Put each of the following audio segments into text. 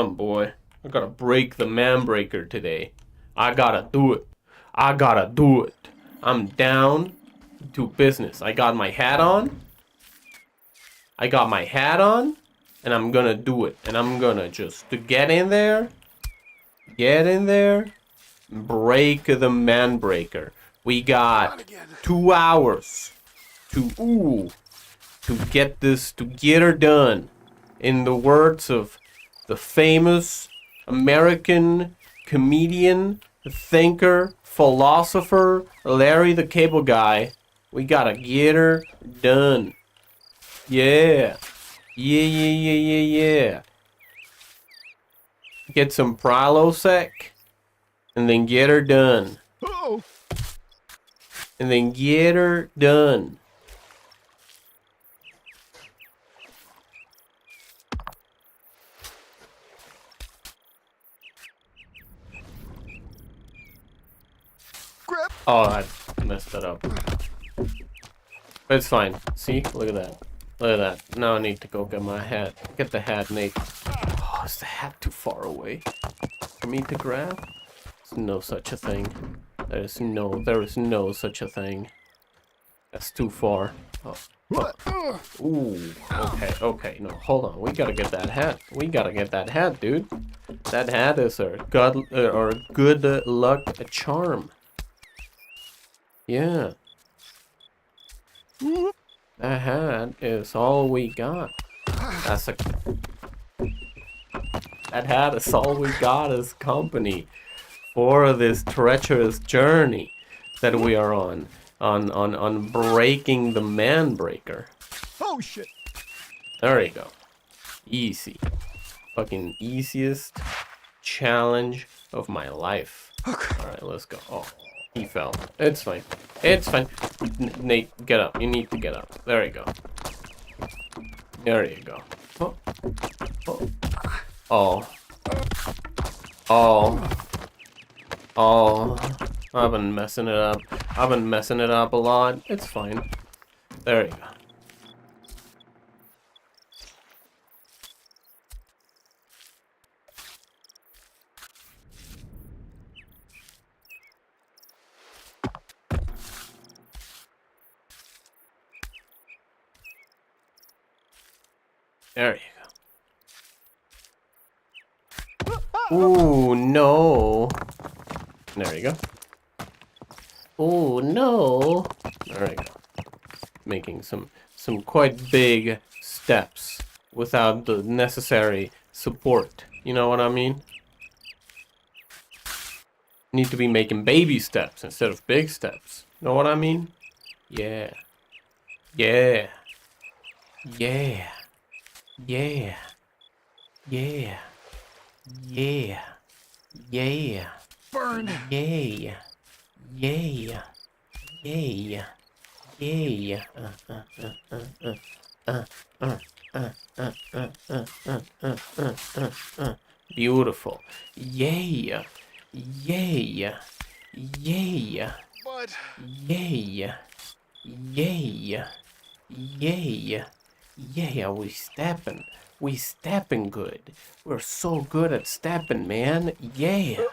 Boy. I gotta break the man breaker today. I gotta do it. I gotta do it. I'm down to business. I got my hat on. And I'm gonna do it. And I'm gonna just get in there, break the man breaker. We got 2 hours to get her done. In the words of the famous American comedian, thinker, philosopher, Larry the Cable Guy, we gotta get her done. Yeah. Yeah. Get some Prilosec, and then get her done. And then get her done. Oh, I messed that up. But it's fine. See? Look at that. Look at that. Now I need to go get my hat. Get the hat, Nate. Oh, is the hat too far away for me to grab? There's no such a thing. There is no such a thing. That's too far. Oh. Oh. Ooh. Okay. No, hold on. We gotta get that hat. Dude. That hat is our good luck charm. Yeah. That hat is all we got. That hat is all we got as company for this treacherous journey that we are on breaking the man breaker. Oh shit. There you go. Easy. Fucking easiest challenge of my life. Alright, let's go. Oh, he fell. It's fine. Nate, get up. You need to get up. There you go. There you go. Oh. I've been messing it up. A lot. It's fine. There you go. There you go. Ooh, no. There you go. Ooh, no. There you go. Making some quite big steps without the necessary support. You know what I mean? Need to be making baby steps instead of big steps. Know what I mean? Yeah. Yeah. Yeah. Yeah. Yeah. Yeah. Yeah. Burn. Yeah. Yeah. Yeah. Yeah. Beautiful. Yeah. Yeah. Yeah. But Yeah. Yeah. Yeah. Yeah, we stepping good. We're so good at stepping, man. Yeah.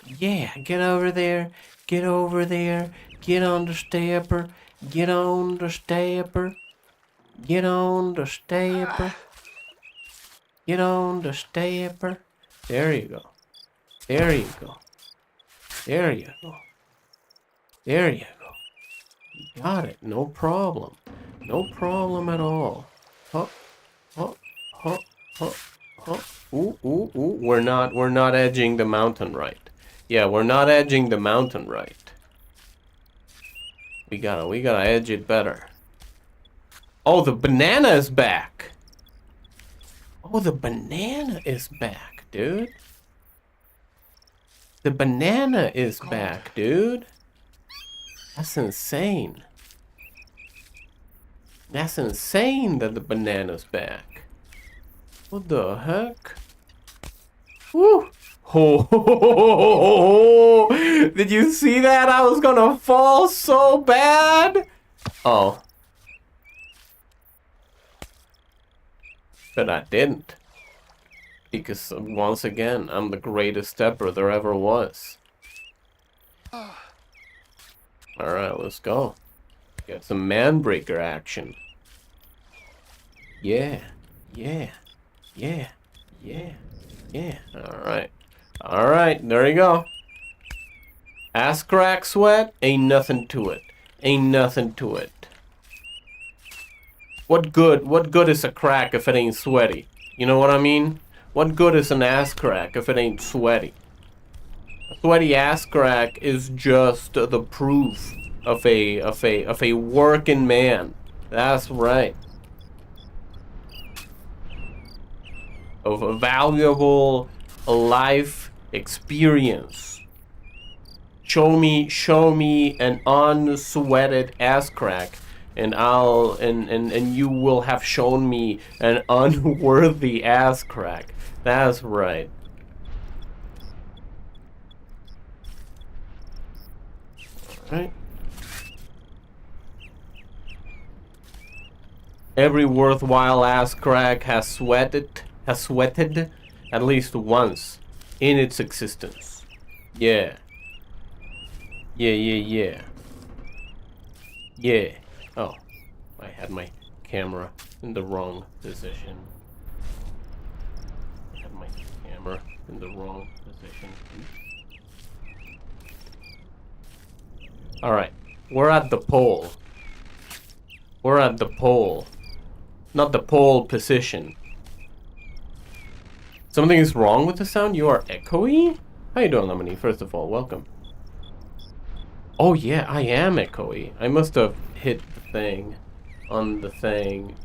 Yeah, get over there. Get on the stepper. Get on the stepper. There you go. You got it. No problem. No problem at all. Huh. Ooh. We're not edging the mountain right. Yeah, we're not edging the mountain right. We gotta edge it better. Oh, the banana is back. Dude. The banana is back, dude. That's insane. That's insane that the banana's back. What the heck? Woo! Oh, did you see that? I was gonna fall so bad. Oh. But I didn't. Because once again, I'm the greatest stepper there ever was. Alright, let's go. Get some man-breaker action. Yeah. Yeah. Yeah. Yeah. Yeah. Alright. Alright, there you go. Ass crack sweat, ain't nothing to it. Ain't nothing to it. What good is a crack if it ain't sweaty? You know what I mean? What good is an ass crack if it ain't sweaty? A sweaty ass crack is just the proof of a working man. That's right. Of a valuable life experience. Show me an unsweated ass crack, and and you will have shown me an unworthy ass crack. That's right. All right. Every worthwhile ass crack has sweated at least once in its existence. Yeah. Yeah. Oh, I had my camera in the wrong position. I had my camera in the wrong position. Alright, we're at the pole. We're at the pole. Not the pole position. Something is wrong with the sound? You are echoey? How you doing, Lemony? First of all, welcome. Oh yeah, I am echoey. I must have hit the thing on the thing.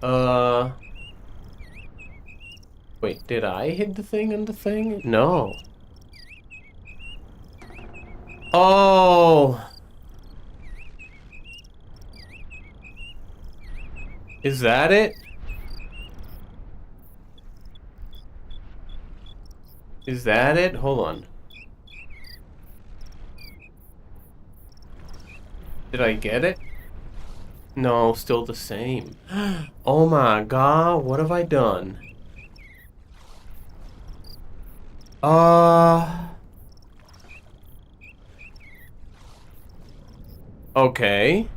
Wait, did I hit the thing on the thing? No. Oh. Is that it? Is that it? Hold on. Did I get it? No, still the same. Oh my god, what have I done? Okay.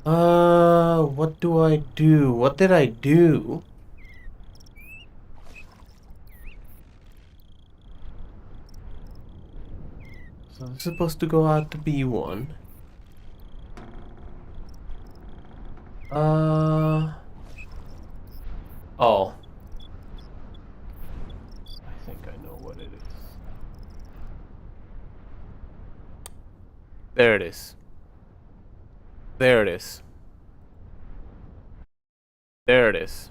What do I do? What did I do? So I'm supposed to go out to B1. Oh. I think I know what it is. There it is. There it is. There it is.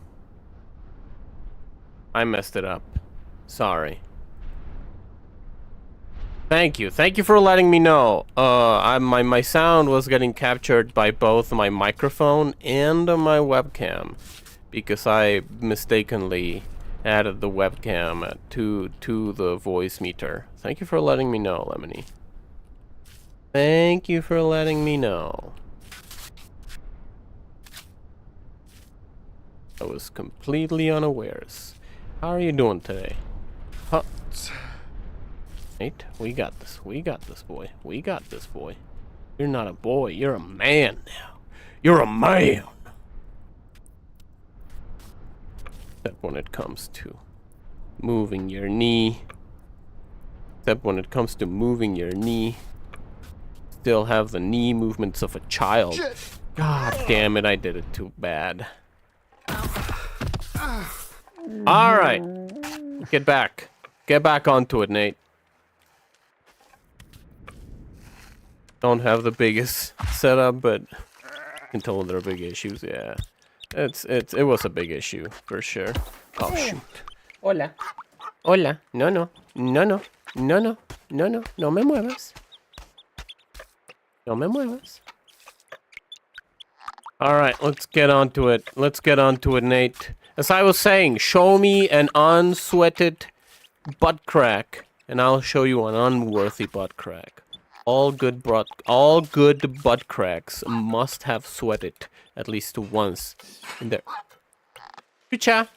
I messed it up. Sorry. Thank you. Thank you for letting me know. My sound was getting captured by both my microphone and my webcam because I mistakenly added the webcam to the voice meter. Thank you for letting me know, Lemony. Thank you for letting me know. I was completely unawares. How are you doing today? Huh. Nate, we got this. We got this, boy. We got this, boy. You're not a boy. You're a man now. You're a man. Except when it comes to moving your knee. Except when it comes to moving your knee. Still have the knee movements of a child. Shit. God damn it, I did it too bad. Alright. Get back. Get back onto it, Nate. Don't have the biggest setup, but you can tell there are big issues, yeah. It was a big issue, for sure. Oh, shoot. Hola. Hola. No me muevas. No me muevas. Alright, let's get onto it. Let's get onto it, Nate. As I was saying, show me an unsweated butt crack, and I'll show you an unworthy butt crack. All good butt cracks must have sweated at least once in their Picha,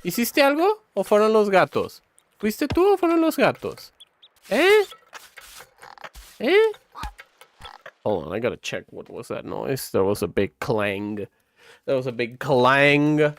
¿hiciste algo o fueron los gatos? ¿Fuiste tú o fueron los gatos? ¿Eh? ¿Eh? Hold on, I gotta check what was that noise. There was a big clang. There was a big clang.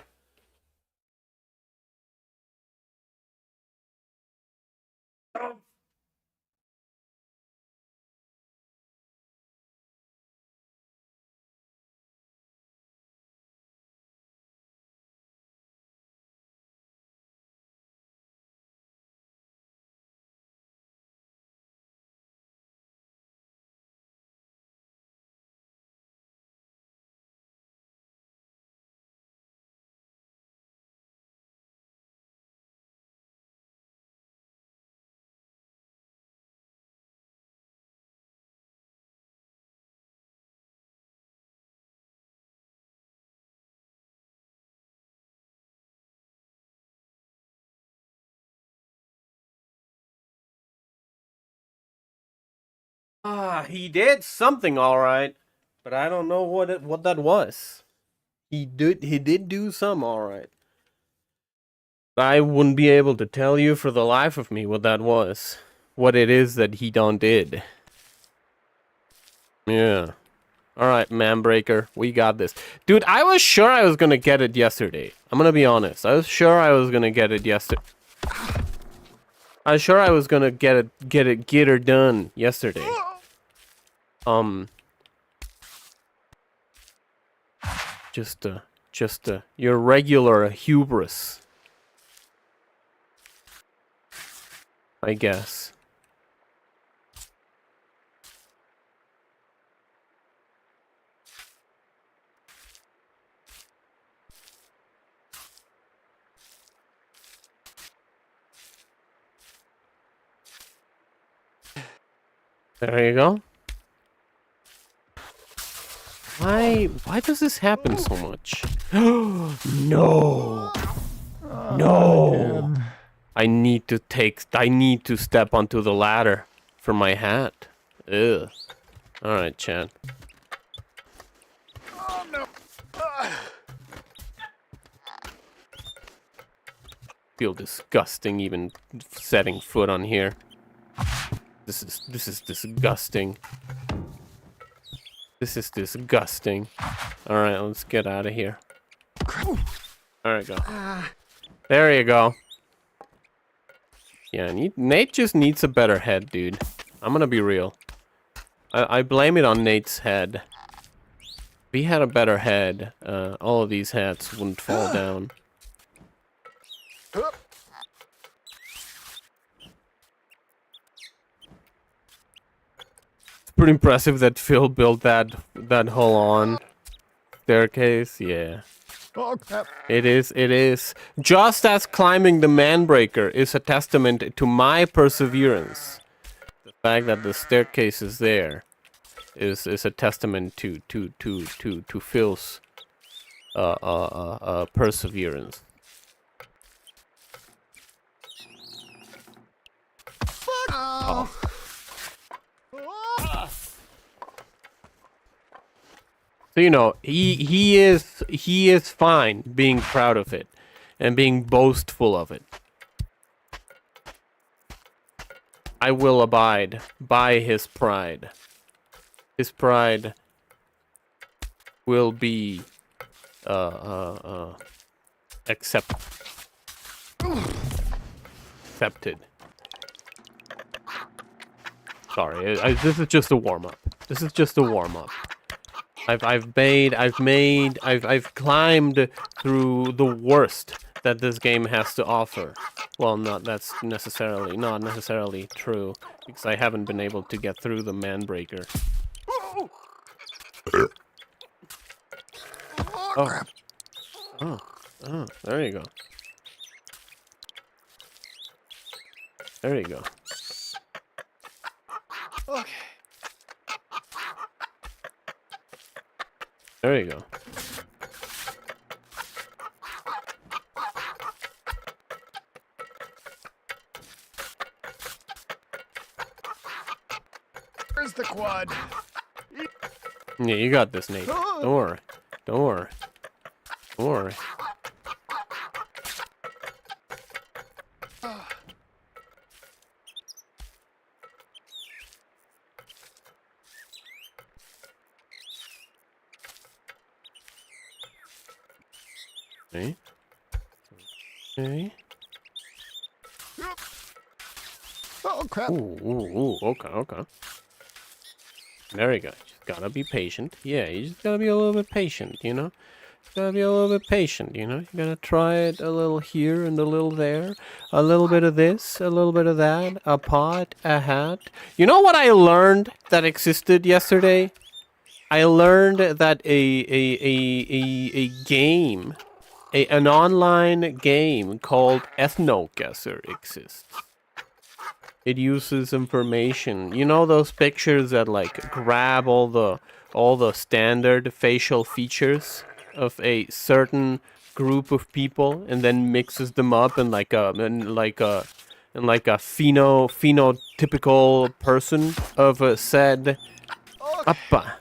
He did something all right, but I don't know what that was. He did do some all right. I wouldn't be able to tell you for the life of me what that was. What it is that he done did. Yeah. Alright, Manbreaker, we got this. Dude, I was sure I was gonna get it yesterday. I'm gonna be honest. I was sure I was gonna get it yesterday. I was sure I was gonna get her done yesterday. Just your regular hubris. I guess. There you go. Why does this happen so much? No. No. I need to step onto the ladder for my hat. Ugh. Alright, Chad. Oh no. Feel disgusting even setting foot on here. This is disgusting. This is disgusting. Alright, let's get out of here. There you go. There you go. Yeah, Nate just needs a better head, dude. I'm gonna be real. I blame it on Nate's head. If he had a better head, all of these hats wouldn't fall down. It's pretty impressive that Phil built that hull-on staircase. Yeah. It is. Just as climbing the Manbreaker is a testament to my perseverance. The fact that the staircase is there is a testament to Phil's perseverance. Oh. So, you know, he is fine being proud of it and being boastful of it. I will abide by his pride. His pride will be accepted. Sorry, this is just a warm-up. This is just a warm-up. I've climbed through the worst that this game has to offer. Well, not necessarily true, because I haven't been able to get through the Manbreaker. Oh, there you go. There you go. Okay. There you go. Where's the quad? Yeah, you got this, Nate. Don't worry. Don't worry. Don't worry. Okay. Okay. Oh crap! Ooh. Okay, okay. Very good. Just gotta be patient. Yeah, you just gotta be a little bit patient, you know? Gotta be a little bit patient, you know? You gotta try it a little here and a little there. A little bit of this, a little bit of that. A pot, a hat. You know what I learned that existed yesterday? I learned that a game, an online game called Ethnoguesser exists. It uses information. You know those pictures that like grab all the standard facial features of a certain group of people and then mixes them up in like a phenotypical person of a said appa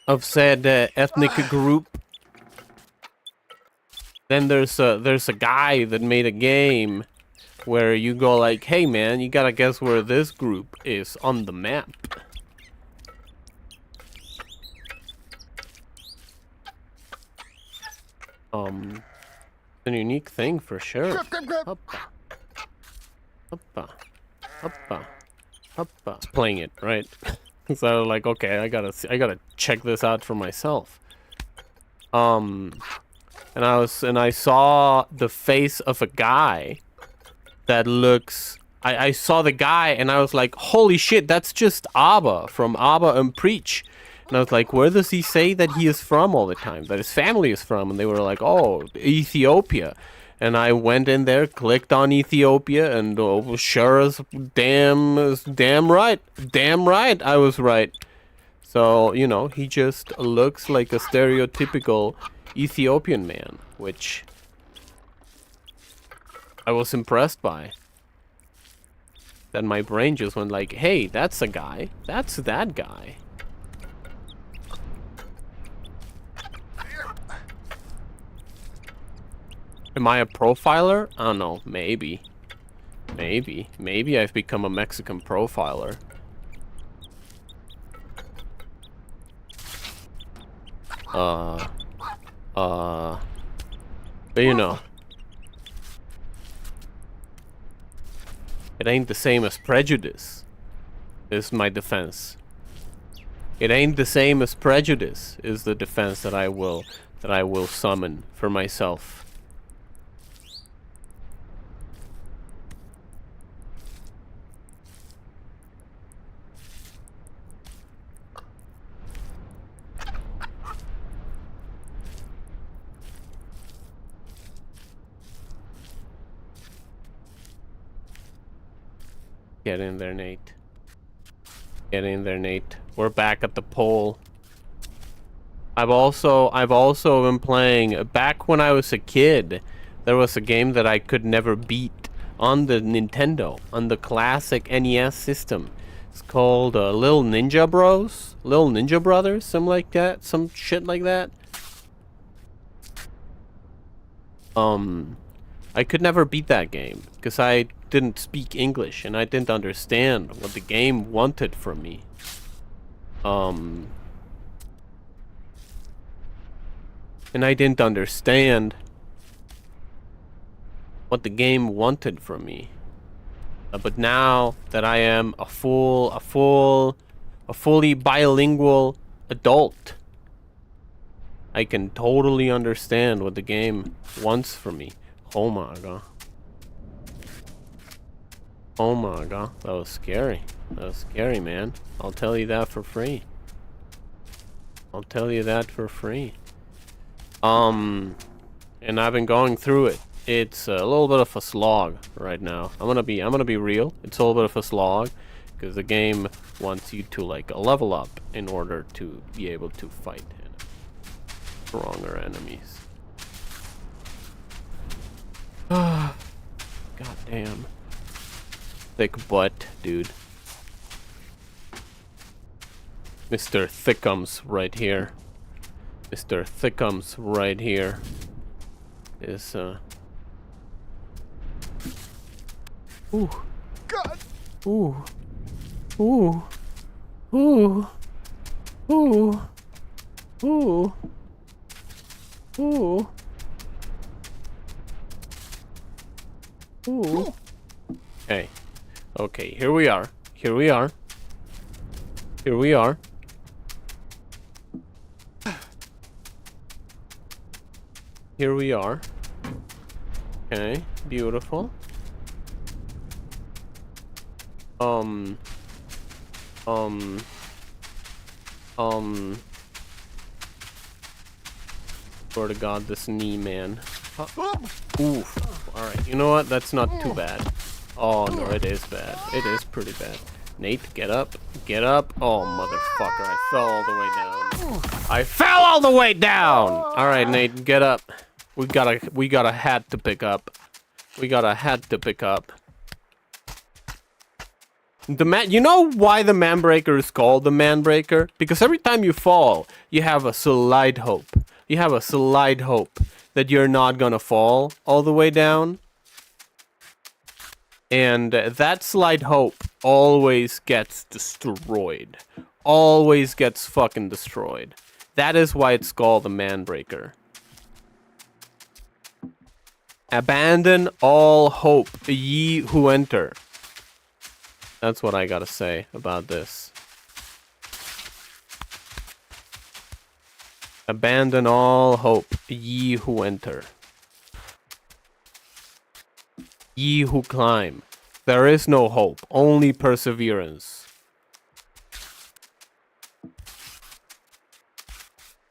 of said ethnic group. Then there's a guy that made a game where you go like, hey man, you gotta guess where this group is on the map. It's a unique thing for sure. Grip. Hoppa. It's playing it, right? So like, okay, I gotta check this out for myself. And I saw the face of a guy that looks. I saw the guy and I was like, holy shit, that's just Abba from Abba and Preach. And I was like, where does he say that he is from all the time? That his family is from? And they were like, oh, Ethiopia. And I went in there, clicked on Ethiopia, and sure as damn right I was right. So, you know, he just looks like a stereotypical Ethiopian man, which I was impressed by. Then my brain just went like, hey, that's a guy. That's that guy. Am I a profiler? I don't know. Maybe I've become a Mexican profiler. But you know, it ain't the same as prejudice, is my defense. It ain't the same as prejudice, is the defense that I will summon for myself. Get in there, Nate. Get in there, Nate. We're back at the pole. I've also been playing, back when I was a kid, there was a game that I could never beat on the Nintendo, on the classic NES system. It's called Little Ninja Bros? Little Ninja Brothers? Something like that? Some shit like that? I could never beat that game because I didn't speak English and I didn't understand what the game wanted from me. And I didn't understand what the game wanted from me. But now that I am a fully bilingual adult, I can totally understand what the game wants from me. Oh my god. Oh my god, that was scary. That was scary, man. I'll tell you that for free. I'll tell you that for free. And I've been going through it. It's a little bit of a slog right now. I'm gonna be real. It's a little bit of a slog because the game wants you to like level up in order to be able to fight stronger enemies. God damn. Thick butt, dude. Mr. Thickums right here. Mr. Thickums right here. is ooh. God. Ooh. Ooh. Ooh. Ooh. Ooh. Ooh. Ooh. Okay. Okay, here we are. Here we are. Here we are. Here we are. Okay, beautiful. Swear to God, this knee, man. Oof. Alright, you know what? That's not too bad. Oh, no, it is bad. It is pretty bad. Nate, get up. Get up. Oh, motherfucker, I fell all the way down. I fell all the way down! Alright, Nate, get up. We got a hat to pick up. We got a hat to pick up. You know why the man breaker is called the man breaker? Because every time you fall, you have a slight hope. You have a slight hope that you're not gonna fall all the way down. And that slight hope always gets destroyed. Always gets fucking destroyed. That is why it's called the man breaker. Abandon all hope, ye who enter. That's what I gotta say about this. Abandon all hope, ye who enter. Ye who climb. There is no hope, only perseverance.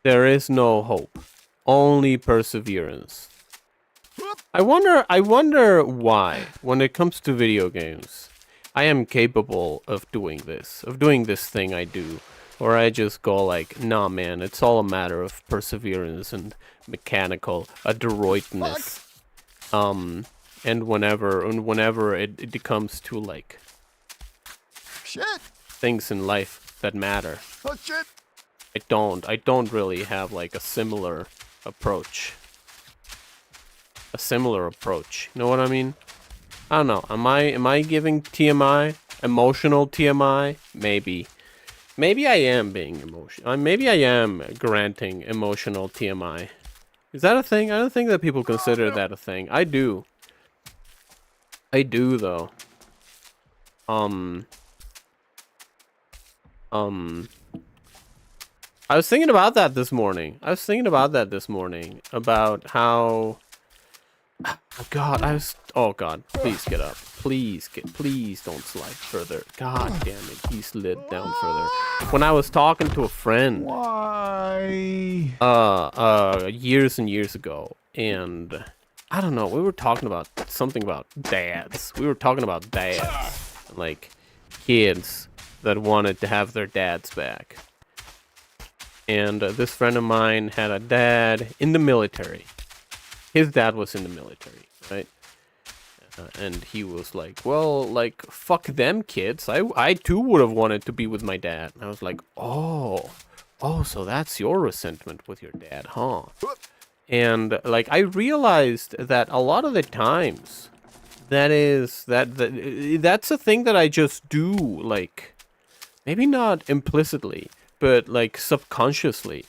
There is no hope, only perseverance. I wonder why, when it comes to video games, I am capable of doing this thing I do, or I just go like, nah man, it's all a matter of perseverance and mechanical adroitness. And whenever it comes to like Shit. things in life that matter, Oh shit. I don't really have like a similar approach. You know what I mean? I don't know. Am I giving TMI? Emotional TMI? Maybe. Maybe I am being emotional. Maybe I am granting emotional TMI. Is that a thing? I don't think that people consider that a thing. I do. I do though. I was thinking about that this morning. About how God, oh God, please get up. Please don't slide further. God damn it, he slid down further. When I was talking to a friend. Why? Years and years ago, and I don't know, we were talking about something about dads. Like kids that wanted to have their dads back. And this friend of mine had a dad in the military. His dad was in the military, right? And he was like, well, like, fuck them kids. I too would have wanted to be with my dad. And I was like, oh, so that's your resentment with your dad, huh? And like, I realized that a lot of the times, that's a thing that I just do, like, maybe not implicitly, but like subconsciously,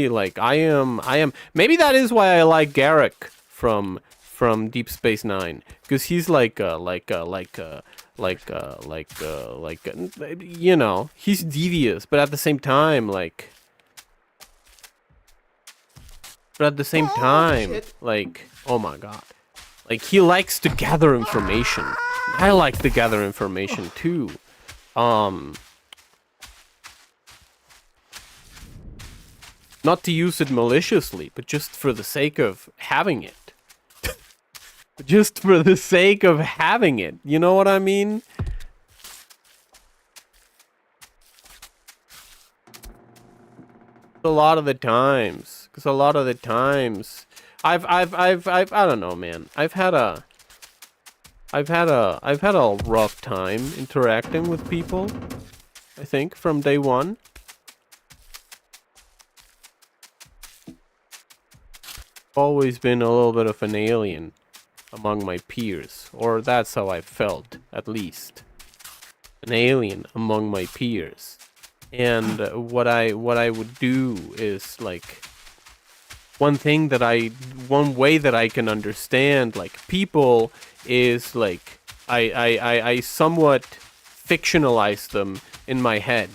like I am. Maybe that is why I like Garrick from Deep Space Nine, because he's like you know, he's devious, but at the same time, like, like, oh my God, like he likes to gather information. I like to gather information too. Not to use it maliciously, but just for the sake of having it. Just for the sake of having it. You know what I mean? A lot of the times. Because a lot of the times. I've I don't know, man. I've had a rough time interacting with people. I think from day one. always been a little bit of an alien among my peers, or that's how I felt, at least. An alien among my peers. And what I would do is like one way that I can understand like people is like I somewhat fictionalize them in my head.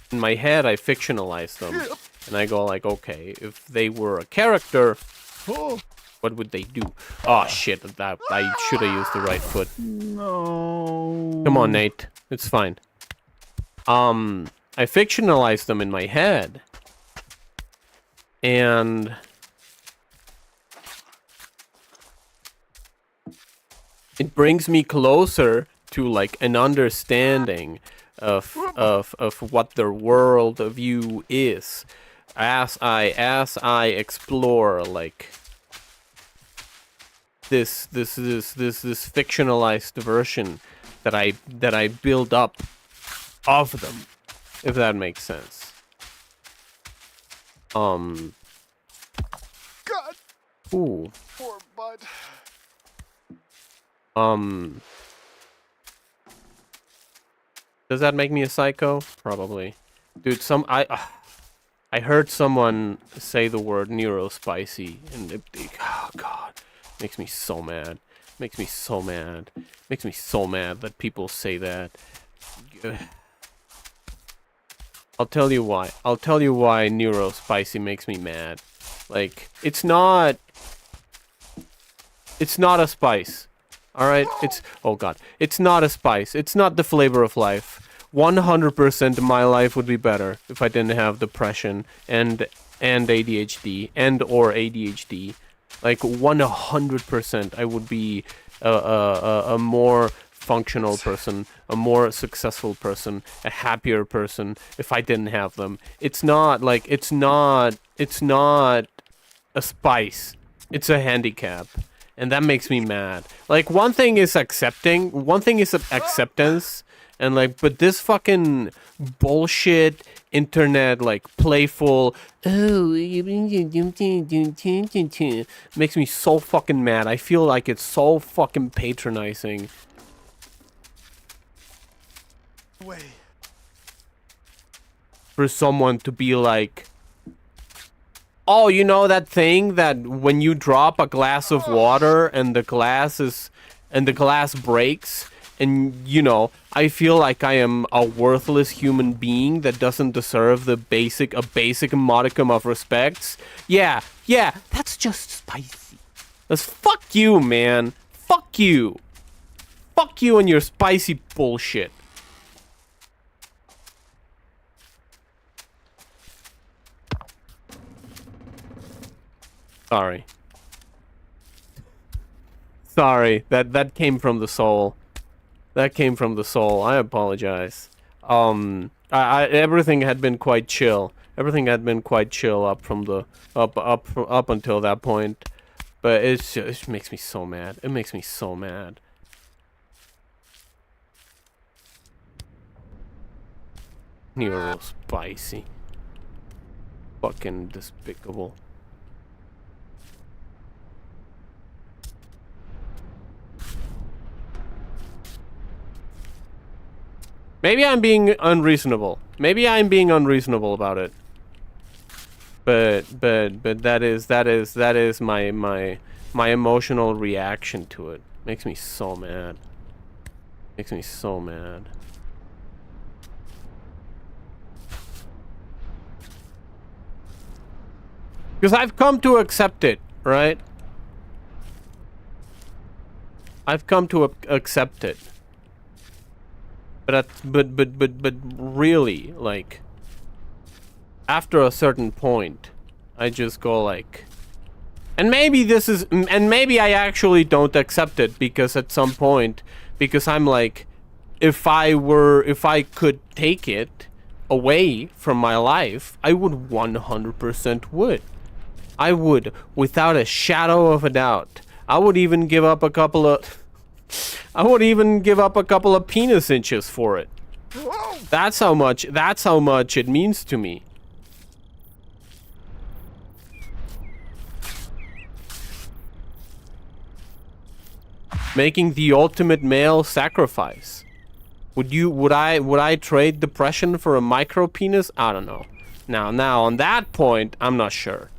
In my head, I fictionalize them, and I go like, okay, if they were a character, what would they do? Oh shit! That I should have used the right foot. No. Come on, Nate. It's fine. I fictionalize them in my head, and it brings me closer to like an understanding of what their world view is as I explore like this fictionalized version that I build up of them, if that makes sense. God. Ooh. Poor bud. Does that make me a psycho? Probably. Dude, I heard someone say the word neurospicy, and oh god, makes me so mad. Makes me so mad. Makes me so mad that people say that. I'll tell you why. I'll tell you why neurospicy makes me mad. Like, it's not a spice. Alright? oh god. It's not a spice. It's not the flavor of life. 100% of my life would be better if I didn't have depression and ADHD or ADHD. Like 100% I would be a more functional person, a more successful person, a happier person if I didn't have them. It's not a spice. It's a handicap. And that makes me mad. Like, one thing is acceptance, and like, but this fucking bullshit internet, like, playful, makes me so fucking mad. I feel like it's so fucking patronizing. Way. For someone to be like, oh, you know that thing that when you drop a glass of water and the glass breaks, and you know, I feel like I am a worthless human being that doesn't deserve a basic modicum of respects. Yeah, that's just spicy. That's fuck you, man. Fuck you. Fuck you and your spicy bullshit. Sorry, that came from the soul. That came from the soul. I apologize. Everything had been quite chill. Everything had been quite chill up until that point. But it makes me so mad. It makes me so mad. Neuro spicy. Fucking despicable. Maybe I'm being unreasonable. Maybe I'm being unreasonable about it. But that is my emotional reaction to it. Makes me so mad. Makes me so mad. Because I've come to accept it, right? I've come to accept it. But really, like, after a certain point, I just go like, and maybe I actually don't accept it, because at some point, because I'm like, if I could take it away from my life, I would 100% would. I would, without a shadow of a doubt. I would even give up a couple of penis inches for it. Whoa! That's how much it means to me. Making the ultimate male sacrifice. Would I trade depression for a micro penis? I don't know. Now on that point, I'm not sure.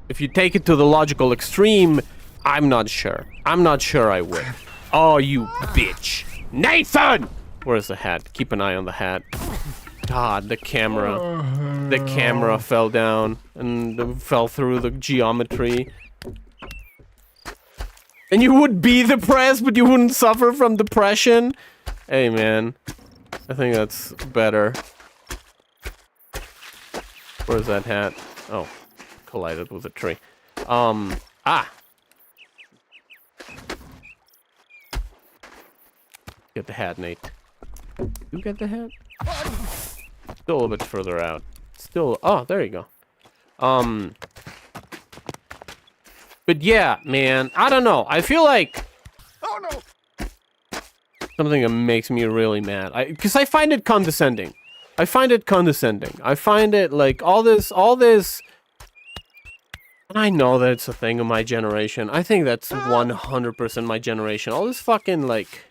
If you take it to the logical extreme, I'm not sure. I'm not sure I would. Oh, you bitch. Nathan! Where's the hat? Keep an eye on the hat. God, the camera. The camera fell down and fell through the geometry. And you would be depressed, but you wouldn't suffer from depression? Hey, man. I think that's better. Where's that hat? Oh, collided with a tree. Get the hat, Nate. You get the hat? Still a little bit further out. Still, oh, there you go. But yeah, man, I don't know. I feel like Oh no! something that makes me really mad. Because I find it condescending. I find it like all this. And I know that it's a thing of my generation. I think that's 100% my generation. All this fucking like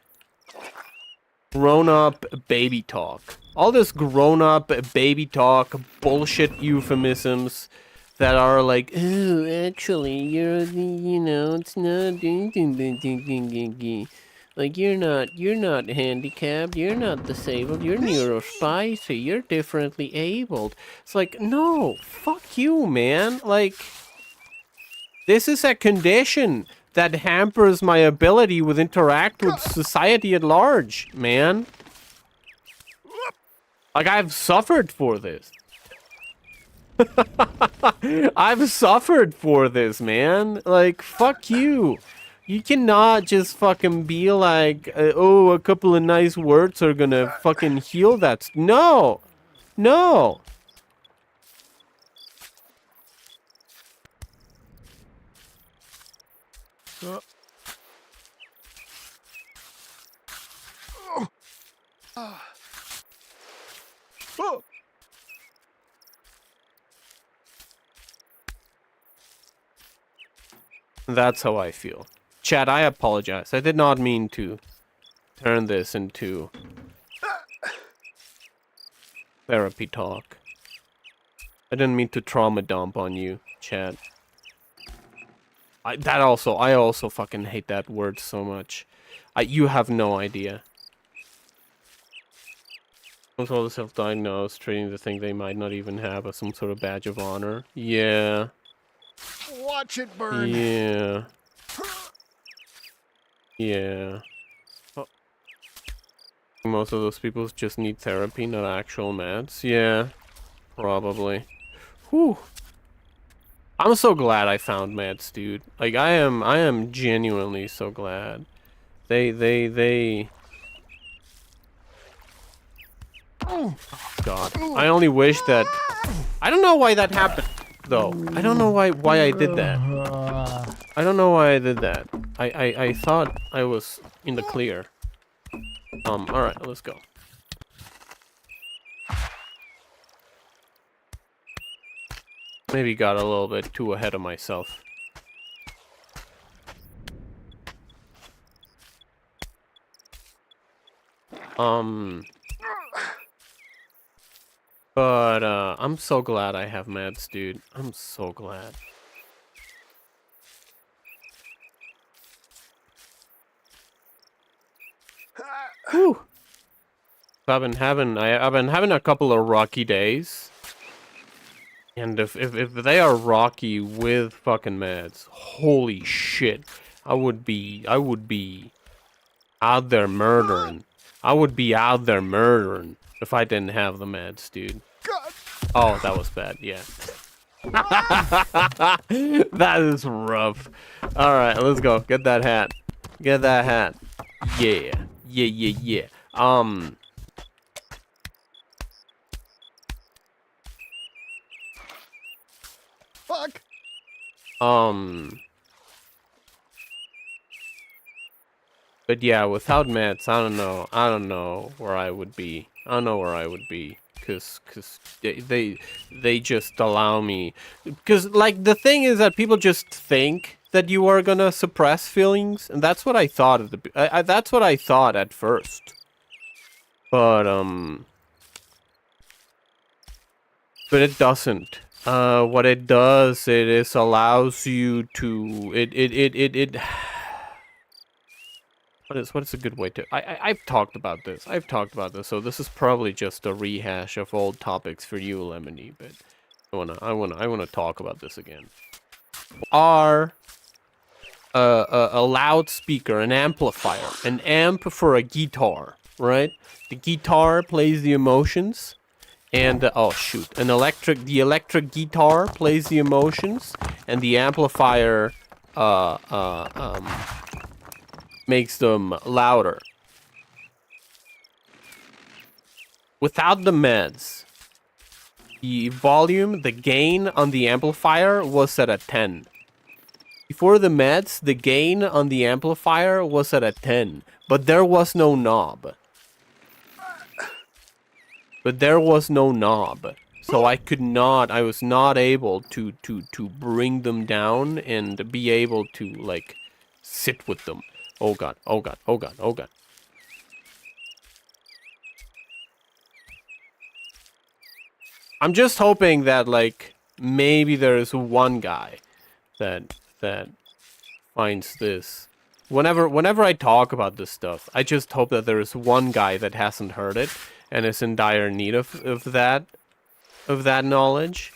grown-up baby talk. All this grown-up baby talk, bullshit euphemisms that are like, oh, actually, you know, it's not like you're not handicapped, you're not disabled, you're neurospicy, you're differently abled. It's like, no, fuck you, man. Like, this is a condition that hampers my ability to interact with society at large, man. Like, I've suffered for this. I've suffered for this, man. Like, fuck you. You cannot just fucking be like, oh, a couple of nice words are gonna fucking heal that. No. No. Oh. That's how I feel. Chad, I apologize. I did not mean to turn this into therapy talk. I didn't mean to trauma dump on you, Chad. I also fucking hate that word so much. You have no idea. Some sort of self-diagnosed, treating the thing they might not even have as some sort of badge of honor. Yeah. Watch it burn. Yeah. Yeah. Oh. Most of those people just need therapy, not actual meds. Yeah. Probably. Whew. I'm so glad I found meds, dude. Like, I am genuinely so glad. They... Oh, God. I only wish that... I don't know why that happened, though. I don't know why I did that. I don't know why I did that. I thought I was in the clear. Alright, let's go. Maybe got a little bit too ahead of myself. But, I'm so glad I have meds, dude. I'm so glad. Whew. I've been having a couple of rocky days. And if they are rocky with fucking meds, holy shit. I would be out there murdering. I would be out there murdering if I didn't have the meds, dude. God. Oh, that was bad, yeah. That is rough. Alright, let's go. Get that hat. Get that hat. Yeah. Yeah. Fuck. But yeah, without meds, I don't know. I don't know where I would be. I don't know where I would be. Cause they just allow me. Because like the thing is that people just think that you are gonna suppress feelings, and that's what I thought at the. That's what I thought at first. But it doesn't. What it does, it is allows you to. It. What is a good way to... I've talked about this. So this is probably just a rehash of old topics for you, Lemony, but I wanna talk about this again. Are a loudspeaker, an amplifier, an amp for a guitar, right? The guitar plays the emotions, and oh shoot, the electric guitar plays the emotions, and the amplifier makes them louder. Without the meds, the volume, the gain on the amplifier was set at 10. Before the meds, the gain on the amplifier was at a 10, but there was no knob. So I was not able to bring them down and be able to, like, sit with them. Oh god, oh god, oh god, oh god. I'm just hoping that, like, maybe there's one guy that finds this. Whenever I talk about this stuff, I just hope that there is one guy that hasn't heard it and is in dire need of that knowledge.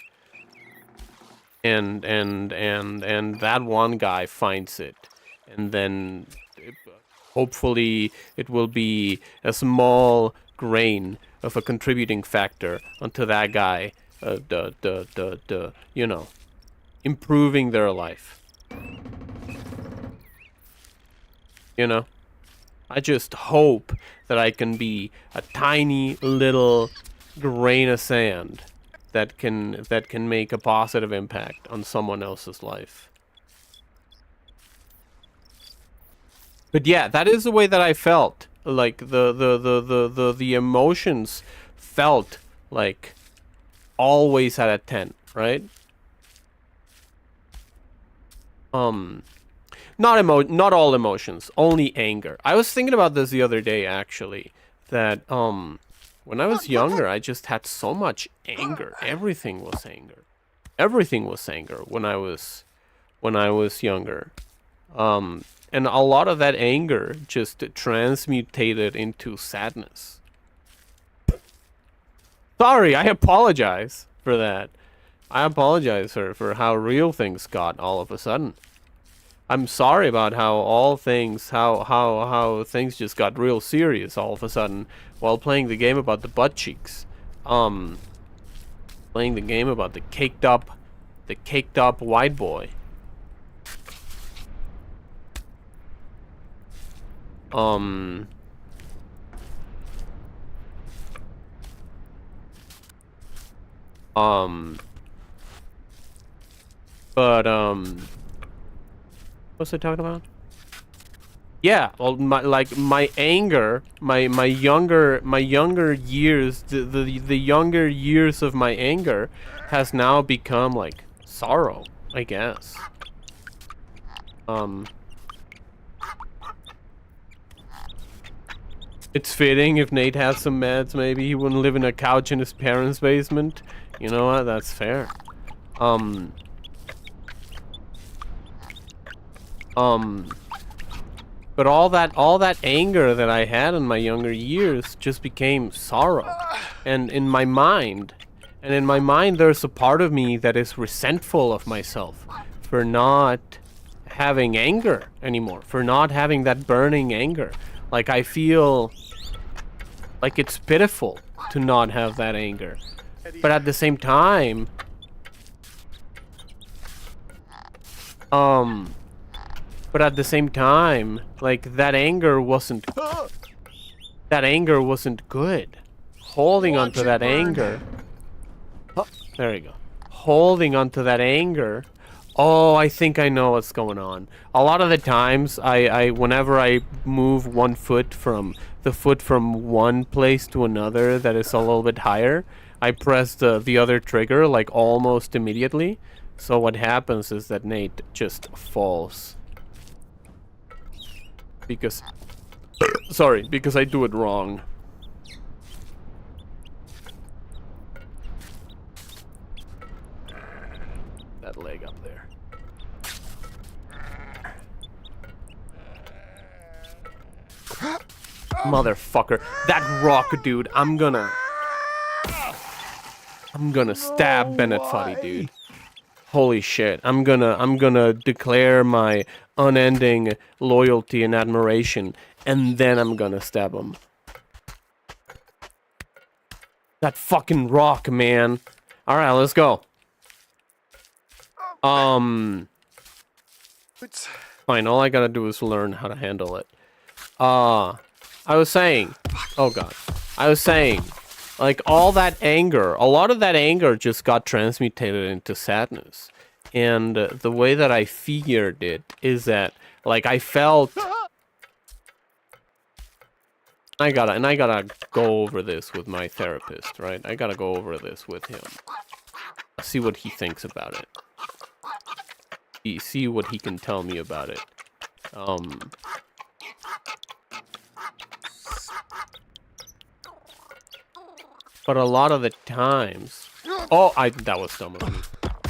And that one guy finds it. And then hopefully it will be a small grain of a contributing factor onto that guy, you know, improving their life. You know, I just hope that I can be a tiny little grain of sand that can make a positive impact on someone else's life. But yeah, that is the way that I felt. Like the emotions felt like always at a 10, right? Not all emotions, only anger. I was thinking about this the other day, actually, that when I was younger, I just had so much anger. Everything was anger. Everything was anger when I was younger. And a lot of that anger just transmutated into sadness. Sorry, I apologize for that. I apologize for how real things got all of a sudden. I'm sorry about how things just got real serious all of a sudden while playing the game about the butt cheeks. Playing the game about the caked up white boy. What's I talking about? Yeah, well, my anger, my younger years, the younger years of my anger has now become like sorrow, I guess. It's fitting if Nate had some meds, maybe he wouldn't live in a couch in his parents' basement. You know what? That's fair. But all that anger that I had in my younger years just became sorrow. And in my mind, there's a part of me that is resentful of myself for not having anger anymore, for not having that burning anger. Like, I feel like it's pitiful to not have that anger. But at the same time, like, that anger wasn't good. Holding onto that anger. Oh, there you go. Holding onto that anger Oh, I think I know what's going on. A lot of the times, whenever I move one foot from one place to another that is a little bit higher, I press the other trigger like almost immediately. So what happens is that Nate just falls. Because, sorry, because I do it wrong. That leg up there. Motherfucker. That rock, dude. I'm gonna stab Bennett Foddy, dude. Holy shit. I'm gonna declare my unending loyalty and admiration, and then I'm gonna stab him. That fucking rock, man. Alright, let's go. It's Fine, all I gotta do is learn how to handle it. I was saying... Oh god. I was saying... Like, all that anger, a lot of that anger just got transmutated into sadness. And the way that I figured it is that, like, I felt... I gotta go over this with my therapist, right? I gotta go over this with him. See what he thinks about it. See what he can tell me about it. But a lot of the times... Oh, that was dumb of me.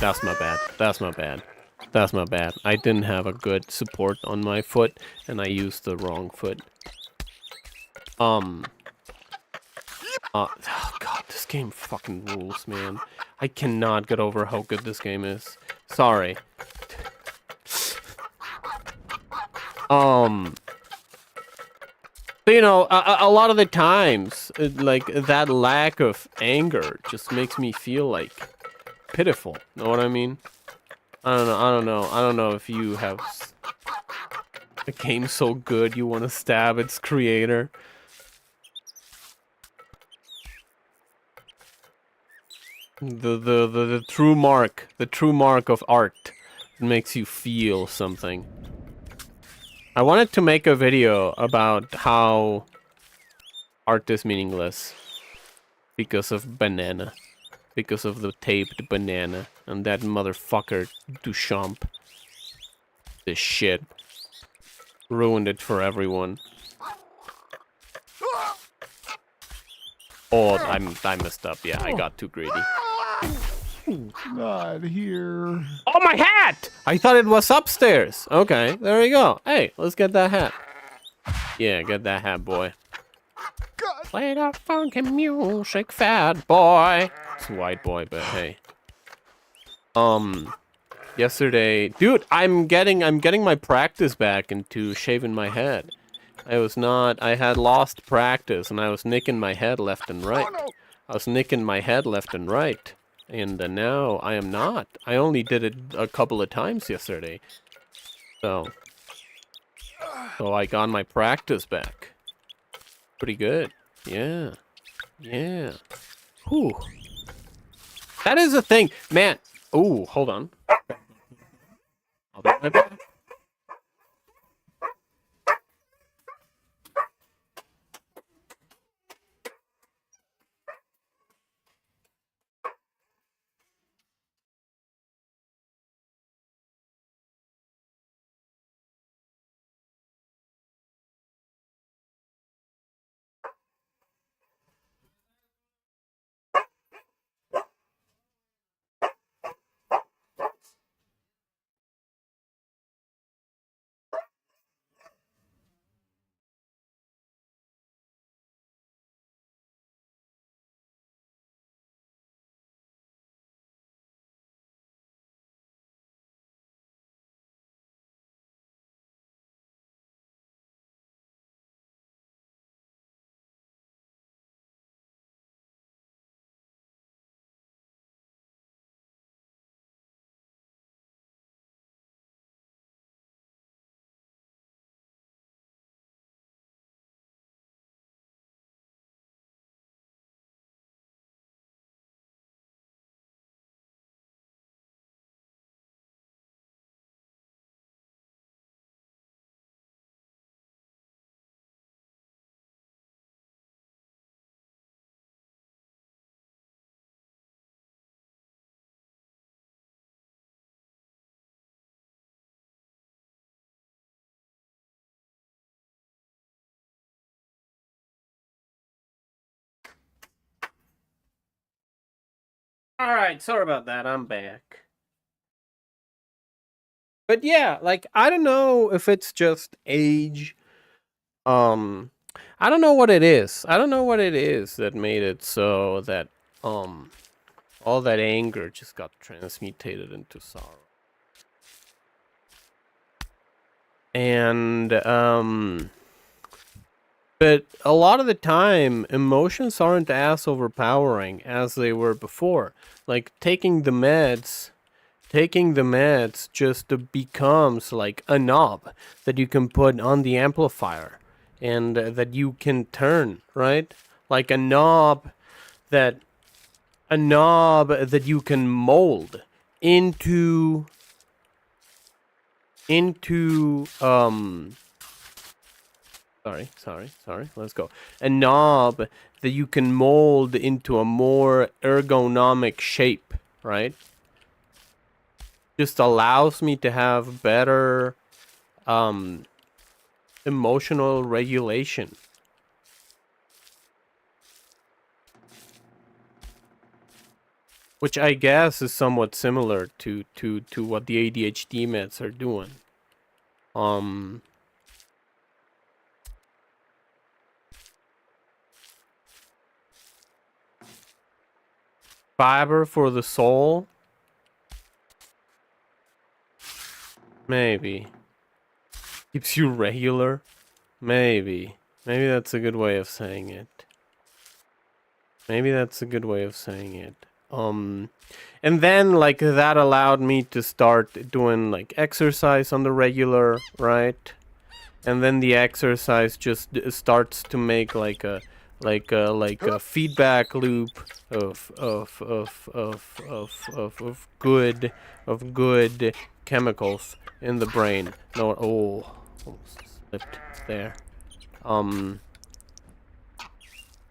That's my bad. That's my bad. That's my bad. I didn't have a good support on my foot, and I used the wrong foot. Oh god, this game fucking rules, man. I cannot get over how good this game is. Sorry. But, you know, a lot of the times, like, that lack of anger just makes me feel, like, pitiful. Know what I mean? I don't know if you have a game so good you want to stab its creator. The true mark of art makes you feel something. I wanted to make a video about how art is meaningless because of banana, because of the taped banana and that motherfucker Duchamp. This shit ruined it for everyone. Oh, I messed up. Yeah, I got too greedy. not here. Oh, my hat! I thought it was upstairs. Okay, there we go. Hey, let's get that hat. Yeah, get that hat, boy. God. Play that funky music, fat boy. It's a white boy, but hey. Yesterday, dude, I'm getting my practice back into shaving my head. I had lost practice, and I was nicking my head left and right. Oh, no. I was nicking my head left and right. And now I am not. I only did it a couple of times yesterday. So I got my practice back. Pretty good. Yeah. Yeah. Whew. That is a thing. Man. Ooh, hold on. I'll be right back. Alright, sorry about that, I'm back. But yeah, like, I don't know if it's just age. I don't know what it is. I don't know what it is that made it so that, all that anger just got transmutated into sorrow. And, but a lot of the time, emotions aren't as overpowering as they were before. Like, taking the meds just becomes like a knob that you can put on the amplifier and that you can turn, right? Like a knob that you can mold into sorry, let's go. A knob that you can mold into a more ergonomic shape, right? Just allows me to have better emotional regulation. Which I guess is somewhat similar to what the ADHD meds are doing. Fiber for the soul? Maybe. Keeps you regular? Maybe. Maybe that's a good way of saying it. Maybe that's a good way of saying it. And then, like, that allowed me to start doing, like, exercise on the regular, right? And then the exercise just starts to make, like a feedback loop of good chemicals in the brain. No, oh, almost slipped there.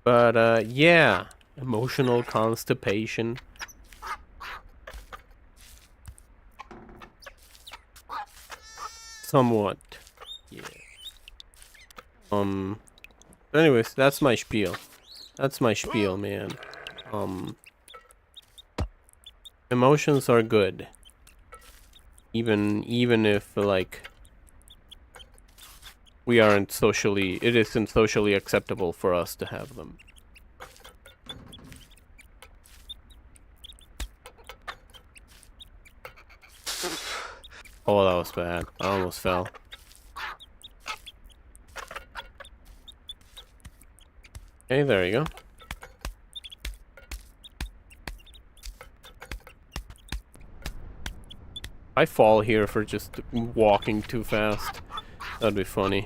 But yeah, emotional constipation. Somewhat, yeah. Anyways, that's my spiel. That's my spiel, man. Emotions are good. Even if, like, it isn't socially acceptable for us to have them. Oh, that was bad. I almost fell. Okay, there you go. I fall here for just walking too fast. That'd be funny.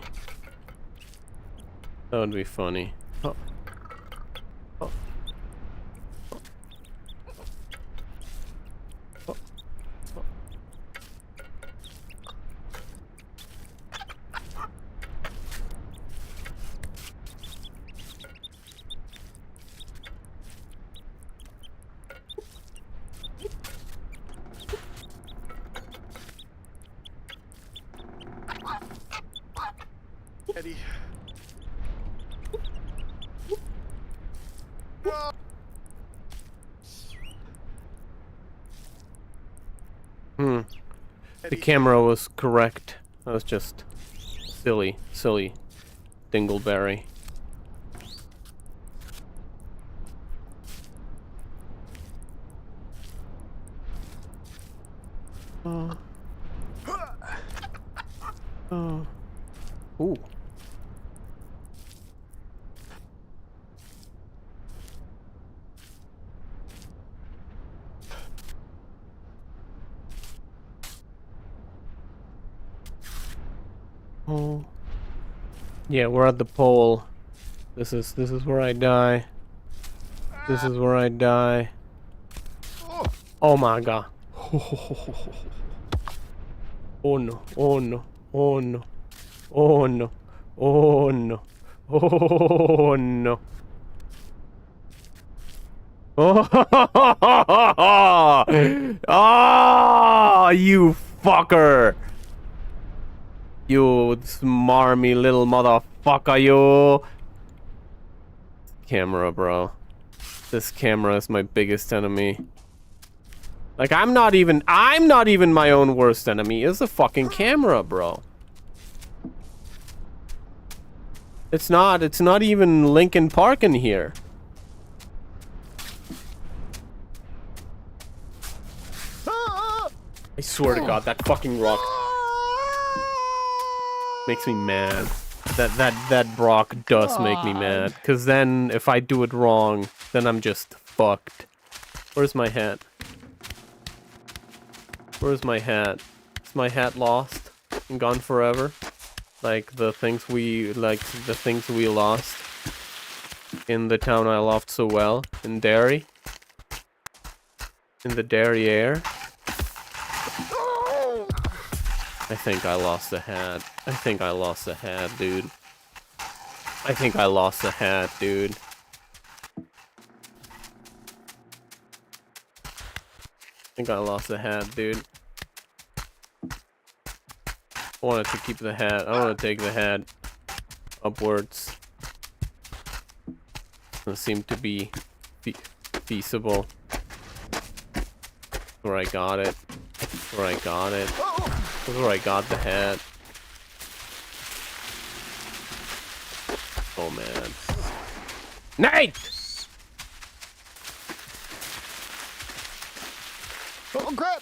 That would be funny. Oh. Oh. Oh. Oh. Eddie. The camera was correct. That was just silly dingleberry. Oh. Ooh. Oh. Yeah, we're at the pole. This is where I die. This is where I die. Oh my god. Oh no. Oh no. Oh no. Oh no. Oh no. Oh no. Oh, oh, you fucker. You smarmy little motherfucker, you. Camera, bro. This camera is my biggest enemy. Like, I'm not even my own worst enemy. It's the fucking camera, bro. It's not even Linkin Park in here. I swear to God, that fucking rock makes me mad. That rock does make me mad. Cause then if I do it wrong, then I'm just fucked. Where's my hat? Where's my hat? Is my hat lost and gone forever? Like the things we lost in the town I loved so well, in Derry. In the Derriere. I think I lost the hat. I think I lost the hat, dude. I think I lost the hat, dude. I think I lost the hat, dude. I wanted to keep the hat. I want to take the hat upwards. Doesn't seem to be feasible. Where I got it. Where I got it. This is where I got the hat. Oh man. Nate! Oh crap!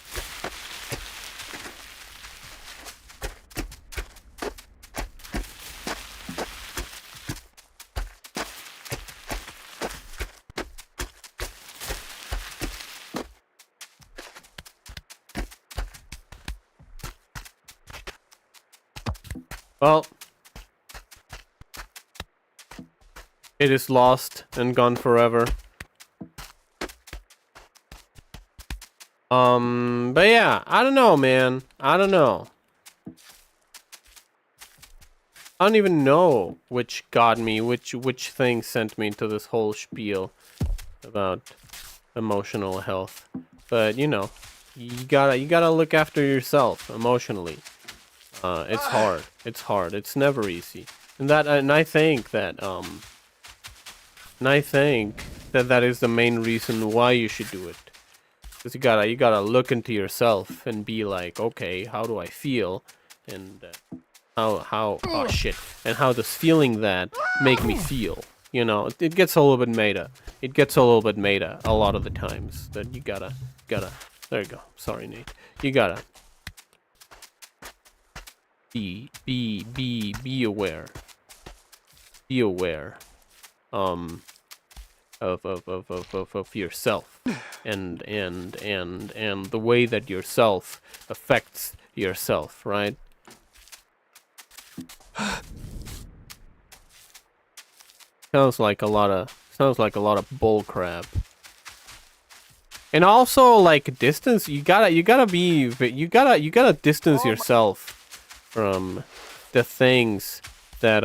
Well, it is lost and gone forever. But yeah, I don't know, man. I don't know. I don't even know which got me, which thing sent me to this whole spiel about emotional health. But you know, you gotta look after yourself emotionally. It's hard. It's hard. It's never easy. And I think that that is the main reason why you should do it. Because you gotta look into yourself and be like, okay, how do I feel? And how oh shit. And how does feeling that make me feel? You know, it gets a little bit meta. It gets a little bit meta a lot of the times. That you gotta there you go. Sorry, Nate. You gotta be aware. Be aware of yourself and the way that yourself affects yourself, right? Sounds like a lot of bull crap. And also like distance, you gotta distance yourself from the things that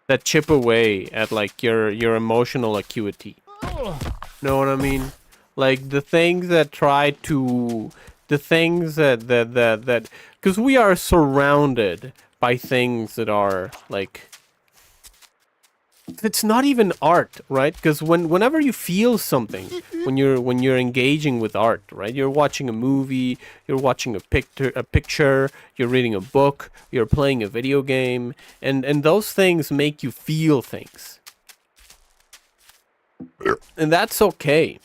that chip away at like your emotional acuity. Know what I mean? Like the things that because we are surrounded by things that are like, it's not even art, right? Because whenever you feel something, when you're engaging with art, right? You're watching a movie, you're watching a picture, you're reading a book, you're playing a video game, and those things make you feel things, and that's okay.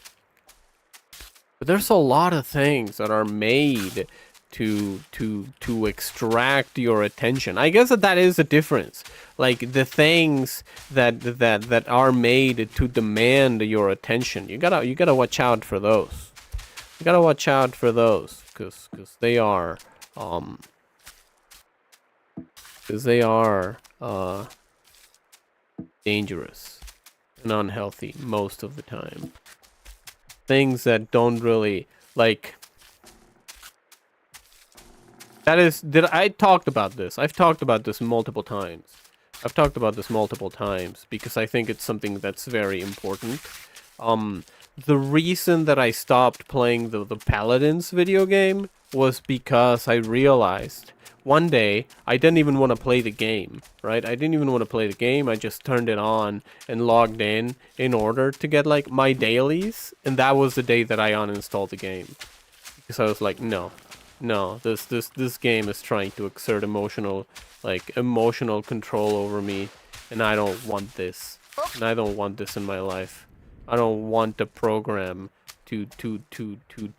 But there's a lot of things that are made to extract your attention. I guess that is a difference. Like the things that are made to demand your attention. You gotta watch out for those. You gotta watch out for those because they are dangerous and unhealthy most of the time. Things that don't really like. I talked about this. I've talked about this multiple times. Because I think it's something that's very important. The reason that I stopped playing the Paladins video game was because I realized one day I didn't even want to play the game, right? I didn't even want to play the game. I just turned it on and logged in order to get like my dailies, and that was the day that I uninstalled the game because I was like, no, this game is trying to exert emotional control over me, and I don't want this, and I don't want this in my life. I don't want the program to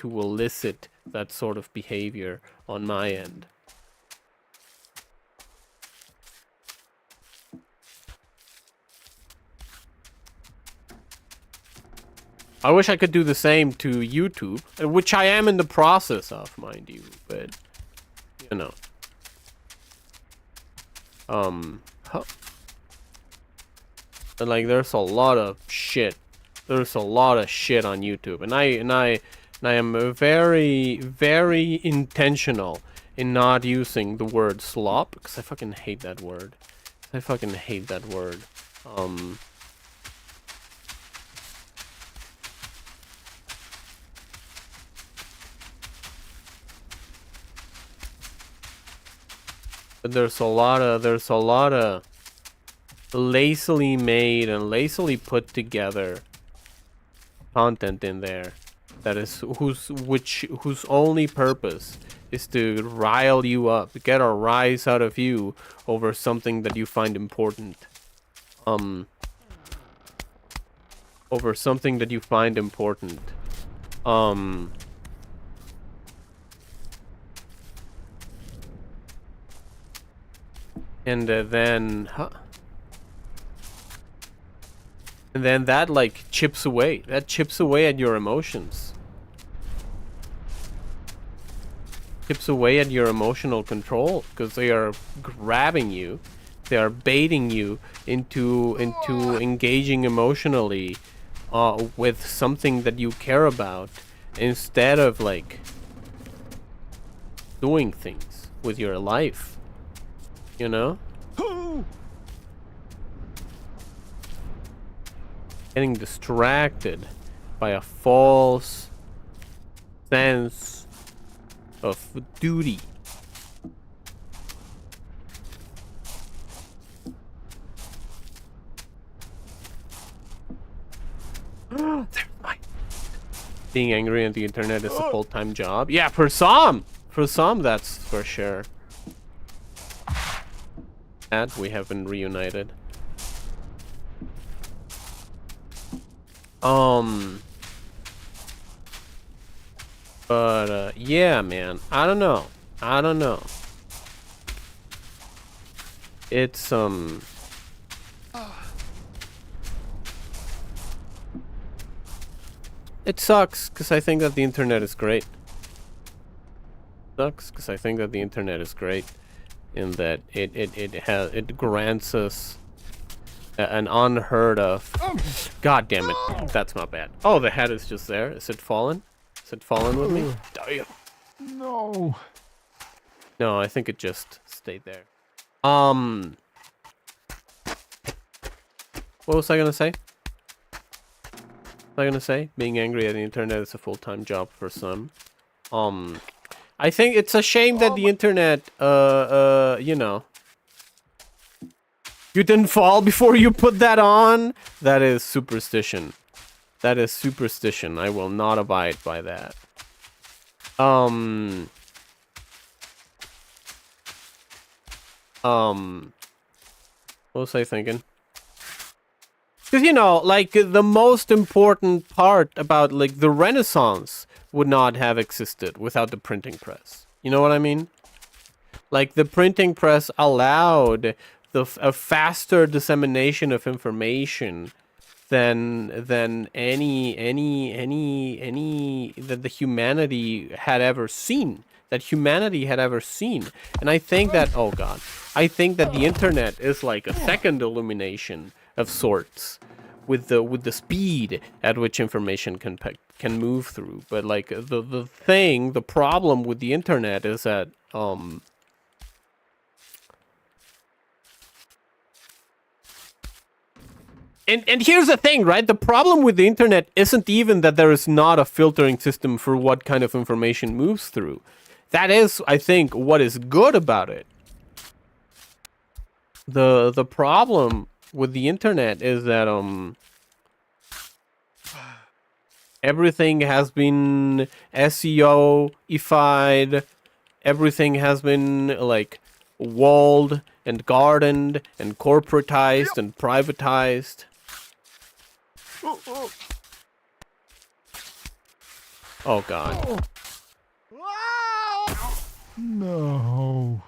elicit that sort of behavior on my end. I wish I could do the same to YouTube, which I am in the process of, mind you, but, you know. But like, there's a lot of shit. There's a lot of shit on YouTube, and I am very, very intentional in not using the word slop, because I fucking hate that word. I fucking hate that word. But there's a lot of lazily made and lazily put together content in there that is whose only purpose is to rile you up, get a rise out of you over something that you find important. Over something that you find important. And then that like chips away. That chips away at your emotions. Chips away at your emotional control, because they are grabbing you. They are baiting you into engaging emotionally with something that you care about, instead of like doing things with your life. You know? Getting distracted by a false sense of duty. Being angry at the internet is a full-time job. Yeah, for some that's for sure. And we have been reunited. But yeah, man, I don't know. It's it sucks because I think that the internet is great. In that it grants us an unheard of. God damn it, that's not bad. Oh, the head is just there. Is it fallen? Is it fallen with me? Damn. No. No, I think it just stayed there. What was I gonna say? Being angry at the internet is a full-time job for some. I think it's a shame that the internet, you know. You didn't fall before you put that on? That is superstition. I will not abide by that. What was I thinking? Because, you know, like, the most important part about, like, the Renaissance would not have existed without the printing press. You know what I mean? Like, the printing press allowed a faster dissemination of information than any that the humanity had ever seen. And I think that, oh god, I think that the internet is like a second illumination of sorts, with the speed at which information can move through. But like the problem with the internet is that And here's the thing, right? The problem with the internet isn't even that there is not a filtering system for what kind of information moves through. that is, I think, what is good about it. The problem with the internet is that everything has been SEO-ified. Everything has been like walled and gardened and corporatized and privatized. Oh god. No.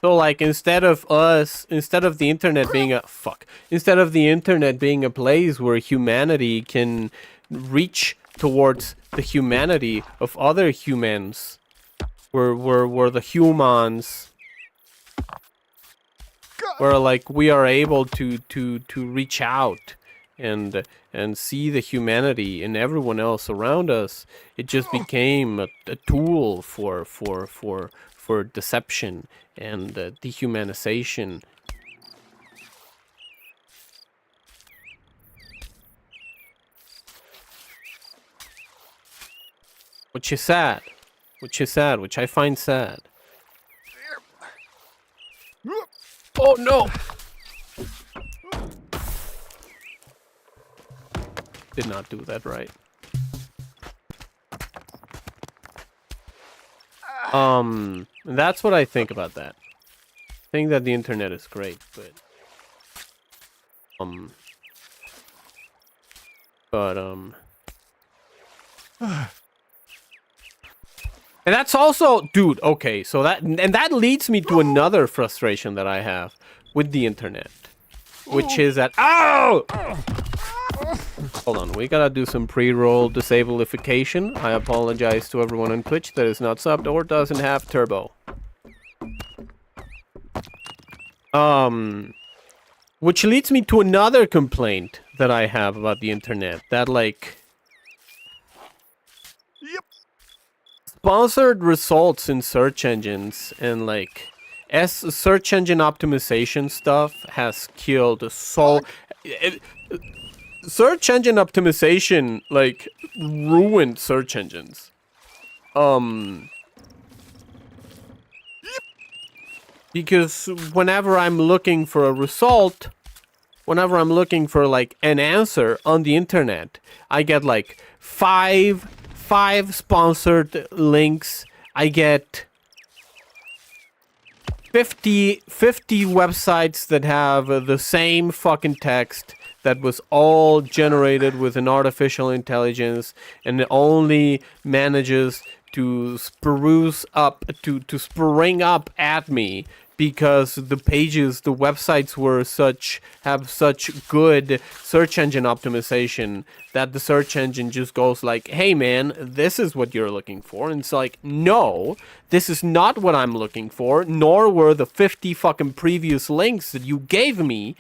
So like instead of the internet being instead of the internet being a place where humanity can reach towards the humanity of other humans, where the humans, where like we are able to reach out and see the humanity in everyone else around us, it just became a tool for deception and dehumanization. Which is sad. Which I find sad. Oh no! Did not do that right. That's what I think about that. I think that the internet is great, but and that's also, dude, okay, so that leads me to another frustration that I have with the internet, which is that, ow! Hold on, we gotta do some pre-roll disabilification. I apologize to everyone on Twitch that is not subbed or doesn't have turbo. Which leads me to another complaint that I have about the internet, that like sponsored results in search engines and like search engine optimization stuff has killed so search engine optimization like ruined search engines. Because whenever I'm looking for a result, whenever I'm looking for like an answer on the internet, I get like five sponsored links. I get 50 websites that have the same fucking text that was all generated with an artificial intelligence, and it only manages to spruce up, to spring up at me because the pages, the websites have such good search engine optimization that the search engine just goes like, hey man, this is what you're looking for. And it's like, no, this is not what I'm looking for, nor were the 50 fucking previous links that you gave me,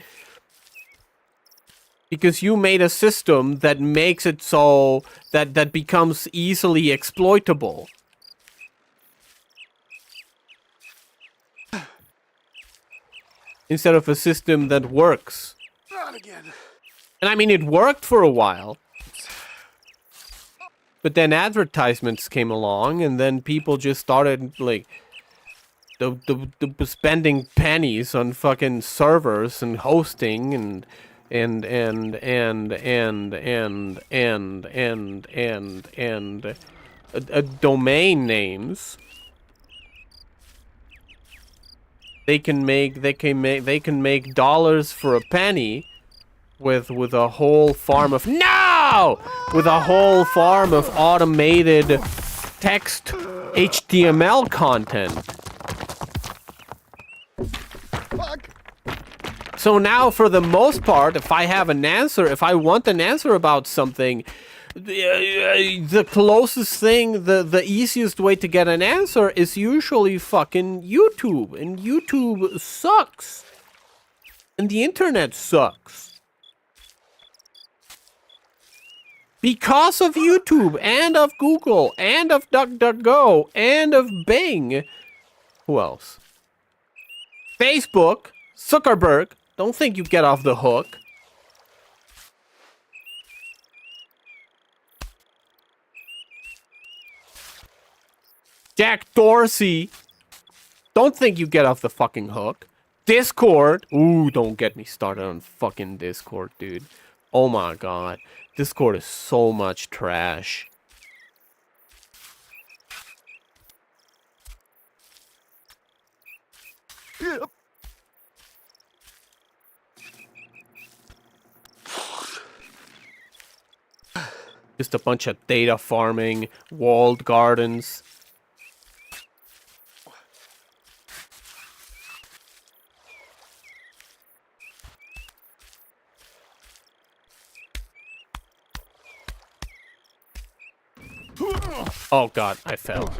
because you made a system that makes it so that becomes easily exploitable. Instead of a system that works. Not again. And I mean, it worked for a while. But then advertisements came along, and then people just started, like, spending pennies on fucking servers and hosting and domain names. They can make dollars for a penny with a whole farm of with a whole farm of automated text HTML content. Fuck. So now, for the most part, if I want an answer about something, the closest thing, the easiest way to get an answer is usually fucking YouTube. And YouTube sucks. And the internet sucks. Because of YouTube, and of Google, and of DuckDuckGo, and of Bing. Who else? Facebook, Zuckerberg. Don't think you get off the hook. Jack Dorsey. Don't think you get off the fucking hook. Discord. Ooh, don't get me started on fucking Discord, dude. Oh my god. Discord is so much trash. Yep. Just a bunch of data farming, walled gardens. Oh god, I fell.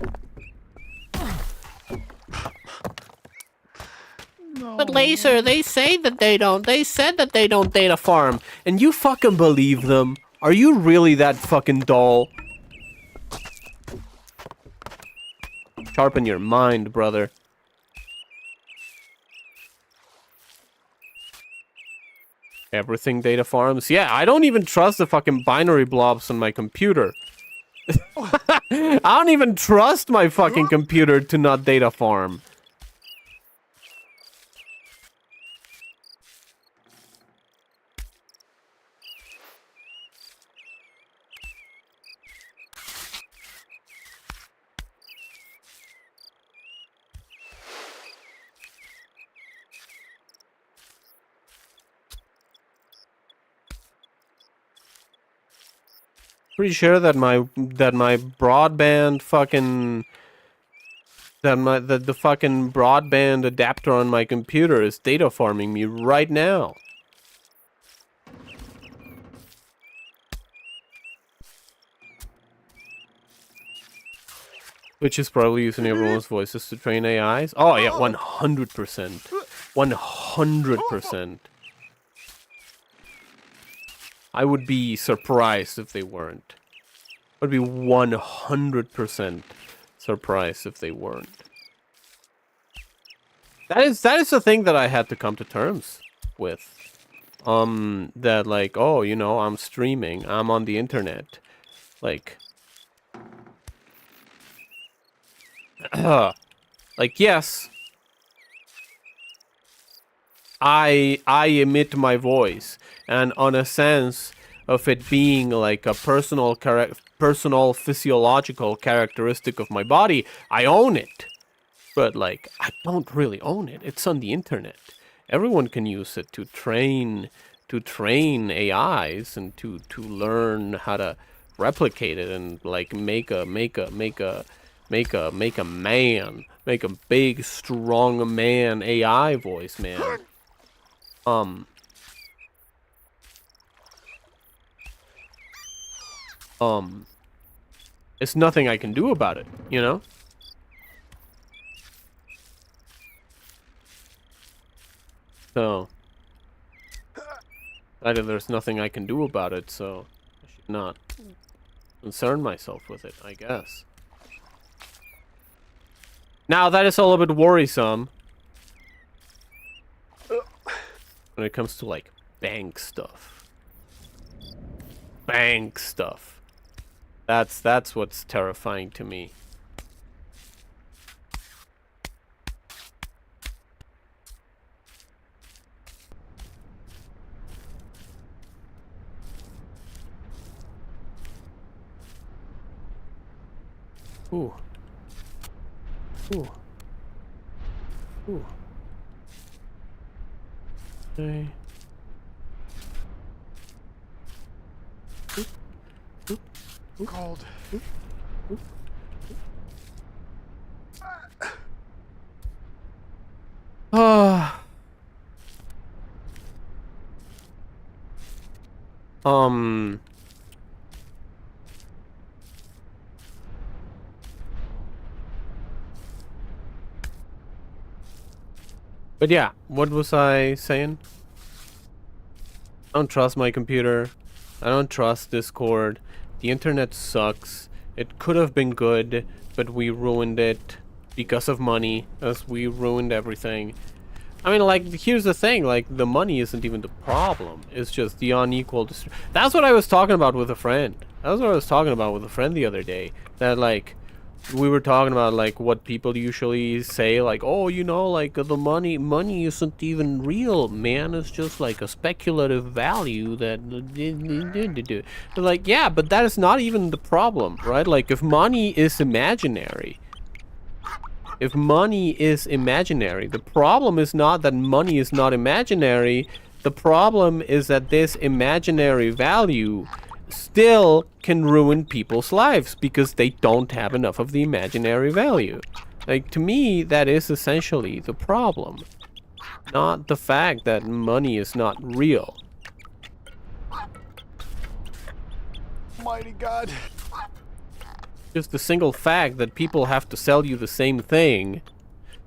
No. But Laser, they say that they don't. They said that they don't data farm. And you fucking believe them? Are you really that fucking dull? Sharpen your mind, brother. Everything data farms? Yeah, I don't even trust the fucking binary blobs on my computer. I don't even trust my fucking computer to not data farm. Pretty sure that my broadband fucking the fucking broadband adapter on my computer is data farming me right now. Which is probably using everyone's voices to train AIs. Oh yeah, 100%. 100%. I would be surprised if they weren't. I would be 100% surprised if they weren't. That is the thing that I had to come to terms with. That like, oh, you know, I'm streaming, I'm on the internet. Like, like yes, I emit my voice, and on a sense of it being like a personal physiological characteristic of my body, I own it. But like, I don't really own it. It's on the internet. Everyone can use it to train AIs and to learn how to replicate it and like make a big strong man AI voice, man. It's nothing I can do about it, you know? So, either there's nothing I can do about it, so I should not concern myself with it, I guess. Now, that is all a bit worrisome when it comes to, like, bank stuff. Bank stuff. That's what's terrifying to me. Ooh. Ooh. Ooh. Okay. Cold. Ah. But yeah, what was I saying? I don't trust my computer. I don't trust Discord. The internet sucks. It could have been good, but we ruined it because of money, as we ruined everything. I mean, like, here's the thing, like, the money isn't even the problem. It's just the unequal That's what I was talking about with a friend. That was what I was talking about with a friend the other day. That, like, we were talking about like what people usually say, like, oh, you know, like the money isn't even real, man. It's just like a speculative value that like, yeah, but that is not even the problem, right? Like if money is imaginary, the problem is not that money is not imaginary. The problem is that this imaginary value still can ruin people's lives because they don't have enough of the imaginary value. Like, to me, that is essentially the problem. Not the fact that money is not real. Mighty God. Just the single fact that people have to sell you the same thing,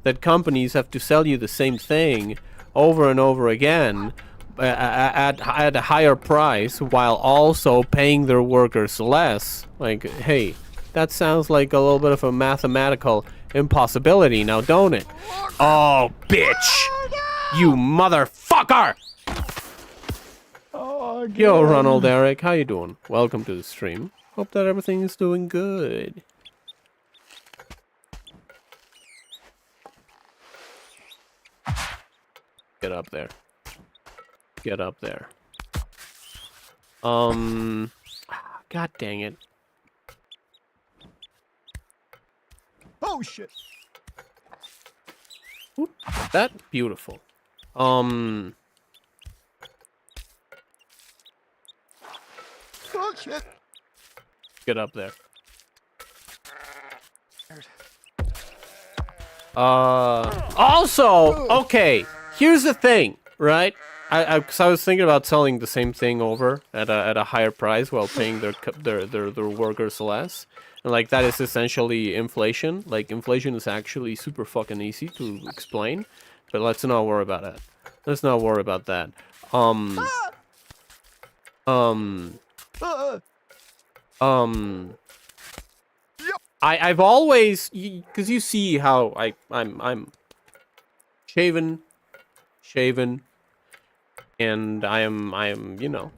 that companies have to sell you the same thing over and over again at a higher price while also paying their workers less. Like, hey, that sounds like a little bit of a mathematical impossibility now, don't it? Oh, bitch! You motherfucker! Oh, again. Yo, Ronald Eric, how you doing? Welcome to the stream. Hope that everything is doing good. Get up there. Get up there. God dang it. Oh shit. Oop, that beautiful. Oh shit. Get up there. Also, okay, here's the thing, right? Cause I was thinking about selling the same thing over at a higher price while paying their workers less. And like that is essentially inflation. Like inflation is actually super fucking easy to explain, but let's not worry about it. Let's not worry about that. I've always, cause you see how I'm shaven, and I am, you know.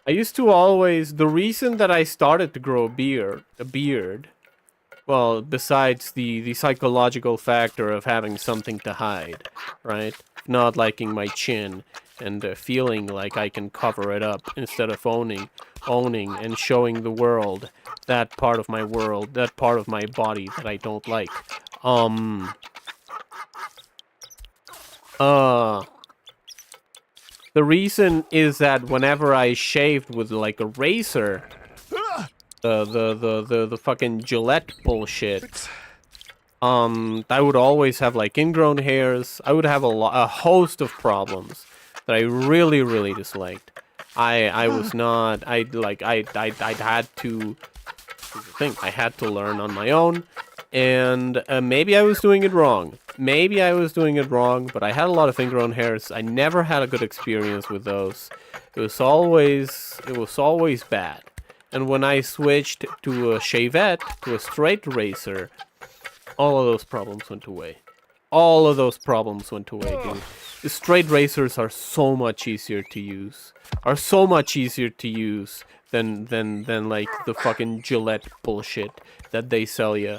I used to always, the reason that I started to grow a beard, well, besides the psychological factor of having something to hide, right? Not liking my chin and feeling like I can cover it up instead of owning and showing the world that part of my body that I don't like. The reason is that whenever I shaved with like a razor, the fucking Gillette bullshit, I would always have like ingrown hairs. I would have a host of problems that I really disliked. I had to learn on my own, and maybe I was doing it wrong. But I had a lot of ingrown hairs. I never had a good experience with those. It was always bad. And when I switched to a shavette, to a straight razor, all of those problems went away. Dude. The straight razors are so much easier to use. Than like the fucking Gillette bullshit that they sell you.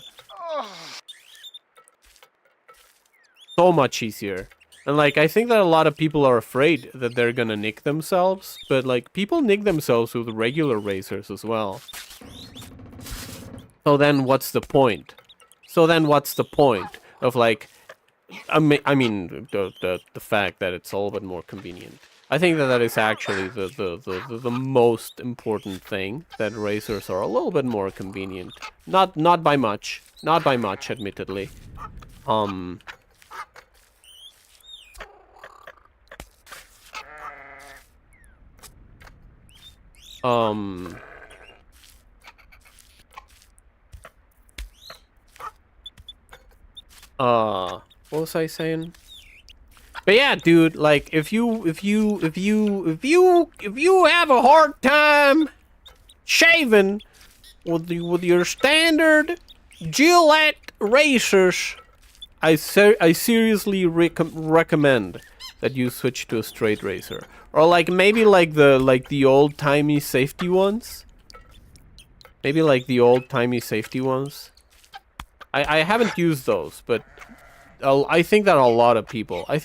So much easier. And like, I think that a lot of people are afraid that they're gonna nick themselves, but like, people nick themselves with regular razors as well. So then what's the point? Of like, I mean, the fact that it's a little bit more convenient. I think that is actually the most important thing, that razors are a little bit more convenient. Not by much, admittedly. What was I saying? But yeah, dude, like if you have a hard time shaving with your standard Gillette razors, I seriously recommend that you switch to a straight razor, or like maybe like the old-timey safety ones. Maybe like the old-timey safety ones. I haven't used those, but I think that a lot of people. And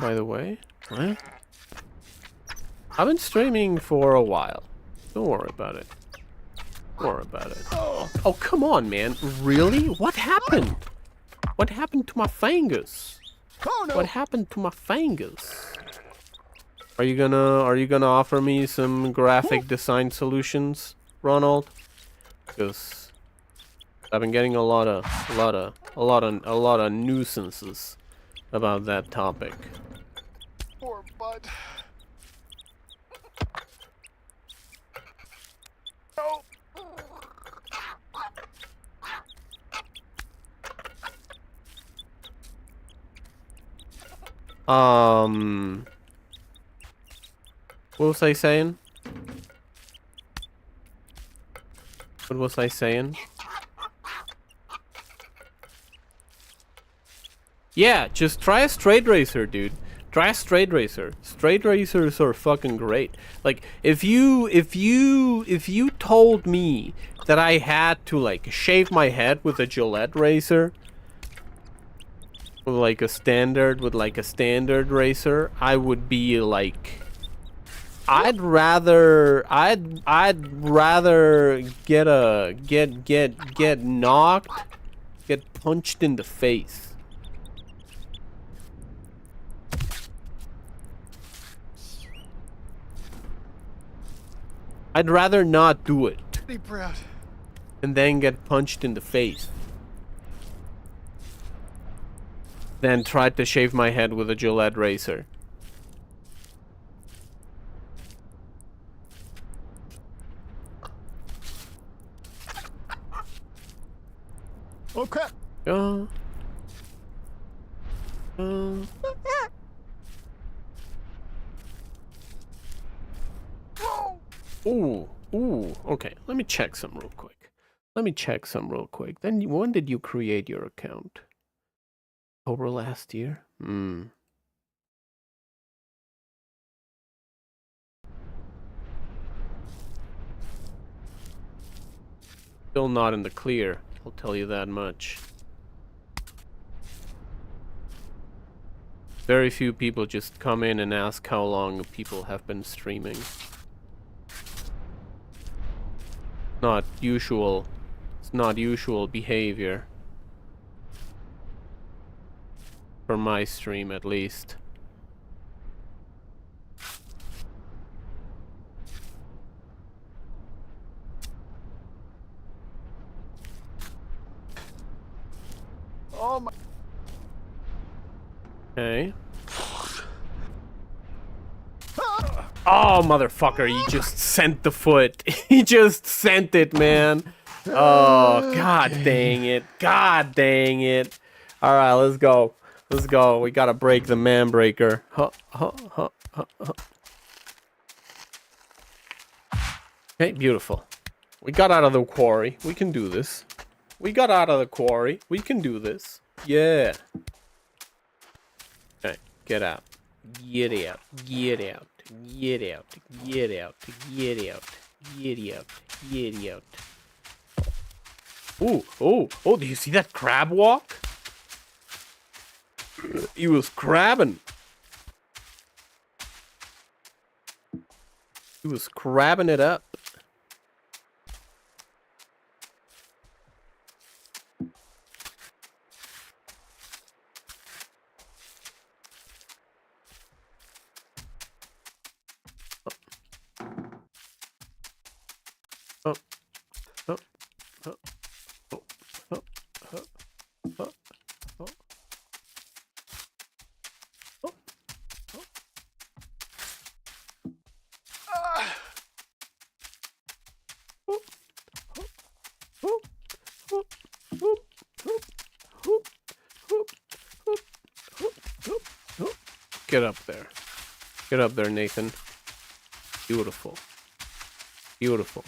by the way, what? I've been streaming for a while. Don't worry about it. Don't worry about it. Oh, come on, man. Really? What happened? What happened to my fingers? Oh no! What happened to my fingers? Are you gonna offer me some graphic design solutions, Ronald? Because I've been getting a lot of nuisances about that topic. Poor bud. No. What was I saying? What was I saying? Yeah, just try a straight racer, dude. Try a straight racer. Straight racers are fucking great. Like, if you told me that I had to like shave my head with a Gillette razor, with like a standard razor, I would be like, I'd rather get knocked, get punched in the face. I'd rather not do it Deep breath. and then get punched in the face than try to shave my head with a Gillette razor. Oh crap! Uh, Ooh, okay. Let me check some real quick. Then when did you create your account? October last year? Still not in the clear, I'll tell you that much. Very few people just come in and ask how long people have been streaming. Not usual. It's not usual behavior. For my stream, at least. Oh my! Okay. Oh, motherfucker, you just sent the foot. He just sent it, man. Oh, god dang it. God dang it. Alright, let's go. Let's go. We gotta break the man breaker. Okay, beautiful. We got out of the quarry. We can do this. We got out of the quarry. We can do this. Yeah. Okay, get out. Get out. Get out. Get out. Get out. Get out. Get out. Get out. Oh, do you see that crab walk? He was crabbing. He was crabbing it up. Get up there. Get up there, Nathan. Beautiful. Beautiful.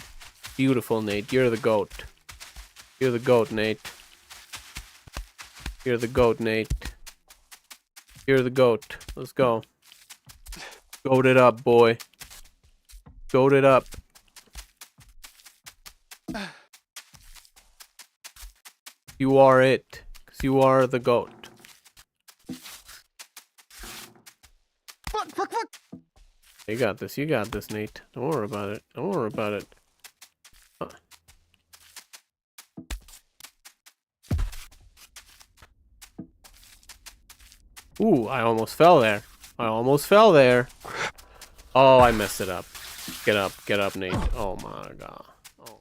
Beautiful, Nate. You're the goat. You're the goat, Nate. You're the goat, Nate. You're the goat. Let's go. Goat it up, boy. Goat it up. You are it. 'Cause you are the goat. Fuck. You got this. You got this, Nate. Don't worry about it. Don't worry about it. Huh. Ooh, I almost fell there. I almost fell there. Oh, I messed it up. Get up, Nate. Oh my god. Oh.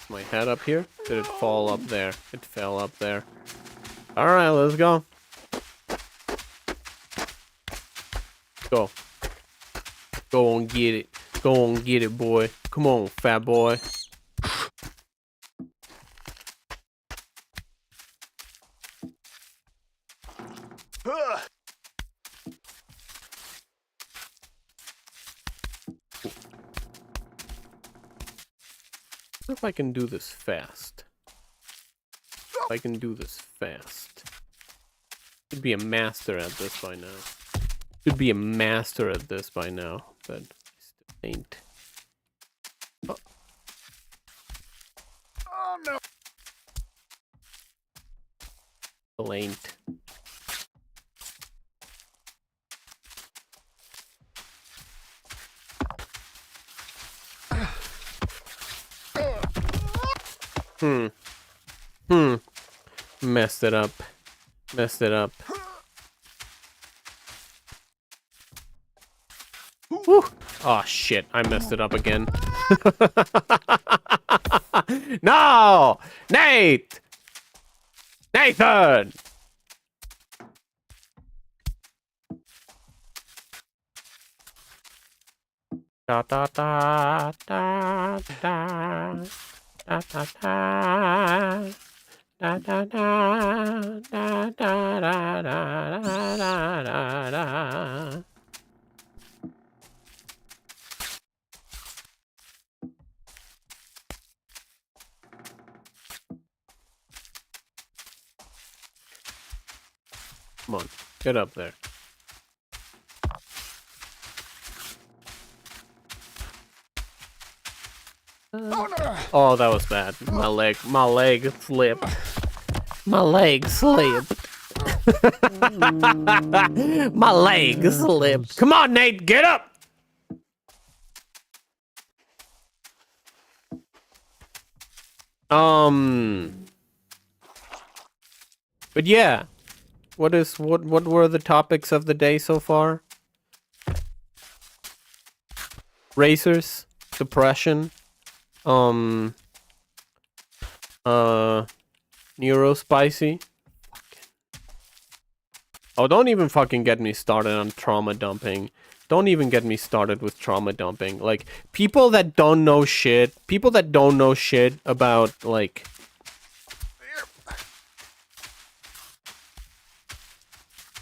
My hat up here? Did it fall up there? It fell up there. Alright, let's go. Go. Go on, get it. Go on, get it, boy. Come on, fat boy. What if I can do this fast? If I can do this fast. Should be a master at this by now. Should be a master at this by now, but still ain't. Oh. Oh no. Still ain't. Messed it up. Messed it up. Whew. Oh shit, I messed it up again. No! Nate! Nathan! Da da da da da da da da. Da da da da da da da da da. Come on, get up there. Oh, that was bad. My leg slipped. My leg slipped. My leg slipped. Come on, Nate, get up. But yeah, what were the topics of the day so far? Racers, depression, neurospicy. Oh, don't even fucking get me started on trauma dumping. Don't even get me started with trauma dumping. Like, people that don't know shit about, like,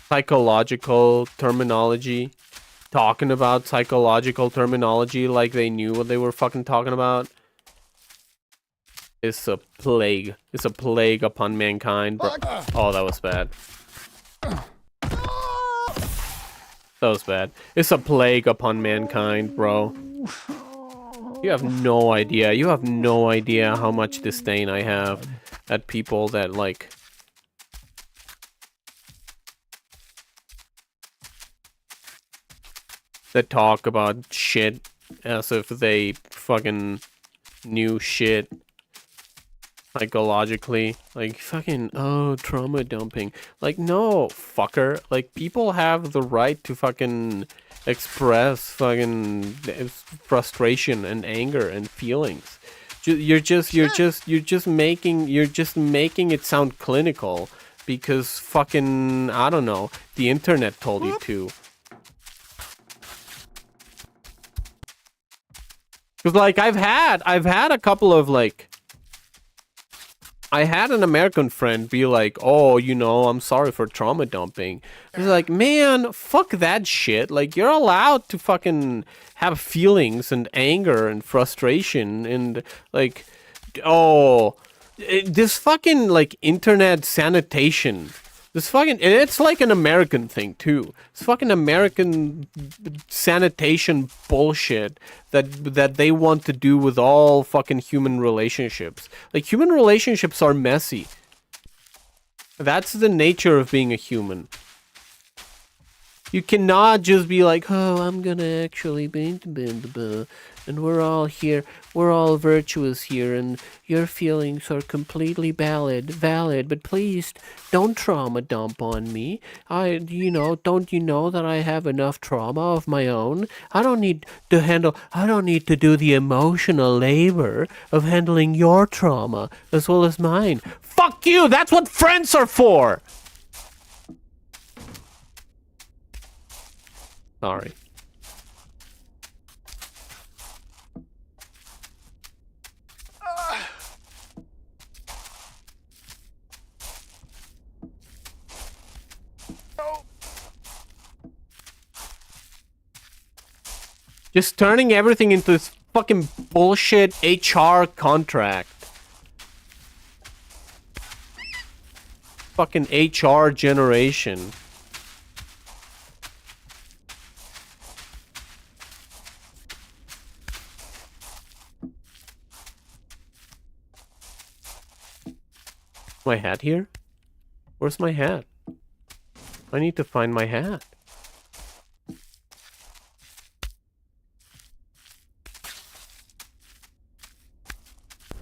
psychological terminology, talking about psychological terminology like they knew what they were fucking talking about. It's a plague. It's a plague upon mankind, bro. Oh, that was bad. That was bad. It's a plague upon mankind, bro. You have no idea. You have no idea how much disdain I have at people that, like, that talk about shit as if they fucking knew shit psychologically. Like, fucking, oh, trauma dumping. Like, no, fucker. Like, people have the right to fucking express fucking frustration and anger and feelings. You're just making it sound clinical because fucking, I don't know, the internet told you to. Cause like I've had a couple of, like, I had an American friend be like, oh, you know, I'm sorry for trauma dumping. It's like, man, fuck that shit. Like, you're allowed to fucking have feelings and anger and frustration and, like, oh, this fucking, like, internet sanitation It's like an American thing too. It's fucking American sanitation bullshit that they want to do with all fucking human relationships. Like, human relationships are messy. That's the nature of being a human. You cannot just be like, oh, I'm gonna actually be, and we're all here, we're all virtuous here, and your feelings are completely valid, but please don't trauma dump on me. Don't you know that I have enough trauma of my own? I don't need to do the emotional labor of handling your trauma as well as mine. Fuck you, that's what friends are for! Sorry. Just turning everything into this fucking bullshit HR contract. Fucking HR generation. My hat here? Where's my hat? I need to find my hat.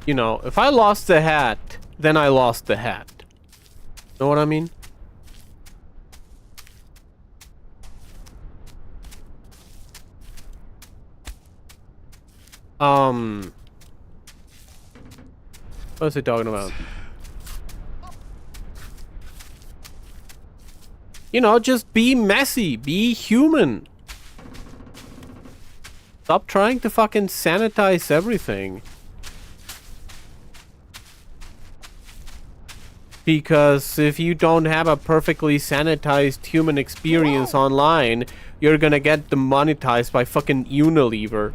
You know, if I lost the hat, then I lost the hat. Know what I mean? What is he talking about? You know, just be messy, be human. Stop trying to fucking sanitize everything. Because if you don't have a perfectly sanitized human experience online, you're gonna get demonetized by fucking Unilever.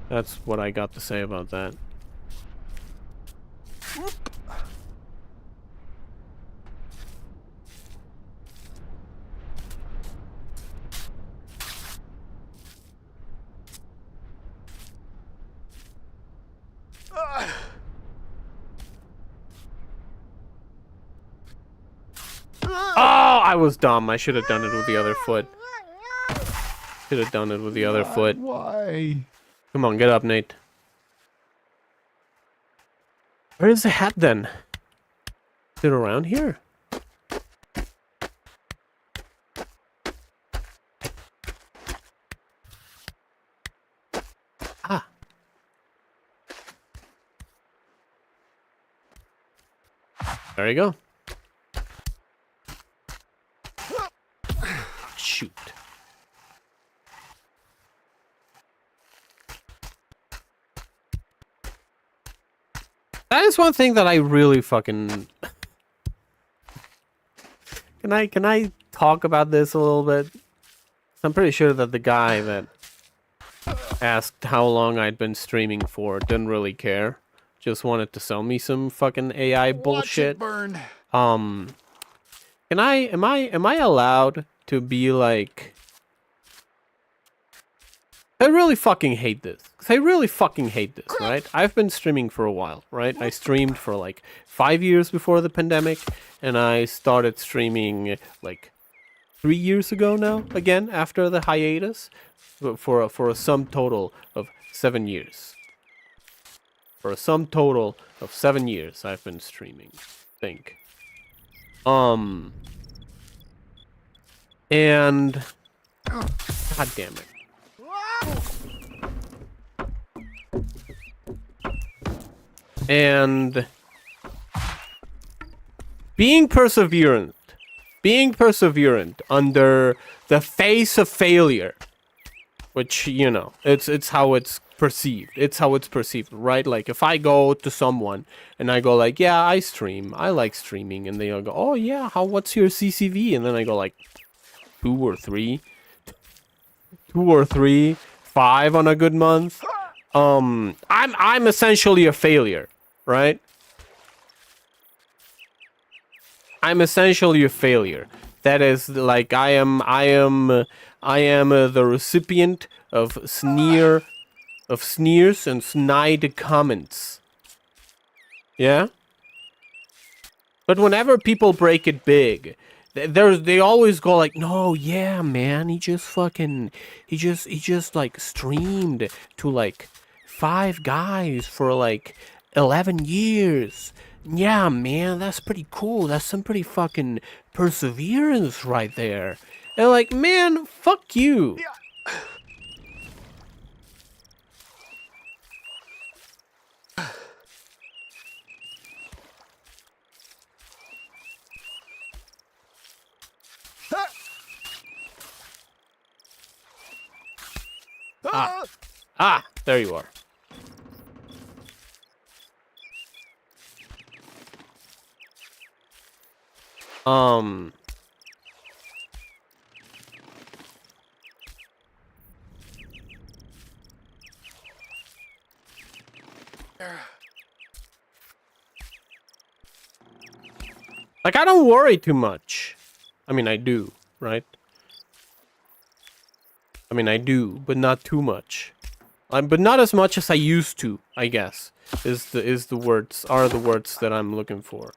That's what I got to say about that. Oh, I was dumb. I should have done it with the other foot. Should have done it with the other foot. Why? Come on, get up, Nate. Where is the hat then? Is it around here? Ah. There you go. Shoot. That is one thing that I really fucking... Can I talk about this a little bit? I'm pretty sure that the guy that asked how long I'd been streaming for didn't really care. Just wanted to sell me some fucking AI bullshit. Watch it burn. Am I allowed to be like... I really fucking hate this. I really fucking hate this, right? I've been streaming for a while, right? I streamed for like 5 years before the pandemic, and I started streaming like 3 years ago now, again, after the hiatus, for a sum total of 7 years. For a sum total of 7 years, I've been streaming, I think. And... God damn it. And being perseverant under the face of failure which, you know, it's how it's perceived. It's how it's perceived, right? Like if I go to someone and I go like, yeah, I stream, I like streaming, and they'll go, oh yeah, what's your CCV? And then I go like 2 or 3, 2 or 3, 5 on a good month. I'm essentially a failure, right? I'm essentially a failure. That is like I am the recipient of sneers and snide comments. Yeah? But whenever people break it big, they always go like, no, yeah, man, he just like streamed to like 5 guys for like 11 years. Yeah, man, that's pretty cool. That's some pretty fucking perseverance right there. And like, man, fuck you. Ah, there you are. Like, I don't worry too much. I mean, I do, right? I mean, I do, but not too much. But not as much as I used to, I guess. Are the words that I'm looking for.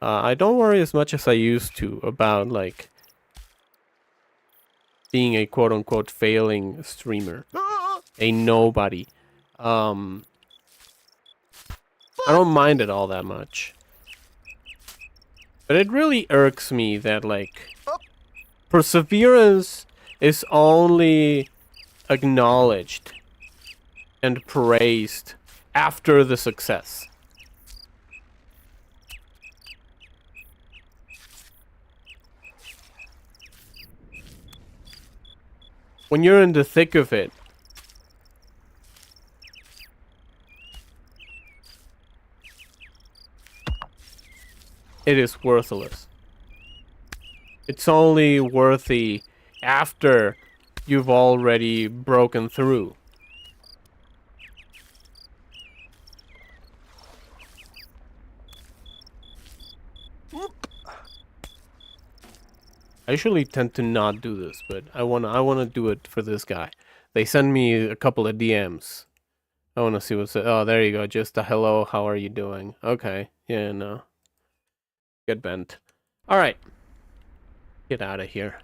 I don't worry as much as I used to about like being a quote unquote failing streamer. A nobody. I don't mind it all that much. But it really irks me that like perseverance is only acknowledged and praised after the success. When you're in the thick of it, it is worthless. It's only worthy after you've already broken through. I usually tend to not do this, but I wanna do it for this guy. They send me a couple of DMs. I wanna see what's it. Oh, there you go. Just a hello. How are you doing? Okay. Yeah, no. Get bent. All right. Get out of here.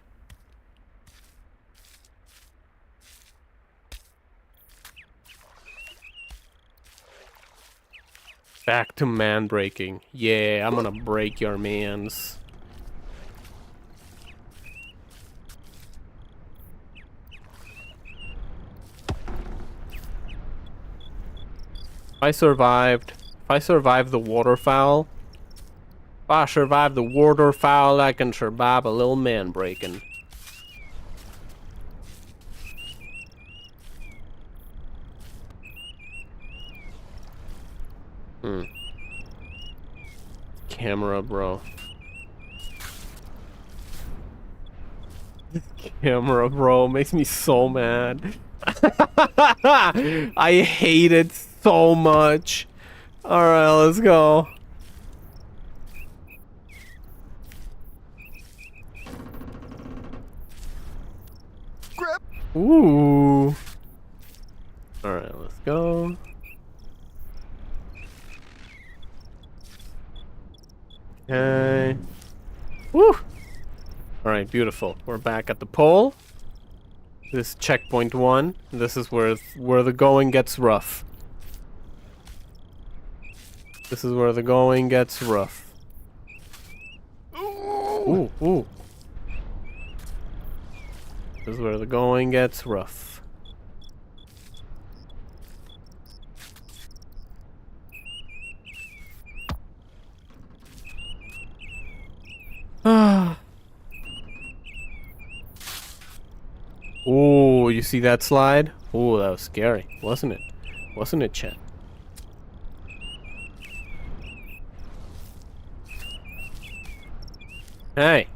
Back to man breaking. Yeah, I'm gonna break your mans. If I survived the waterfowl, if I survive the waterfowl, I can survive a little man breaking. Camera, bro. Camera, bro, makes me so mad. I hate it so much. Alright, let's go. Grip. Ooh. Alright, let's go. Okay. Woo! Alright, beautiful. We're back at the pole. This is checkpoint 1. This is where the going gets rough. This is where the going gets rough. Ooh, ooh. This is where the going gets rough. Ooh, you see that slide? Oh, that was scary, wasn't it? Wasn't it, chat? Hey.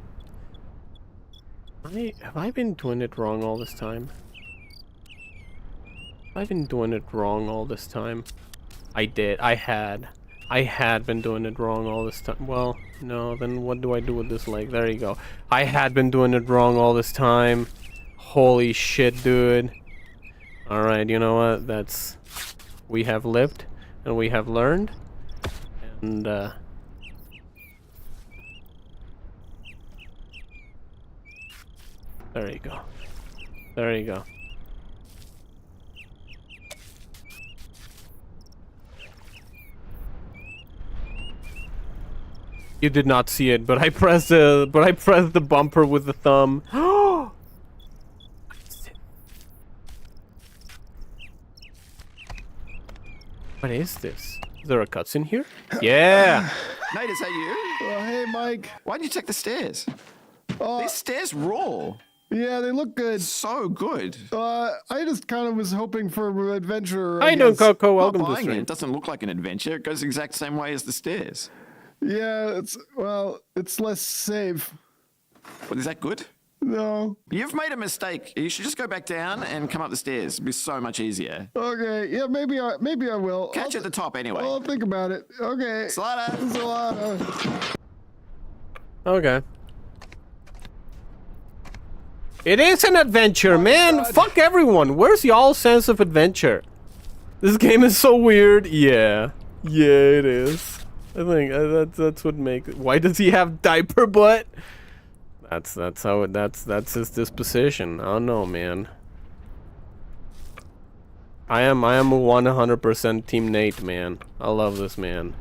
Have I been doing it wrong all this time? I've been doing it wrong all this time. I did. I had been doing it wrong all this time. Well, no, then what do I do with this leg? There you go. I had been doing it wrong all this time. Holy shit, dude. Alright, you know what? That's... We have lived, and we have learned. And, there you go. There you go. You did not see it, but I pressed the bumper with the thumb. What is this? Is there a cutscene here? Yeah. Nate, is that you? Hey, Mike. Why'd you take the stairs? Uh, These stairs roar. yeah, they look good. So good. I just kind of was hoping for an adventure. How you doing, Coco? Not Welcome to the buying it. stream. It doesn't look like an adventure. It goes the exact same way as the stairs. Yeah, it's less safe. But is that good? No. You've made a mistake. You should just go back down and come up the stairs. It'd be so much easier. Okay. Yeah, maybe I will. Catch you at the top anyway. I'll think about it. Okay. Slider. Okay. It is an adventure, man. God. Fuck everyone. Where's y'all's sense of adventure? This game is so weird. Yeah. Yeah, it is. I think that's what makes it. Why does he have diaper butt? That's his disposition. I don't know, man. I am a 100% Team Nate, man. I love this man.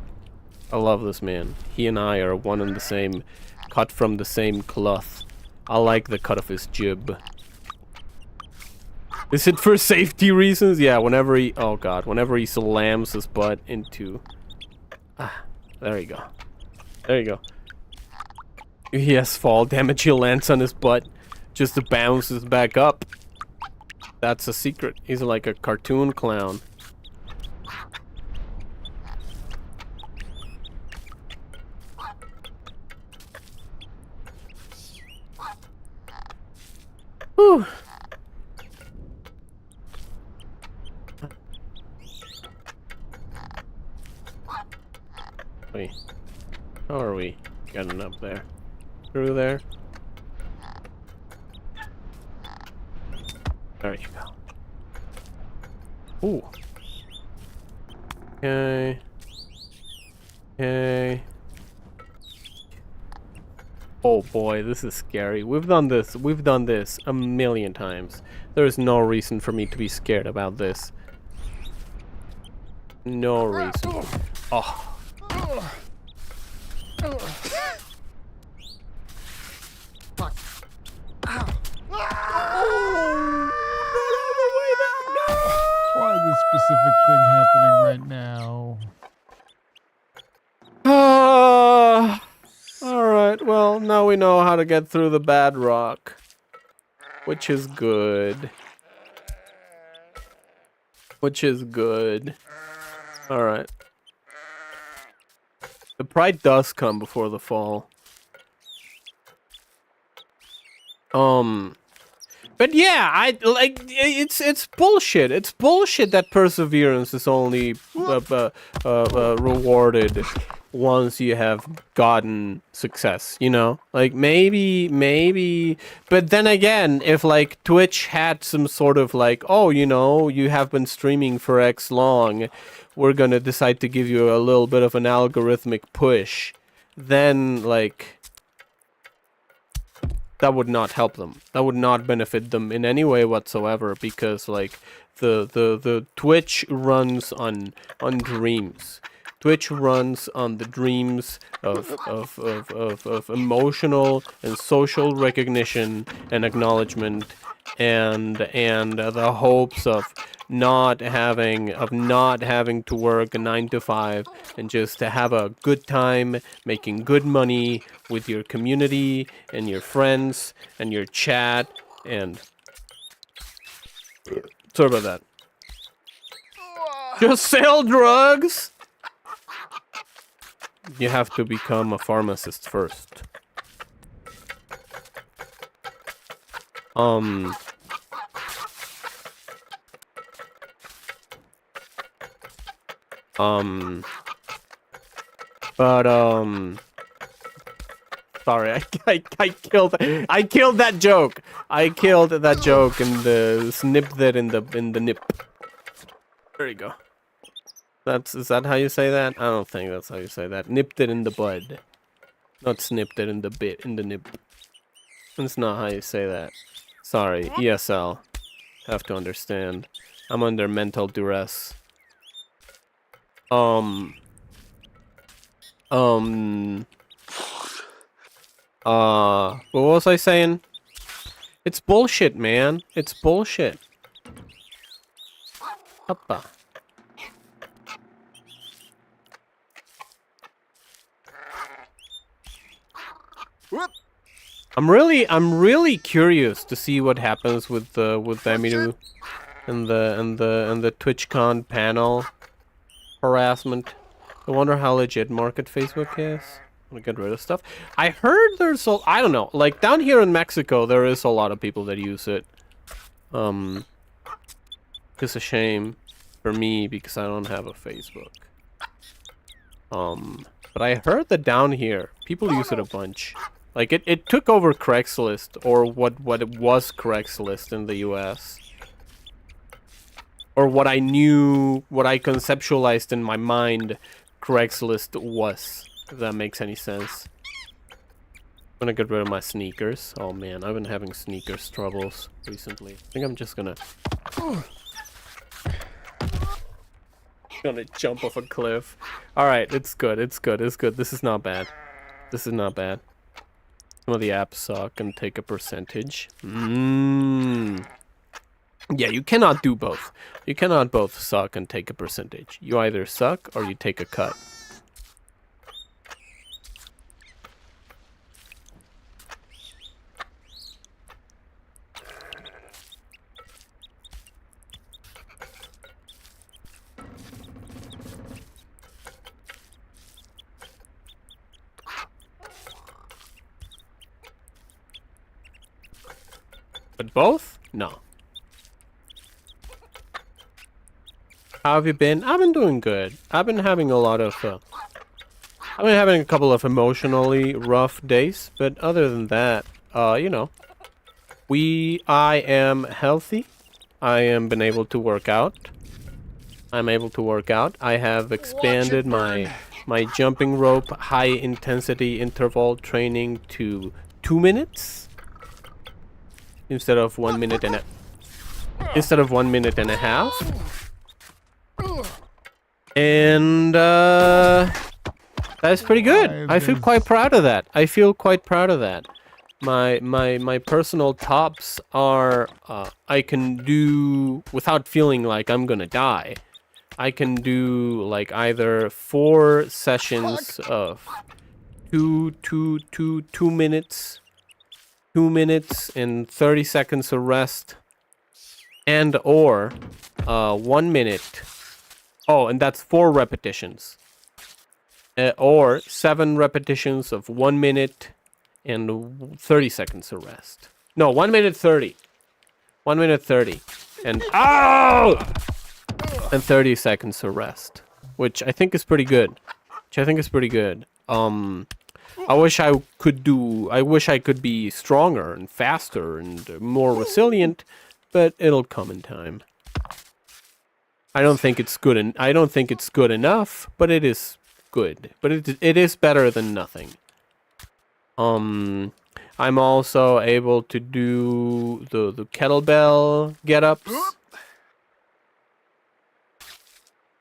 I love this man. He and I are one and the same, cut from the same cloth. I like the cut of his jib. Is it for safety reasons? Yeah, whenever he... Oh, God. Whenever he slams his butt into... Ah, there you go. There you go. If he has fall damage, he lands on his butt just to bounce his back up. That's a secret. He's like a cartoon clown. Whew. Wait. How are we getting up there? Through there? There you go. Ooh. Okay. Okay. Oh boy, this is scary. We've done this a million times. There is no reason for me to be scared about this. No reason. Oh. Why is this specific thing happening right now? Alright, well, now we know how to get through the bad rock. Which is good. Which is good. Alright. The pride does come before the fall. But yeah, it's bullshit. It's bullshit that perseverance is only rewarded once you have gotten success, you know? Like, maybe, but then again, if like Twitch had some sort of like, oh, you know, you have been streaming for X long, we're gonna decide to give you a little bit of an algorithmic push, then like... that would not help them. That would not benefit them in any way whatsoever, because like the Twitch runs on dreams. Twitch runs on the dreams of emotional and social recognition and acknowledgement, and the hopes of not having to work a 9 to 5 and just to have a good time making good money with your community and your friends and your chat and Sorry about that. Just sell drugs. You have to become a pharmacist first. Sorry, I killed that joke. I killed that joke and snipped it in the nip. There you go. Is that how you say that? I don't think that's how you say that. Nipped it in the bud. Not snipped it in the nip. That's not how you say that. Sorry, ESL. Have to understand. I'm under mental duress. What was I saying? It's bullshit, man. It's bullshit. Hoppa. Whoop. I'm really curious to see what happens with Amiru and the TwitchCon panel harassment. I wonder how legit market Facebook is. I'm gonna get rid of stuff. I heard I don't know, like down here in Mexico there is a lot of people that use it. It's a shame for me because I don't have a Facebook. But I heard that down here people use it a bunch. Like it took over Craigslist, or what it was Craigslist in the US. Or what I conceptualized in my mind Craigslist was. If that makes any sense. I'm gonna get rid of my sneakers. Oh man, I've been having sneakers troubles recently. I think I'm just gonna jump off a cliff. Alright, it's good, it's good, it's good. This is not bad. This is not bad. Some of the apps suck and take a percentage. Yeah, you cannot do both. You cannot both suck and take a percentage. You either suck or you take a cut. But both? No. How have you been? I've been doing good. I've been having a lot of, I've been having a couple of emotionally rough days, but other than that, you know, I am healthy. I am been able to work out. I'm able to work out. I have expanded my jumping rope high intensity interval training to 2 minutes instead of 1 minute and a half. And that's pretty good. I feel quite proud of that. I feel quite proud of that. My personal tops are I can do without feeling like I'm gonna die. I can do like either 4 sessions of 2 minutes, 2 minutes and 30 seconds of rest, and or 1 minute. Oh, and that's 4 repetitions. Or 7 repetitions of 1 minute and 30 seconds of rest. No, 1 minute 30. 1 minute 30. And and 30 seconds of rest. Which I think is pretty good. I wish I could be stronger and faster and more resilient, but it'll come in time. I don't think it's good, and I don't think it's good enough, but it is good. But it is better than nothing. I'm also able to do the kettlebell get-ups.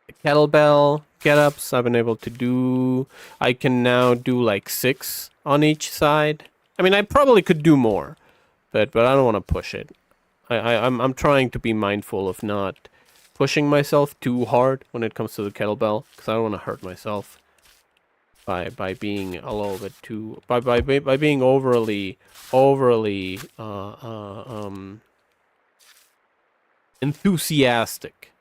The kettlebell get-ups I've been able to do. I can now do like 6 on each side. I mean, I probably could do more, but I don't want to push it. I'm trying to be mindful of not pushing myself too hard when it comes to the kettlebell, because I don't want to hurt myself by being a little bit too by being overly enthusiastic.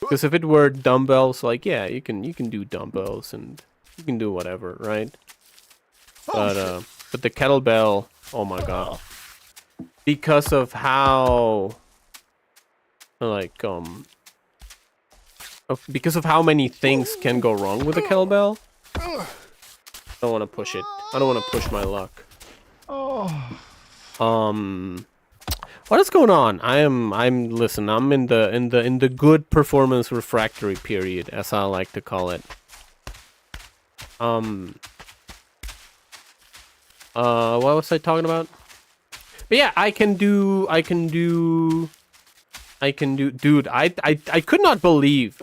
Because if it were dumbbells, like, yeah, you can do dumbbells and you can do whatever, right? But the kettlebell, oh my god. Because of how, like, because of how many things can go wrong with a kettlebell, I don't want to push it. I don't want to push my luck. What is going on? Listen, I'm in the good performance refractory period, as I like to call it. What was I talking about? But yeah, I can do, dude, I could not believe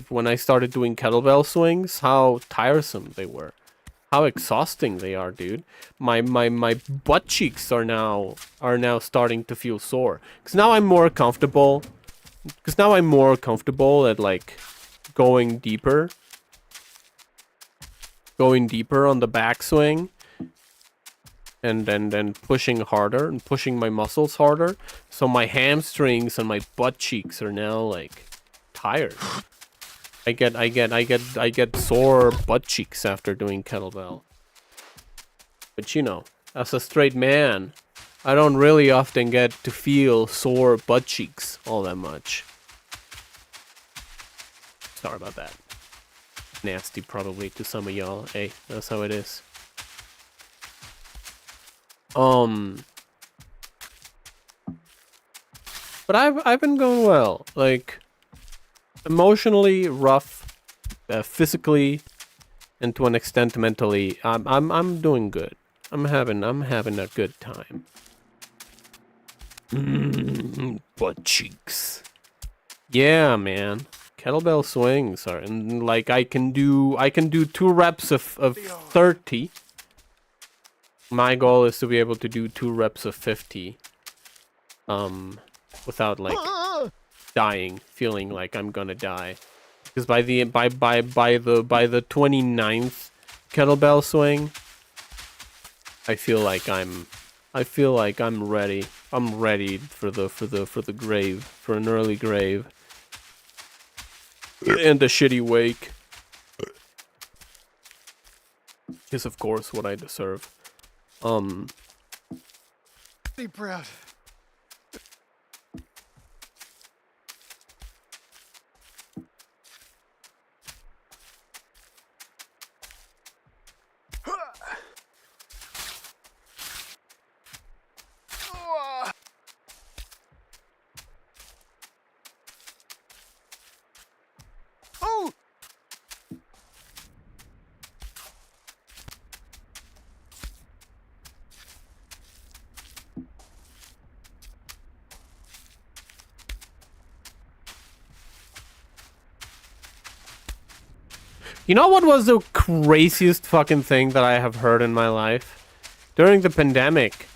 when I started doing kettlebell swings how tiresome they were. How exhausting they are, dude. My butt cheeks are now starting to feel sore. Cause now I'm more comfortable at like going deeper on the backswing. And then pushing harder and pushing my muscles harder. So my hamstrings and my butt cheeks are now like tired. I get sore butt cheeks after doing kettlebell. But you know, as a straight man, I don't really often get to feel sore butt cheeks all that much. Sorry about that. Nasty probably to some of y'all. Hey, that's how it is. But I've been going well. Like, emotionally rough, physically, and to an extent mentally. I'm doing good. I'm having a good time. Butt cheeks. Yeah, man. Kettlebell swings are, and like I can do 2 reps of 30. My goal is to be able to do 2 reps of 50. Without like dying, feeling like I'm gonna die. Because by the 29th kettlebell swing, I feel like I'm ready. I'm ready for the grave, for an early grave. And a shitty wake. Is of course what I deserve. Be proud. You know what was the craziest fucking thing that I have heard in my life? During the pandemic,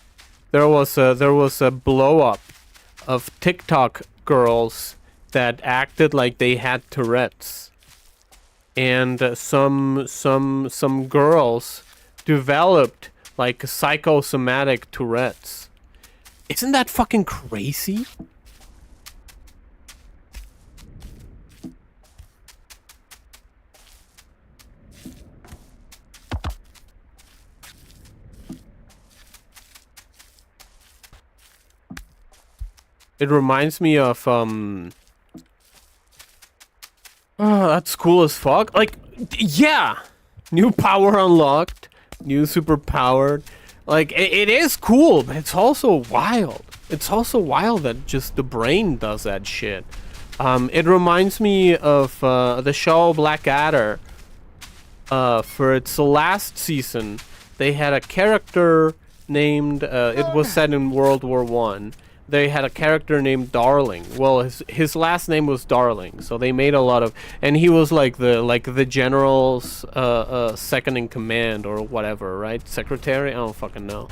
there was a blow up of TikTok girls that acted like they had Tourette's, and some girls developed like psychosomatic Tourette's. Isn't that fucking crazy? It reminds me of, oh, that's cool as fuck. Like, yeah! New power unlocked. New super powered. Like, it is cool, but it's also wild. It's also wild that just the brain does that shit. It reminds me of, the show Blackadder. For its last season, they had a character named, it was set in World War I. They had a character named Darling. Well, his last name was Darling, so they made a lot of, and he was like the general's second in command or whatever, right? Secretary? I don't fucking know.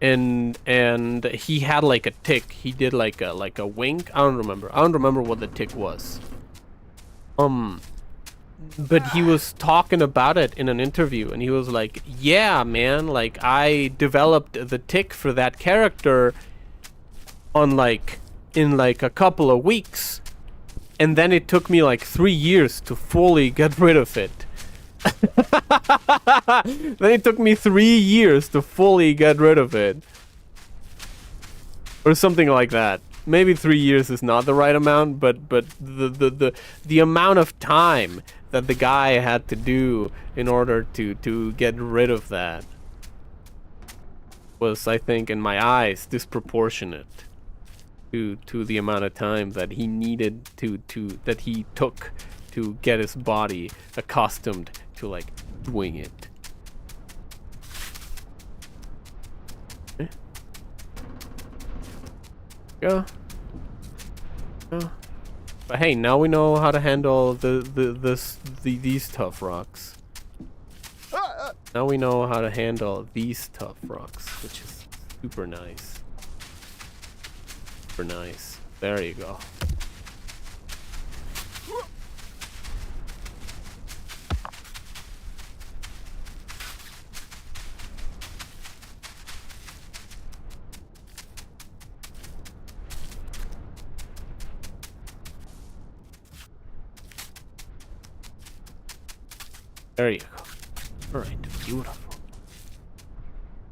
And he had like a tick. He did like a wink. I don't remember what the tick was. but he was talking about it in an interview, and he was like, yeah, man, like, I developed the tick for that character on, like, in, like, a couple of weeks. And then it took me, like, 3 years to fully get rid of it. Then it took me 3 years to fully get rid of it. Or something like that. Maybe 3 years is not the right amount, but the amount of time that the guy had to do in order to get rid of that was, I think, in my eyes, disproportionate to the amount of time that he needed that he took to get his body accustomed to, like, doing it. Okay. Yeah. Yeah. But hey, now we know how to handle these tough rocks. Now we know how to handle these tough rocks, which is super nice. Super nice. There you go. There you go. Alright, beautiful.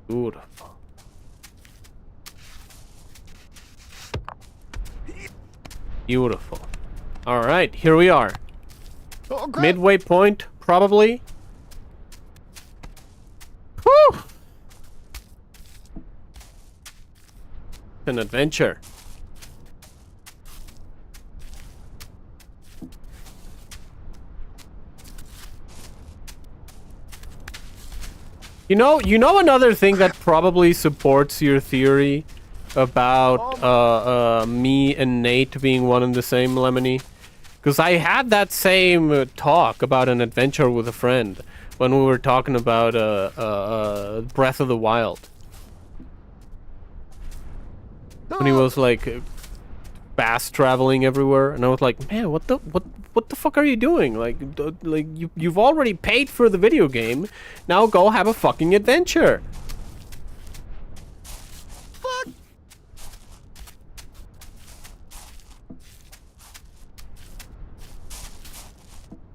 Beautiful. Beautiful. Alright, here we are. Oh, great. Midway point, probably. Whew! An adventure. You know another thing that probably supports your theory about me and Nate being one and the same, Lemony? Because I had that same talk about an adventure with a friend when we were talking about Breath of the Wild. When he was like fast traveling everywhere, and I was like, man, what the fuck are you doing? Like you've already paid for the video game. Now go have a fucking adventure. Fuck.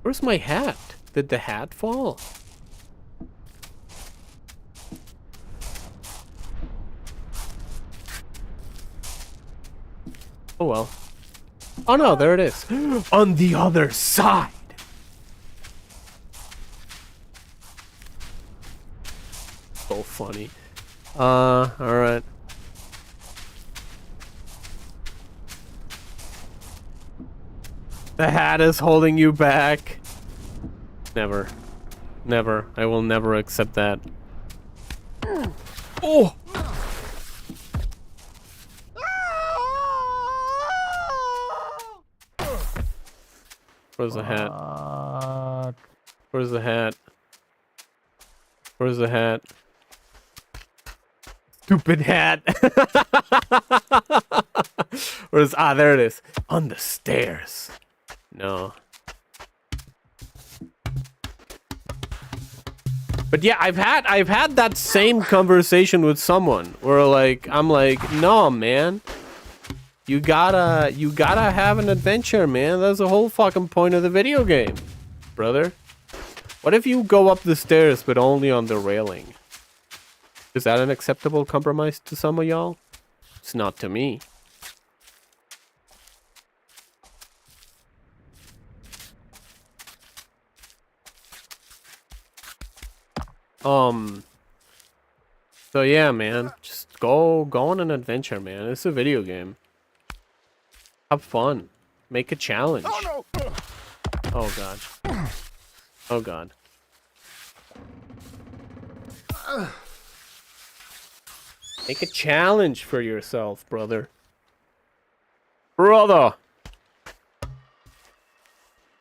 Where's my hat? Did the hat fall? Oh well. Oh no, there it is. On the other side. So funny. Alright. The hat is holding you back. Never. Never. I will never accept that. Oh! Where's the hat? Where's the hat? Where's the hat? Stupid hat! Where's... Ah, there it is. On the stairs. No. But yeah, I've had that same conversation with someone where like I'm like, no man, you gotta have an adventure, man. That's the whole fucking point of the video game, brother. What if you go up the stairs but only on the railing? Is that an acceptable compromise to some of y'all? It's not to me. So yeah, man, just go on an adventure, man. It's a video game. Have fun. Make a challenge. Oh no. Oh god. Oh god. Make a challenge for yourself, brother. Brother!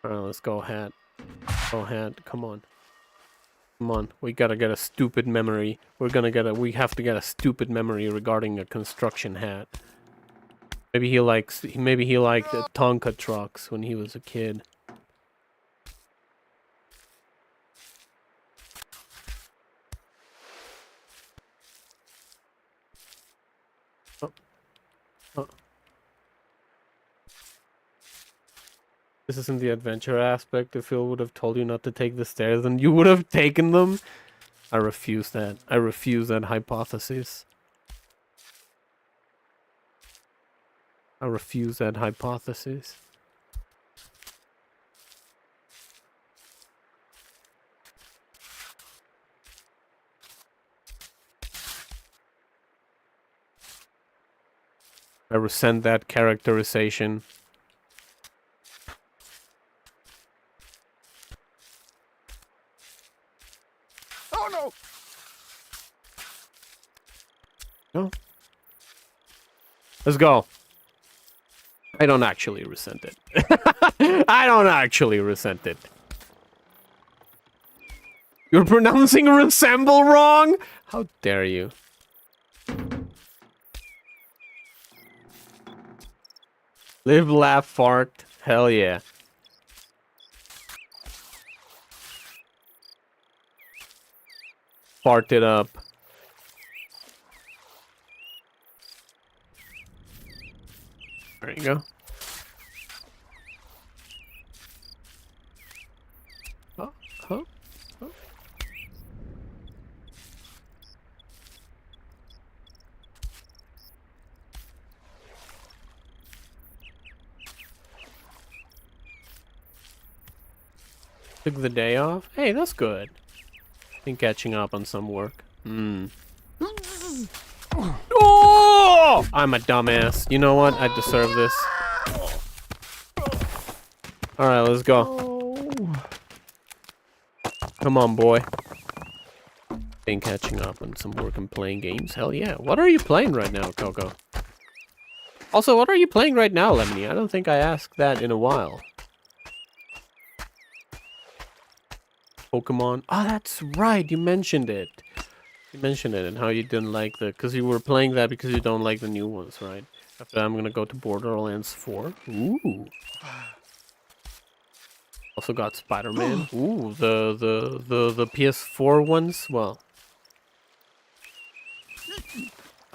Alright, let's go, hat. Go, hat. Come on. Come on. We gotta get a stupid memory. We have to get a stupid memory regarding a construction hat. Maybe he liked Tonka trucks when he was a kid. Oh. This isn't the adventure aspect. If Phil would have told you not to take the stairs, then you would have taken them. I refuse that. I refuse that hypothesis. I refuse that hypothesis. I resent that characterization. Oh no! No. Let's go. I don't actually resent it. I don't actually resent it. You're pronouncing resemble wrong? How dare you? Live, laugh, fart. Hell yeah. Fart it up. There you go. Oh, oh, oh. Took the day off? Hey, that's good. Been catching up on some work. Oh! I'm a dumbass. You know what? I deserve this. Alright, let's go. Come on, boy. Been catching up on some work and playing games. Hell yeah. What are you playing right now, Coco? Also, what are you playing right now, Lemony? I don't think I asked that in a while. Pokemon. Oh, that's right. You mentioned it. You mentioned it and how you didn't like the... Because you were playing that because you don't like the new ones, right? After that, I'm going to go to Borderlands 4. Ooh. Also got Spider-Man. Ooh, the PS4 ones. Well.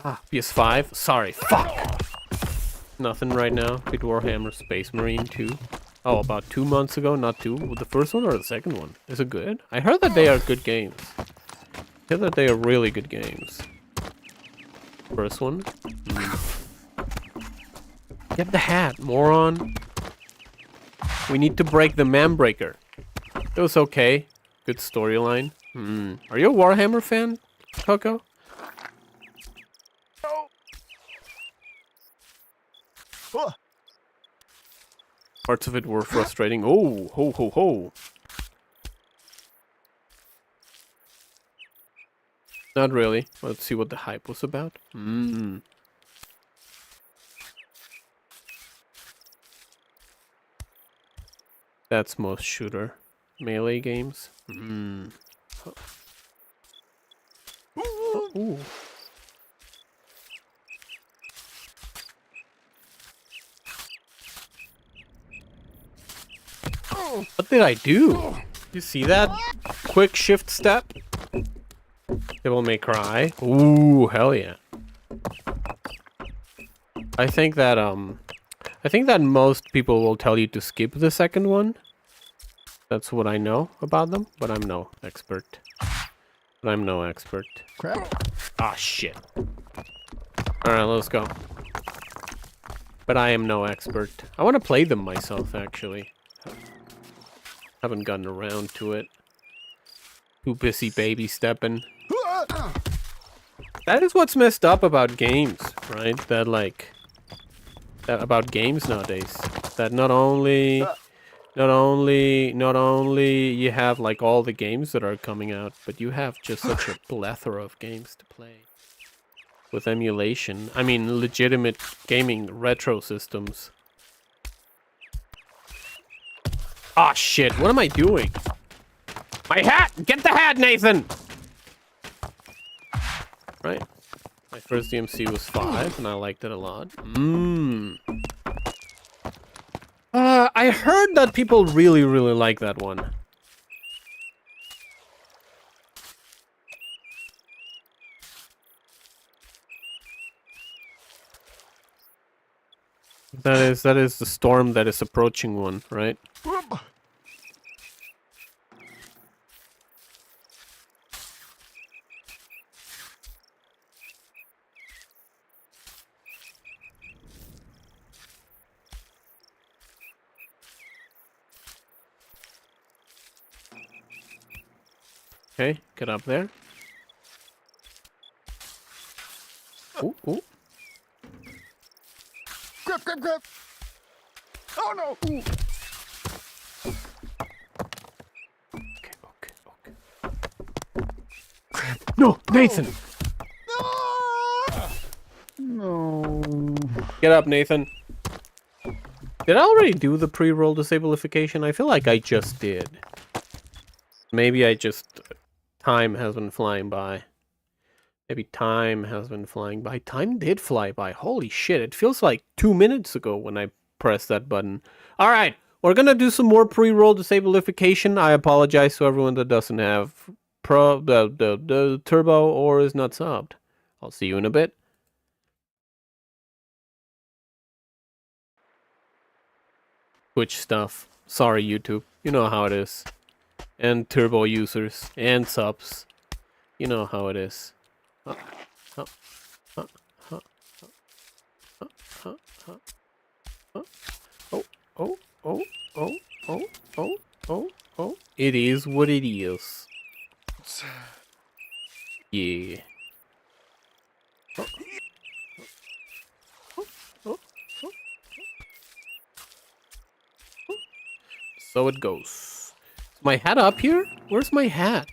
Ah, PS5. Sorry. Fuck. Nothing right now. Beat Warhammer Space Marine 2. Oh, about 2 months ago. Not 2. The first one or the second one? Is it good? I heard that they are good games. I heard that they are really good games. First one. Get the hat, moron. We need to break the man breaker. It was okay. Good storyline. Are you a Warhammer fan, Coco? Oh. Parts of it were frustrating. Oh, ho, ho, ho. Not really. Let's see what the hype was about. That's most shooter melee games. Ooh. What did I do? You see that? Quick shift step. Devil May Cry. Ooh, hell yeah. I think that most people will tell you to skip the second one. That's what I know about them, but I'm no expert. Crap. Ah, shit. Alright, let's go. But I am no expert. I want to play them myself, actually. Haven't gotten around to it. Too busy baby stepping. That is what's messed up about games, right? That, like... That about games nowadays. That not only you have, like, all the games that are coming out, but you have just such a plethora of games to play. With emulation. I mean, legitimate gaming retro systems. Ah, shit. What am I doing? My hat! Get the hat, Nathan! Right. My first DMC was 5, and I liked it a lot. I heard that people really, really like that one. That is the storm that is approaching one, right? Okay, get up there. Ooh, ooh. Grip, grip, grip. Oh no. Ooh. Okay, okay, okay. No, Nathan! No. Get up, Nathan. Did I already do the pre-roll disabilification? I feel like I just did. Maybe I just... Time has been flying by. Maybe time has been flying by. Time did fly by. Holy shit, it feels like 2 minutes ago when I pressed that button. Alright, we're gonna do some more pre-roll disabilification. I apologize to everyone that doesn't have the turbo or is not subbed. I'll see you in a bit. Twitch stuff. Sorry, YouTube. You know how it is. And turbo users and subs. You know how it is. Oh, oh, oh, oh, oh, oh, oh, oh, oh, oh, oh, oh, oh. It is what it is. Yeah. Oh, oh, oh, oh. So it goes. Is my hat up here? Where's my hat?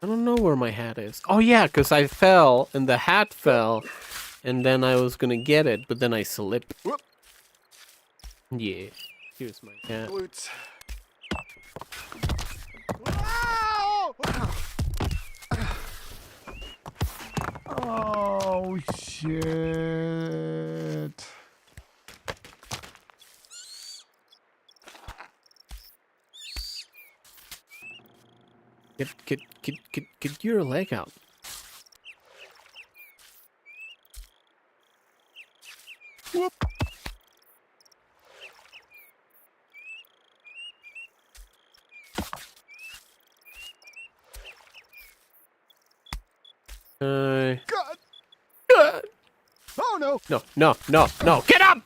I don't know where my hat is. Oh yeah, because I fell and the hat fell and then I was gonna get it, but then I slipped. Whoop. Yeah, here's my hat. Glutes. Oh shit. Get your leg out. Whoop. God. Oh no. No, no, no, no. Get up!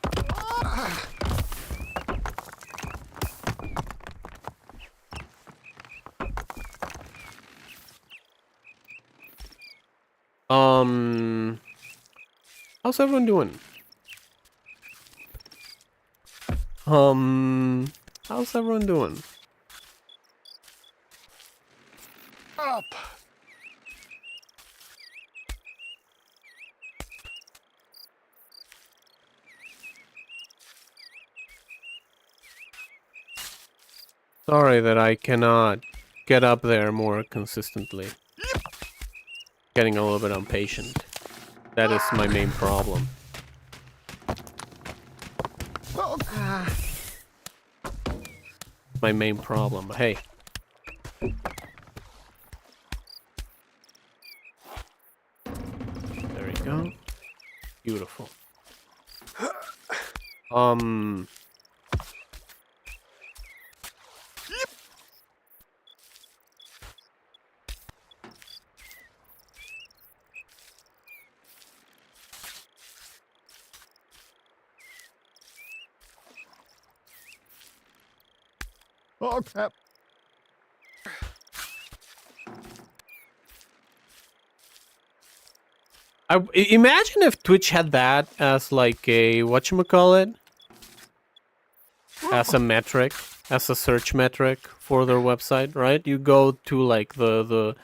How's everyone doing? How's everyone doing? Up. Sorry that I cannot get up there more consistently. Getting a little bit impatient. That is my main problem. Oh, My main problem. But hey. There we go. Beautiful. oh crap. Imagine if Twitch had that as like a whatchamacallit? As a metric, as a search metric for their website, right? You go to like the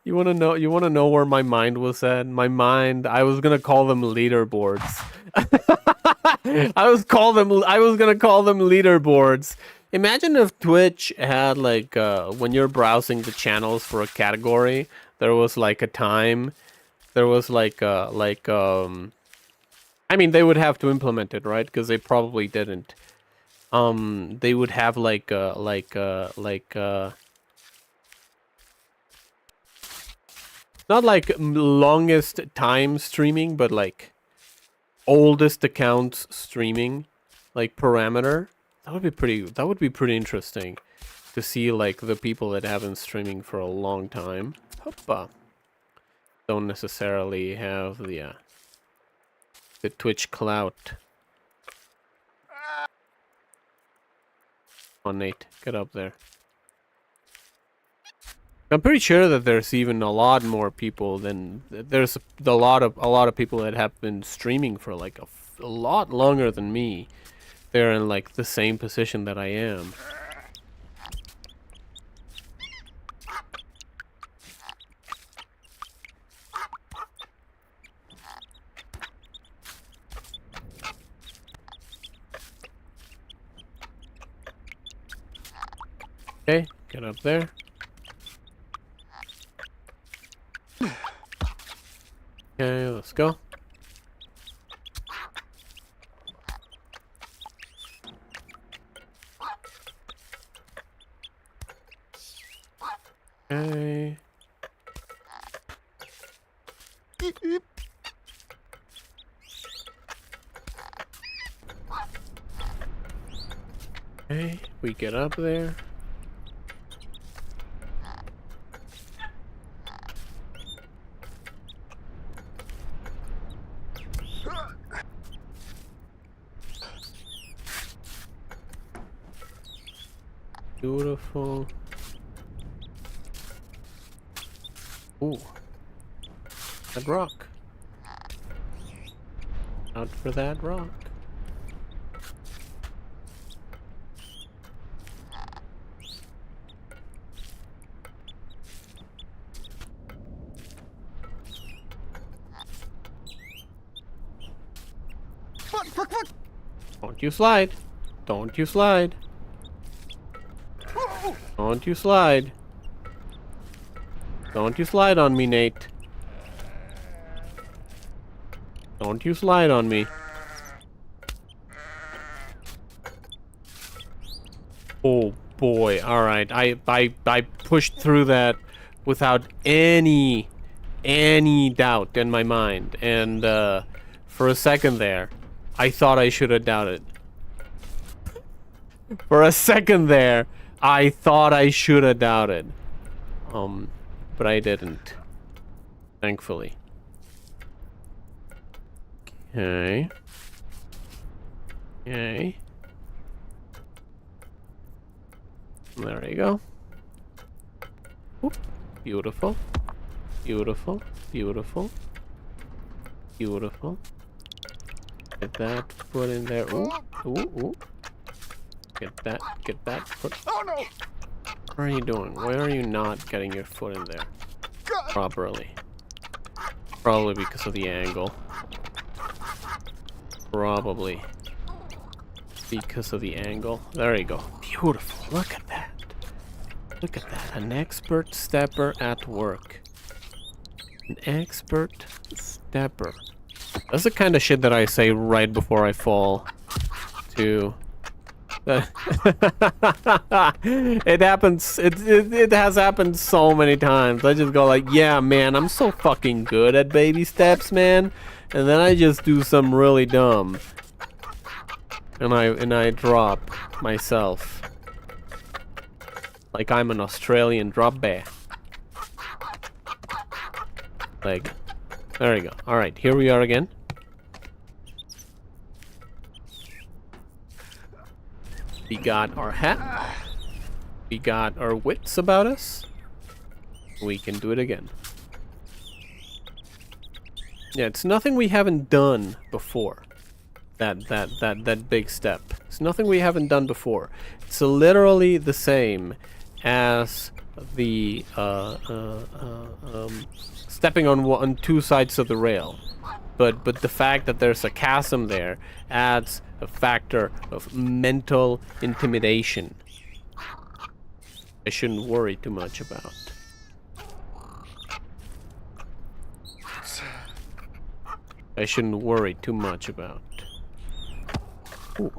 You wanna know where my mind was at? My mind, I was gonna call them leaderboards. I was gonna call them leaderboards. Imagine if Twitch had like when you're browsing the channels for a category, there was like a time, there was like I mean they would have to implement it, right? Because they probably didn't. They would have like Not like longest time streaming, but like oldest accounts streaming, like parameter. That would be pretty interesting to see like the people that have been streaming for a long time. Hoppa. Don't necessarily have the Twitch clout. Come on, Nate, get up there. I'm pretty sure that there's even a lot more people than there's a lot of people that have been streaming for like a lot longer than me. They're in like the same position that I am. Okay, get up there. Okay, let's go. Okay. Okay, we get up there. Beautiful. Ooh. That rock. Out for that rock. Fuck! Don't you slide. Don't you slide. Don't you slide. Don't you slide on me, Nate. Don't you slide on me. Oh boy, alright. I pushed through that without any doubt in my mind. And for a second there, I thought I should have doubted. For a second there, I thought I should have doubted. But I didn't. Thankfully. Okay. Okay. There you go. Oop. Beautiful. Beautiful. Beautiful. Beautiful. Get that foot in there. Ooh. Ooh. Ooh. Get that foot. Oh no! What are you doing? Why are you not getting your foot in there properly? Probably because of the angle. Probably because of the angle. There you go. Beautiful. Look at that. Look at that. An expert stepper at work. An expert stepper. That's the kind of shit that I say right before I fall to. It happens. It has happened so many times. I just go like, yeah, man, I'm so fucking good at baby steps, man. And then I just do some really dumb, and I drop myself like I'm an Australian drop bear. Like, there you go. All right, here we are again. We got our hat. We got our wits about us. We can do it again. Yeah, it's nothing we haven't done before. That big step. It's nothing we haven't done before. It's literally the same as the stepping on two sides of the rail. But the fact that there's a chasm there adds a factor of mental intimidation. I shouldn't worry too much about. I shouldn't worry too much about. Ooh.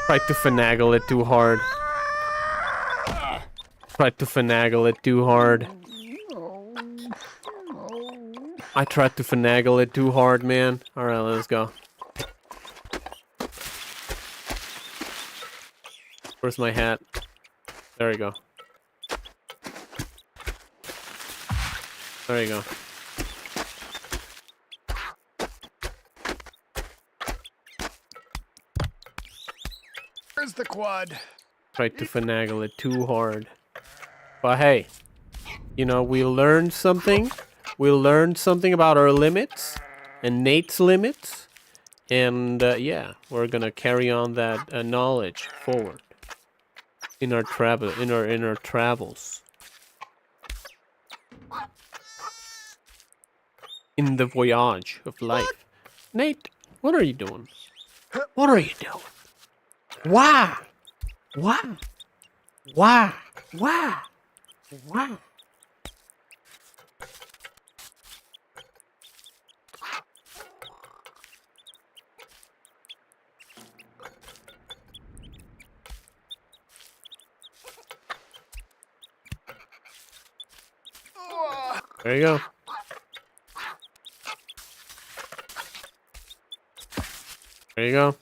Tried to finagle it too hard. Tried to finagle it too hard. I tried to finagle it too hard, man. Alright, let's go. Where's my hat? There we go. There you go. Where's the quad? Tried to finagle it too hard. But hey, you know, we learned something. We learned something about our limits and Nate's limits. And yeah, we're gonna carry on that knowledge forward in our travels. In the voyage of life. Nate, what are you doing? What are you doing? Why? Why? Why? Why? Why? There you go. There you go.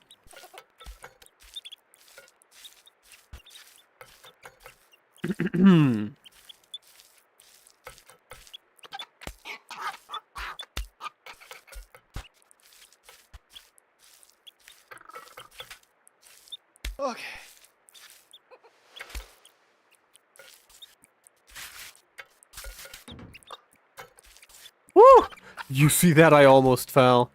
Okay. Woo! You see that? I almost fell.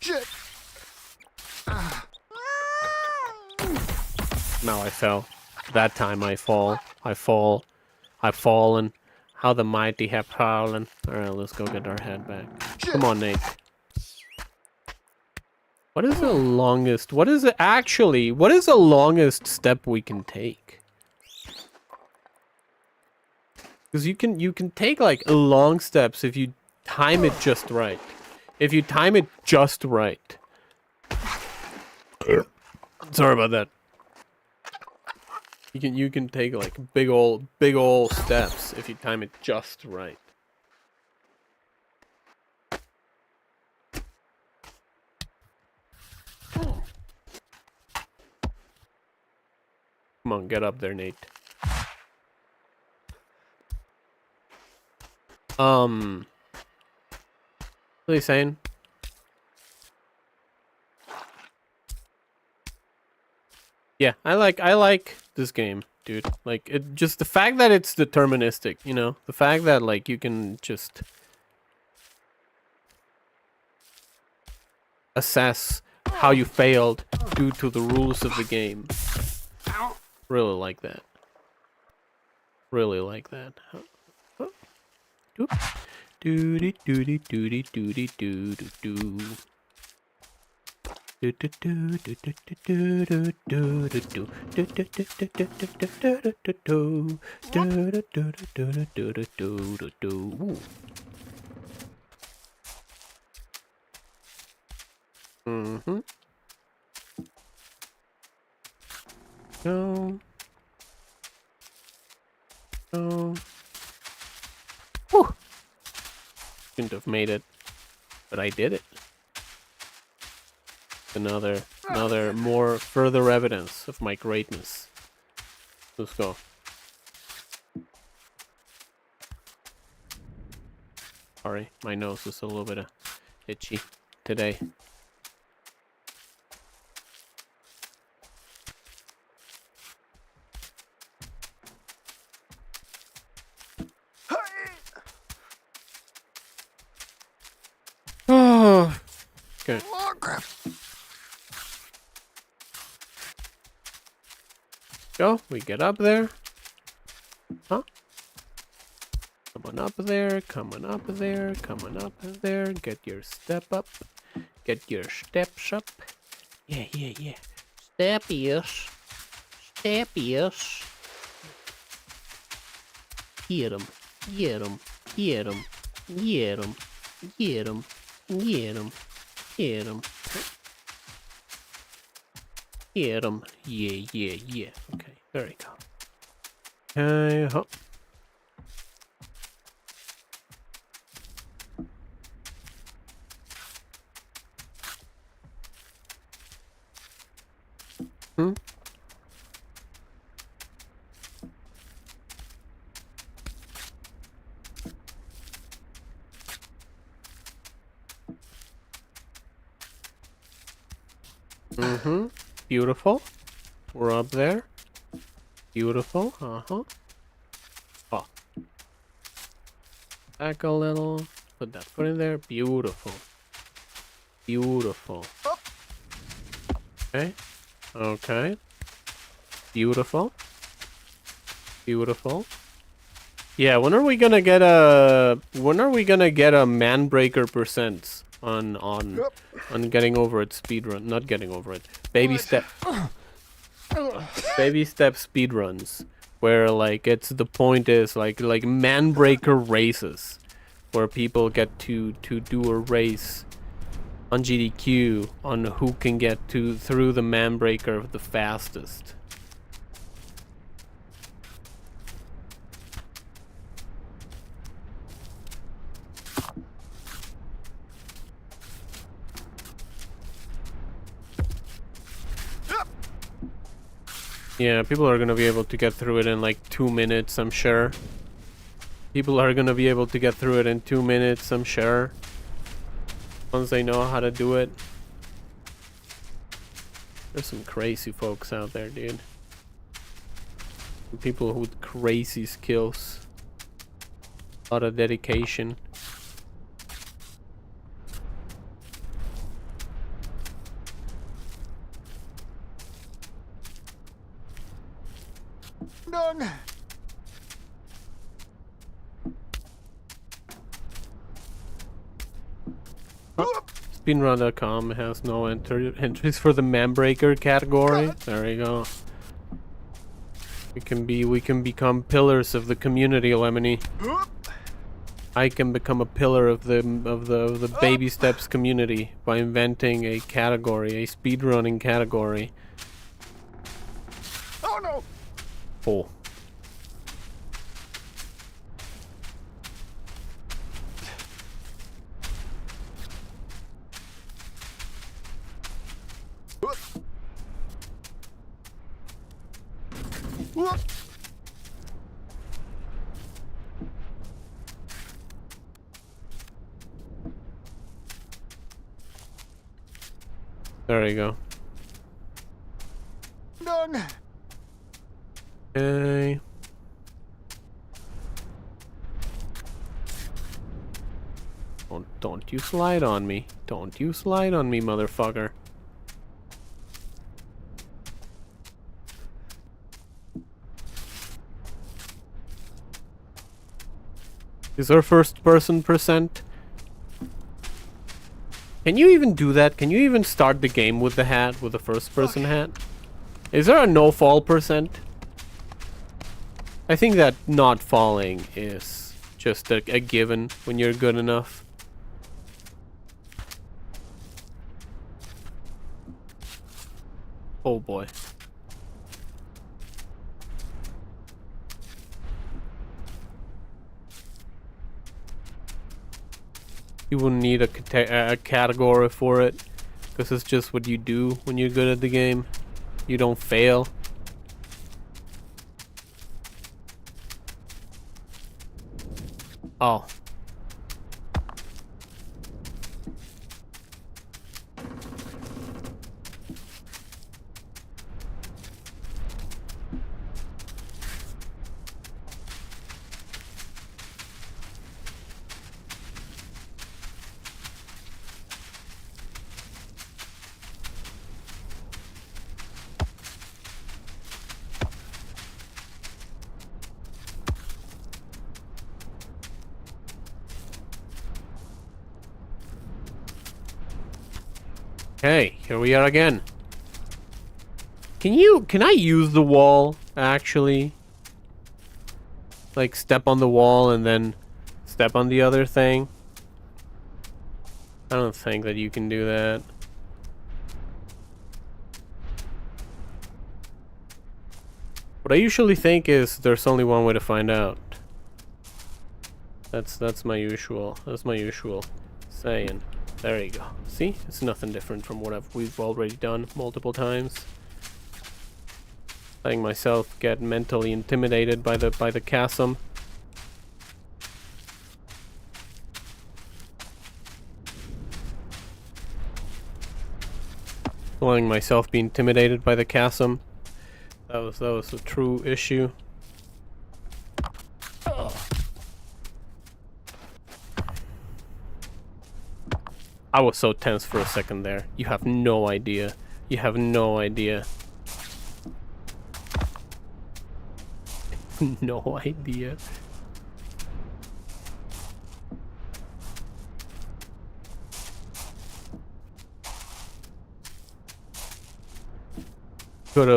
Shit. No, I fell. That time I fall. I fall. I've fallen. How the mighty have fallen. Alright, let's go get our head back. Come on, Nate. What is the longest... What is it actually... What is the longest step we can take? Because you can take, like, long steps if you time it just right. If you time it just right. Sorry about that. You can take like big old steps if you time it just right. Come on, get up there, Nate. What are you saying? Yeah, I like this game, dude. Like, it just the fact that it's deterministic, you know, the fact that like you can just assess how you failed due to the rules of the game. Really like that. Really like that. Doody doody doody doody doo doo doo. Mm-hmm. No. No. Whew. Couldn't have made it, but I did it. Another more further evidence of my greatness. Let's go. Sorry, my nose is a little bit itchy today. Oh, okay. Oh, crap. Go, we get up there. Huh? Coming up there, coming up there, coming up there. Get your step up. Get your steps up. Yeah, yeah, yeah. Steppies. Steppies. Get 'em. Get 'em. Get 'em. Get 'em. Get him. Get him. Get him. Get him. Yeah, yeah, yeah. Okay, there we go. Okay, hop. Hmm? Mm-hmm. Beautiful. We're up there. Beautiful. Uh-huh. Oh. Back a little. Put that foot in there. Beautiful. Beautiful. Okay. Okay. Beautiful. Beautiful. Yeah, when are we gonna get a man breaker percents on getting over it speedrun? Not getting over it. Baby step speedruns where like it's the point is like man breaker races where people get to do a race on GDQ on who can get through the man breaker the fastest. Yeah, people are gonna be able to get through it in like 2 minutes, I'm sure. People are gonna be able to get through it in 2 minutes, I'm sure. Once they know how to do it. There's some crazy folks out there, dude. People with crazy skills. A lot of dedication. Done. Speedrun.com has no entries for the man breaker category. There we go. We can become pillars of the community, Lemony. I can become a pillar of the baby steps community by inventing a category, a speedrunning category. Oh no! Oh. There you go. Done. Okay. Don't you slide on me. Don't you slide on me, motherfucker. Is our first person percent? Can you even do that? Can you even start the game with the hat, with the first person hat? Is there a no fall percent? I think that not falling is just a given when you're good enough. Oh boy. You wouldn't need a category for it, because it's just what you do when you're good at the game. You don't fail. Oh. Okay, here we are again. Can I use the wall, actually? Like, step on the wall and then step on the other thing? I don't think that you can do that. What I usually think is there's only one way to find out. That's my usual saying. There you go. See? It's nothing different from what we've already done multiple times. Letting myself get mentally intimidated by the chasm. Letting myself be intimidated by the chasm. That was a true issue. I was so tense for a second there. You have no idea. You have no idea. No idea. Could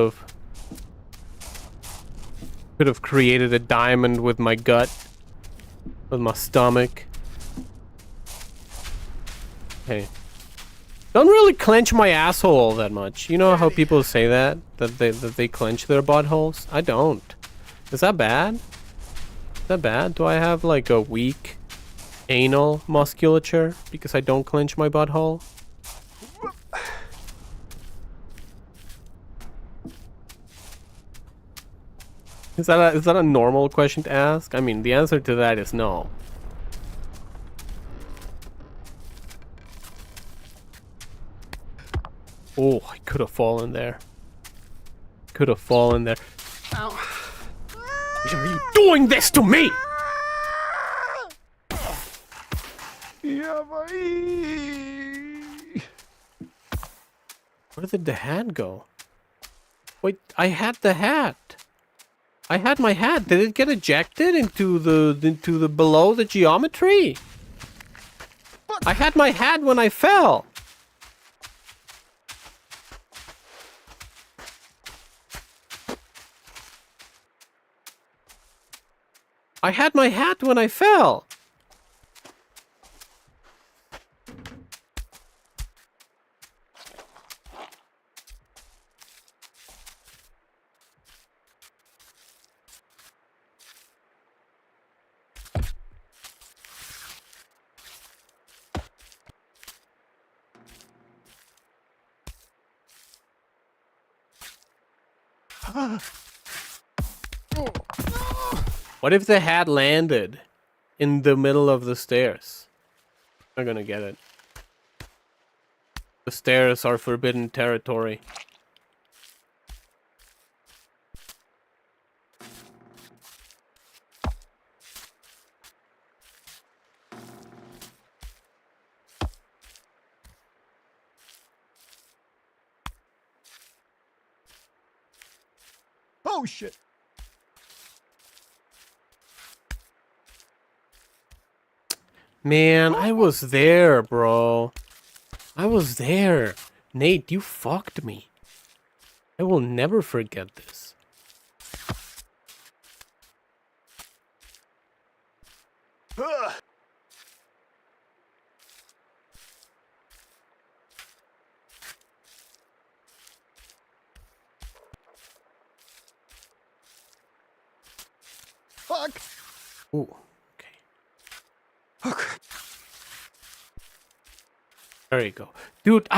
have created a diamond with my gut, with my stomach. Hey, don't really clench my asshole all that much. You know how people say that they clench their buttholes? I don't. Is that bad? Is that bad? Do I have like a weak anal musculature because I don't clench my butthole? Is that a normal question to ask? I mean, the answer to that is no. Oh, I could have fallen there. Could have fallen there. Ow. Why are you doing this to me? Yeah, boy. Where did the hat go? Wait, I had the hat. I had my hat. Did it get ejected into the below the geometry? I had my hat when I fell. I had my hat when I fell. What if the hat landed in the middle of the stairs? I'm gonna get it. The stairs are forbidden territory. Oh shit. Man, I was there, bro. I was there. Nate, you fucked me. I will never forget this. Fuck. Ooh, okay. There you go. Dude,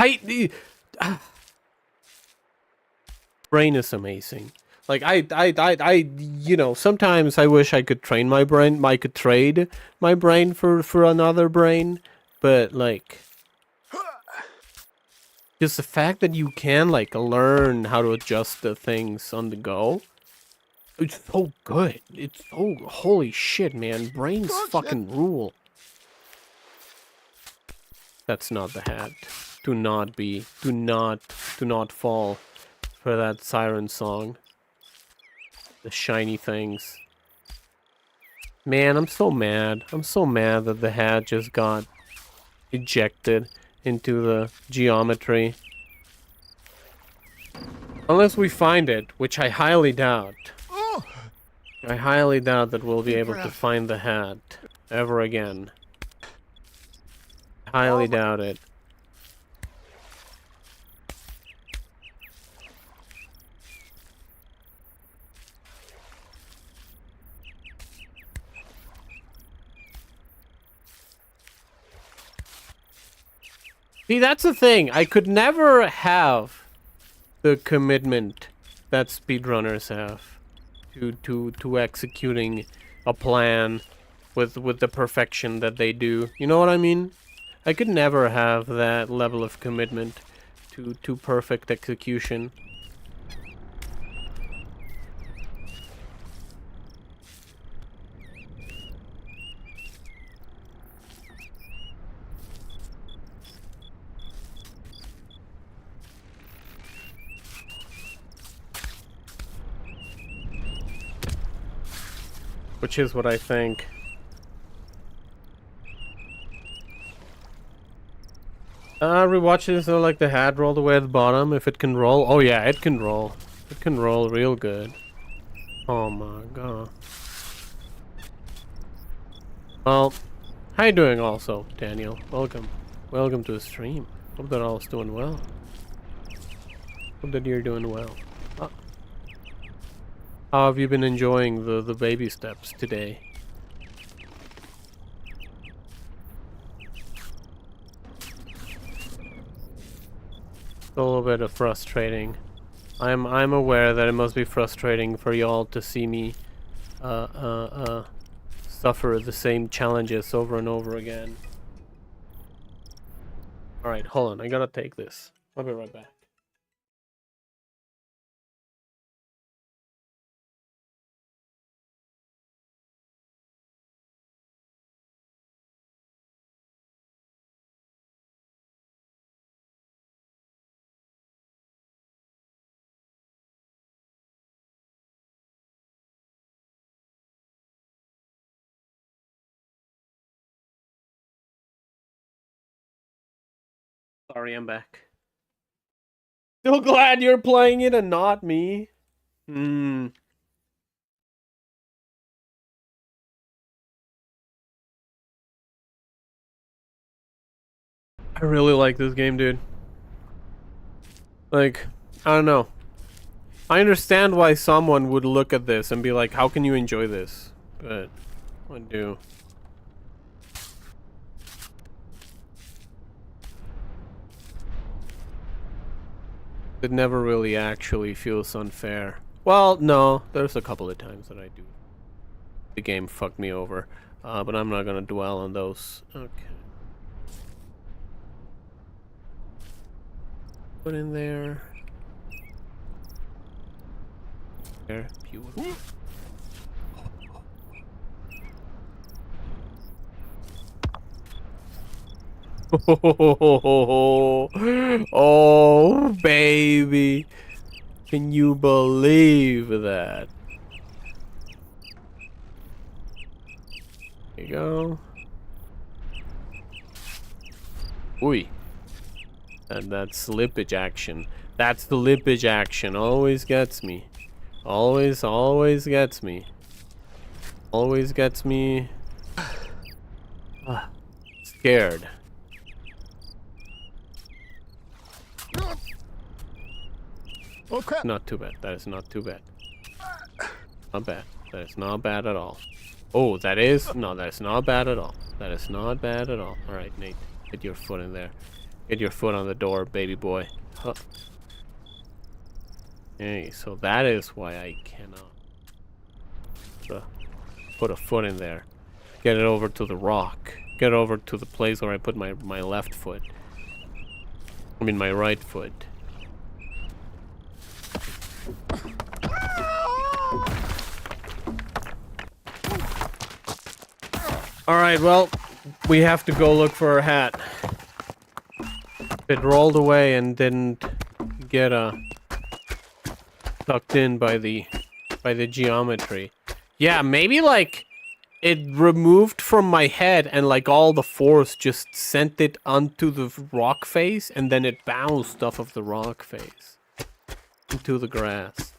brain is amazing. Like, you know, sometimes I wish I could train my brain, I could trade my brain for another brain, but, like, just the fact that you can, like, learn how to adjust the things on the go, it's so good. It's so, holy shit, man. Brains fucking rule. That's not the hat. Do not fall for that siren song. The shiny things. Man, I'm so mad. I'm so mad that the hat just got ejected into the geometry. Unless we find it, which I highly doubt. I highly doubt that we'll be able to find the hat ever again. highly doubt it. See, that's the thing. I could never have the commitment that speedrunners have to executing a plan with the perfection that they do. You know what I mean? I could never have that level of commitment to perfect execution. Which is what I think. Rewatches so like the hat roll the way at the bottom. If it can roll, oh yeah, it can roll. It can roll real good. Oh my god. Well, how you doing also, Daniel? Welcome. Welcome to the stream. Hope that all's doing well. Hope that you're doing well. How have you been enjoying the baby steps today? A little bit of frustrating. I'm aware that it must be frustrating for y'all to see me suffer the same challenges over and over again. Alright, hold on, I gotta take this. I'll be right back. Sorry, I'm back. Still glad you're playing it and not me. Hmm. I really like this game, dude. Like, I don't know. I understand why someone would look at this and be like, how can you enjoy this? But I do. It never really actually feels unfair. Well, no, there's a couple of times that I do. The game fucked me over, but I'm not gonna dwell on those. Okay. Put in there. There, beautiful. Oh, baby. Can you believe that? There you go. Oi. And that slippage action. That's the lippage action. Always gets me. Always gets me. Always gets me. Scared. Oh crap! Not too bad. That is not too bad. Not bad. That is not bad at all. Oh, that is? No, that is not bad at all. That is not bad at all. Alright, Nate. Get your foot in there. Get your foot on the door, baby boy. Huh. Hey, so that is why I cannot put a foot in there. Get it over to the rock. Get over to the place where I put my left foot. I mean my right foot. Alright, well, we have to go look for our hat. It rolled away and didn't get tucked in by the geometry. Yeah, maybe like it removed from my head and like all the force just sent it onto the rock face and then it bounced off of the rock face into the grass.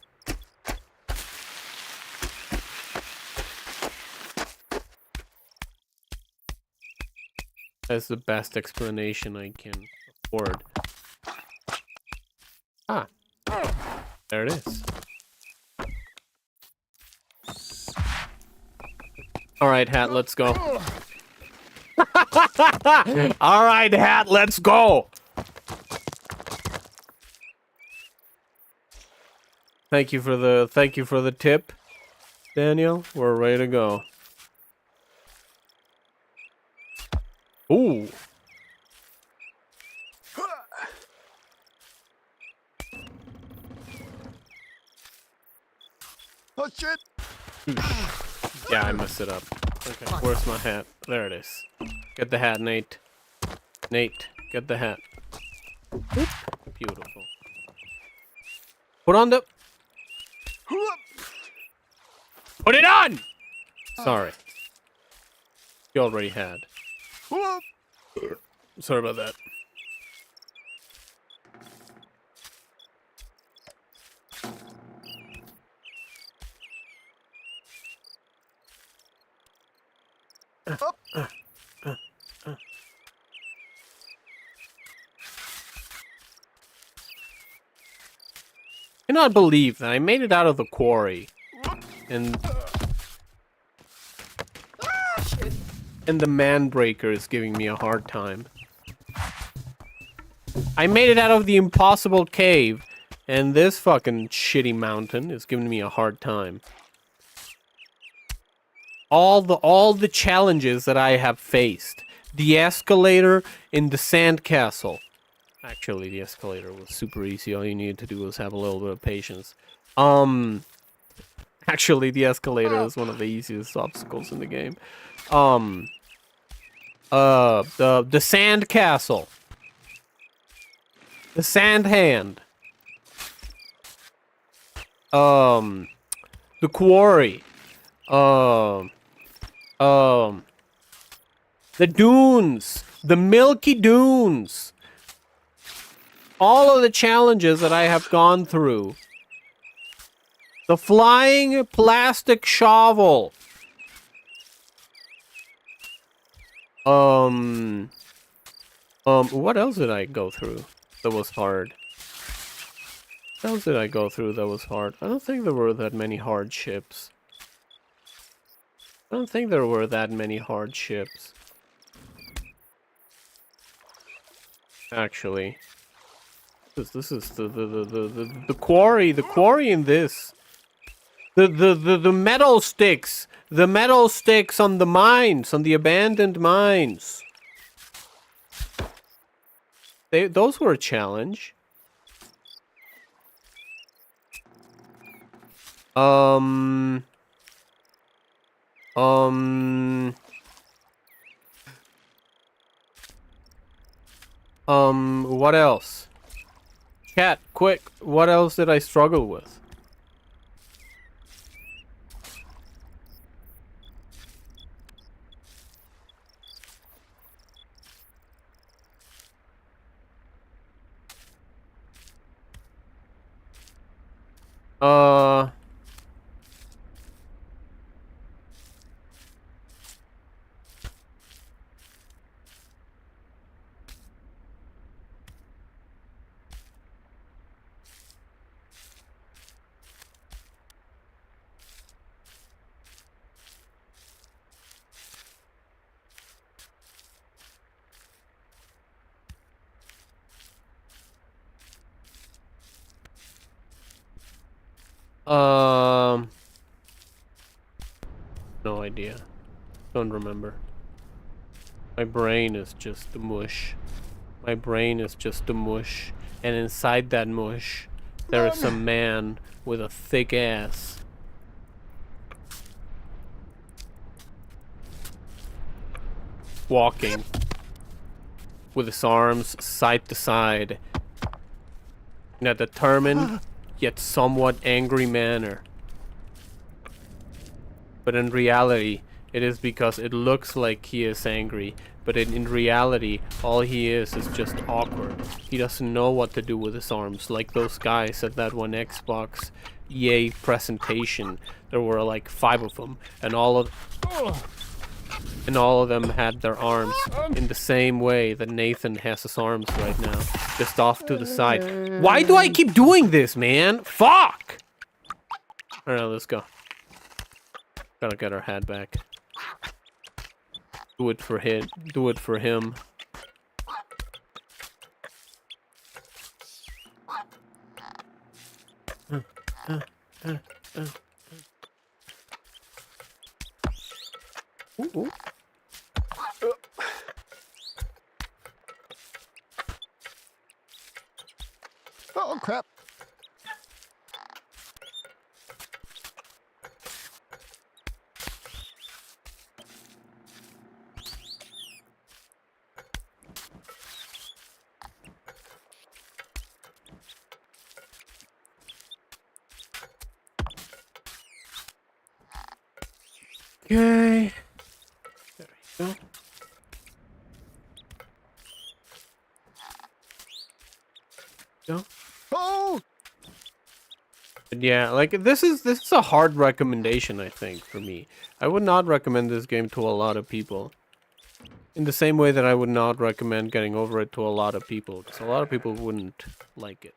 That's the best explanation I can afford. Ah. There it is. Alright, Hat, let's go. Alright, Hat, let's go! Thank you for the tip, Daniel. We're ready to go. Ooh. Oh shit! Yeah, I messed it up. Okay, where's my hat? There it is. Get the hat, Nate. Nate, get the hat. Oop. Beautiful. Put on the... Put it on! Sorry. You already had. Sorry about that. I cannot believe that I made it out of the quarry, and the man-breaker is giving me a hard time. I made it out of the impossible cave, and this fucking shitty mountain is giving me a hard time. All the challenges that I have faced. The escalator in the sandcastle. Actually, the escalator was super easy. All you needed to do was have a little bit of patience. Actually, the escalator is one of the easiest obstacles in the game. The sand castle. The sand hand. The quarry. The dunes. The milky dunes. All of the challenges that I have gone through. The flying plastic shovel. What else did I go through that was hard? What else did I go through that was hard? I don't think there were that many hardships. I don't think there were that many hardships. Actually. This is the quarry in this. The metal sticks. The metal sticks on the mines, on the abandoned mines. Those were a challenge. What else? Chat, quick, what else did I struggle with? No idea. Don't remember. My brain is just the mush. My brain is just the mush. And inside that mush, there is a man with a thick ass. Walking. With his arms side to side. In a determined, yet somewhat angry manner. But in reality, it is because it looks like he is angry. But in reality, all he is just awkward. He doesn't know what to do with his arms. Like those guys at that one Xbox EA presentation. There were like 5 of them. And all of... And all of them had their arms in the same way that Nathan has his arms right now. Just off to the side. Why do I keep doing this, man? Fuck! Alright, let's go. Gotta get our head back. Do it for him. Do it for him. Ooh. Oh crap! Okay. There we go. Go. Oh! But yeah, like this is a hard recommendation, I think, for me. I would not recommend this game to a lot of people. In the same way that I would not recommend getting over it to a lot of people, because a lot of people wouldn't like it.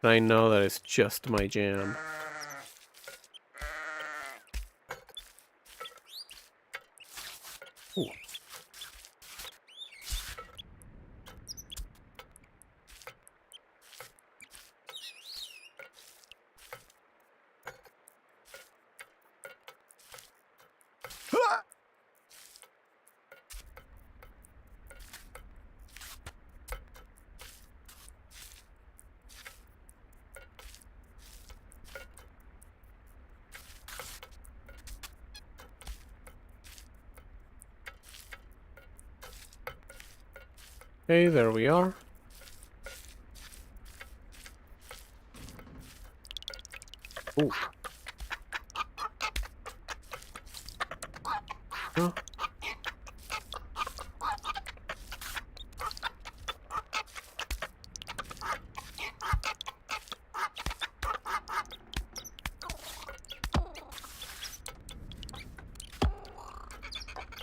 I know that it's just my jam. Ooh. Okay, there we are. Ooh. Huh?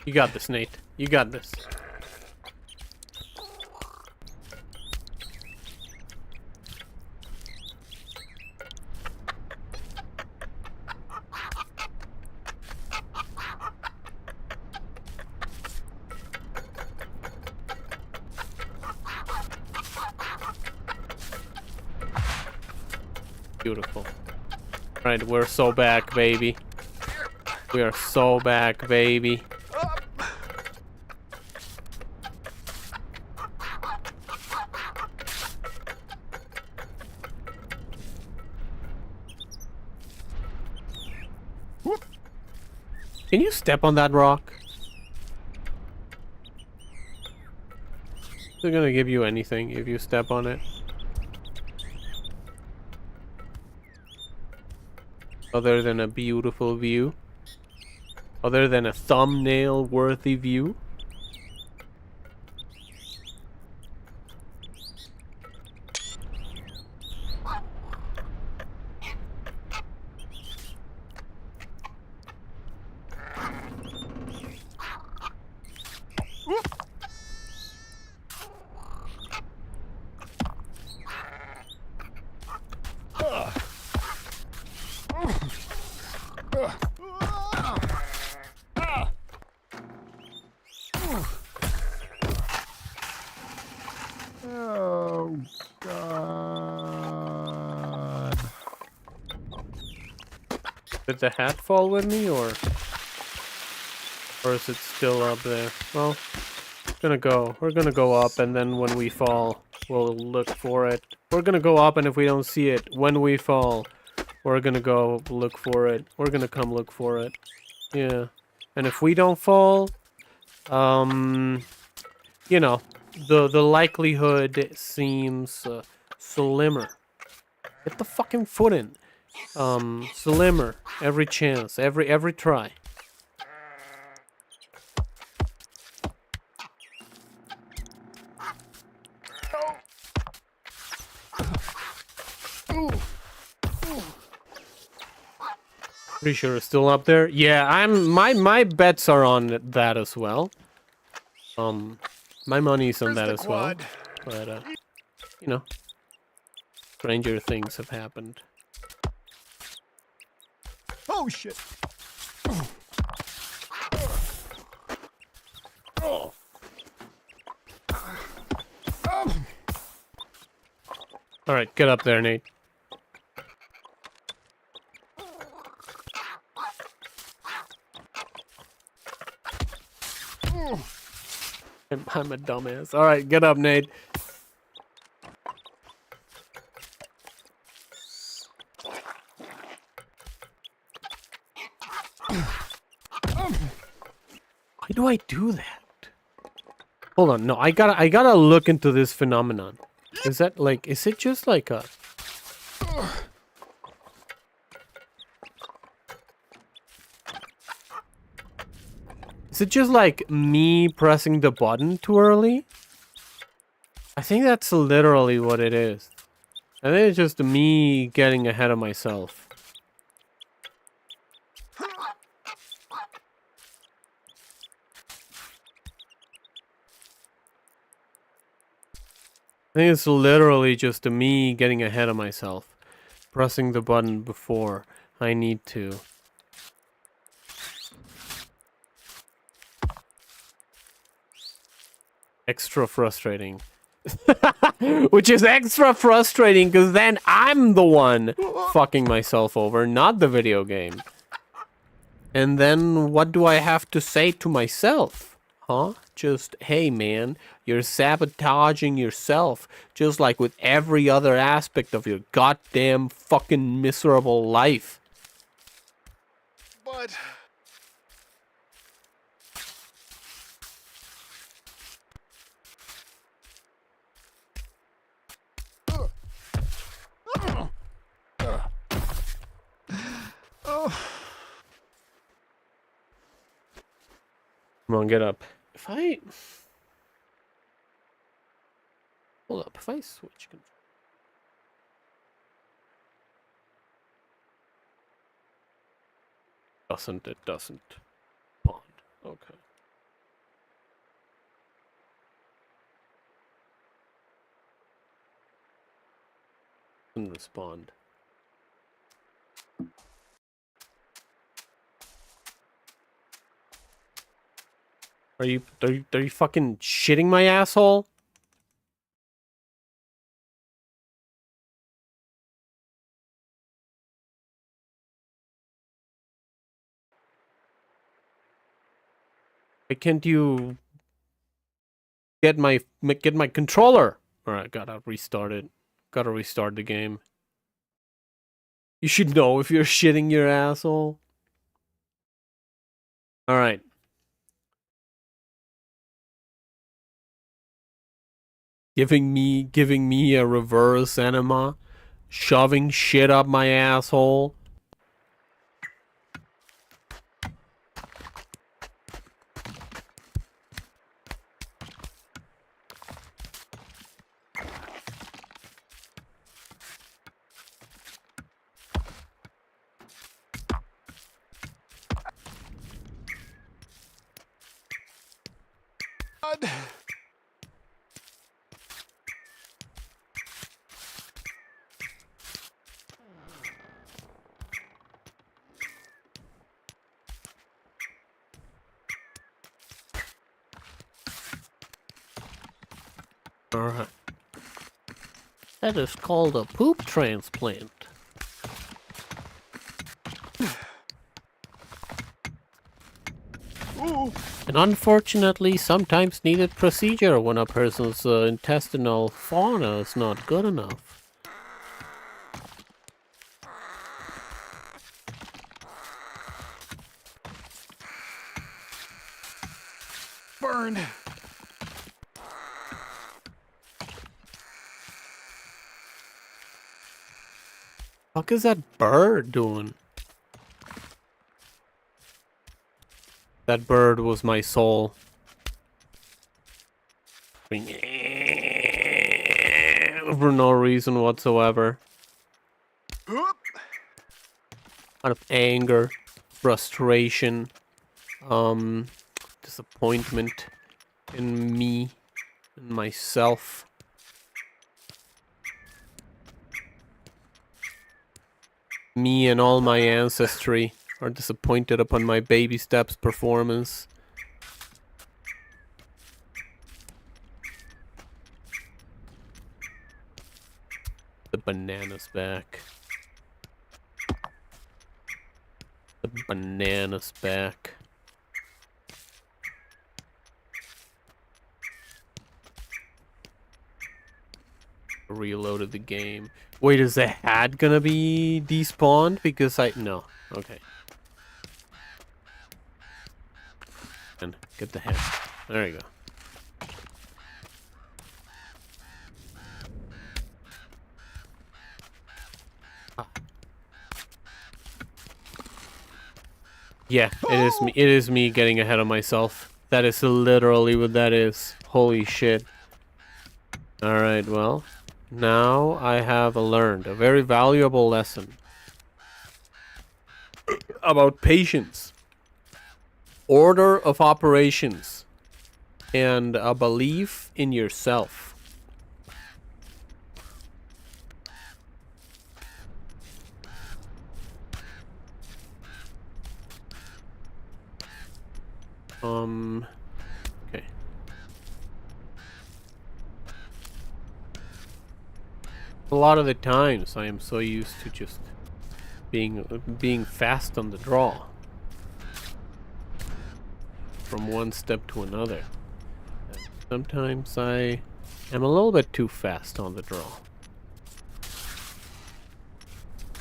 You got this, Nate. You got this. Beautiful. Right, we're so back, baby. We are so back, baby. Can you step on that rock? Is it gonna give you anything if you step on it? Other than a beautiful view? Other than a thumbnail-worthy view? Oh God! Did the hat fall with me, or is it still up there? Well, we're gonna go up, and then when we fall, we'll look for it. We're gonna go up, and if we don't see it when we fall, we're gonna go look for it. We're gonna come look for it. Yeah. And if we don't fall, you know, the likelihood seems slimmer. Get the fucking foot in. Slimmer. Every chance. Every try. Pretty sure it's still up there. Yeah, my bets are on that as well. My money's on that as well. But you know, stranger things have happened. Oh shit. All right, get up there, Nate. I'm a dumbass. All right, get up, Nate. Why do I do that? Hold on, no, I gotta look into this phenomenon. Is that like, is it just like a... Is it just like me pressing the button too early? I think that's literally what it is. I think it's just me getting ahead of myself. I think it's literally just me getting ahead of myself. Pressing the button before I need to. Extra frustrating. Which is extra frustrating because then I'm the one fucking myself over, not the video game. And then what do I have to say to myself? Huh? Just, hey man, you're sabotaging yourself. Just like with every other aspect of your goddamn fucking miserable life. But Come on, get up. If I... Hold up, if I switch control... It doesn't. Bond. Okay. Doesn't respond. Are you fucking shitting my asshole? Why can't you get my controller? All right, gotta restart it. Gotta restart the game. You should know if you're shitting your asshole. All right. Giving me a reverse enema, shoving shit up my asshole. Alright. That is called a poop transplant. An unfortunately sometimes needed procedure when a person's intestinal fauna is not good enough. burned. Fuck is that bird doing? That bird was my soul. For no reason whatsoever. Oop. out of anger, frustration, disappointment in me and myself. Me and all my ancestry are disappointed upon my baby steps performance. The banana's back. The banana's back. Reloaded the game. Wait, is the hat gonna be despawned? Because no. Okay. And get the hat. There you go. Ah. Yeah, it is me. It is me getting ahead of myself. That is literally what that is. Holy shit. All right, well. Now I have learned a very valuable lesson about patience, order of operations, and a belief in yourself. Okay. A lot of the times I am so used to just being fast on the draw from one step to another. Sometimes I am a little bit too fast on the draw.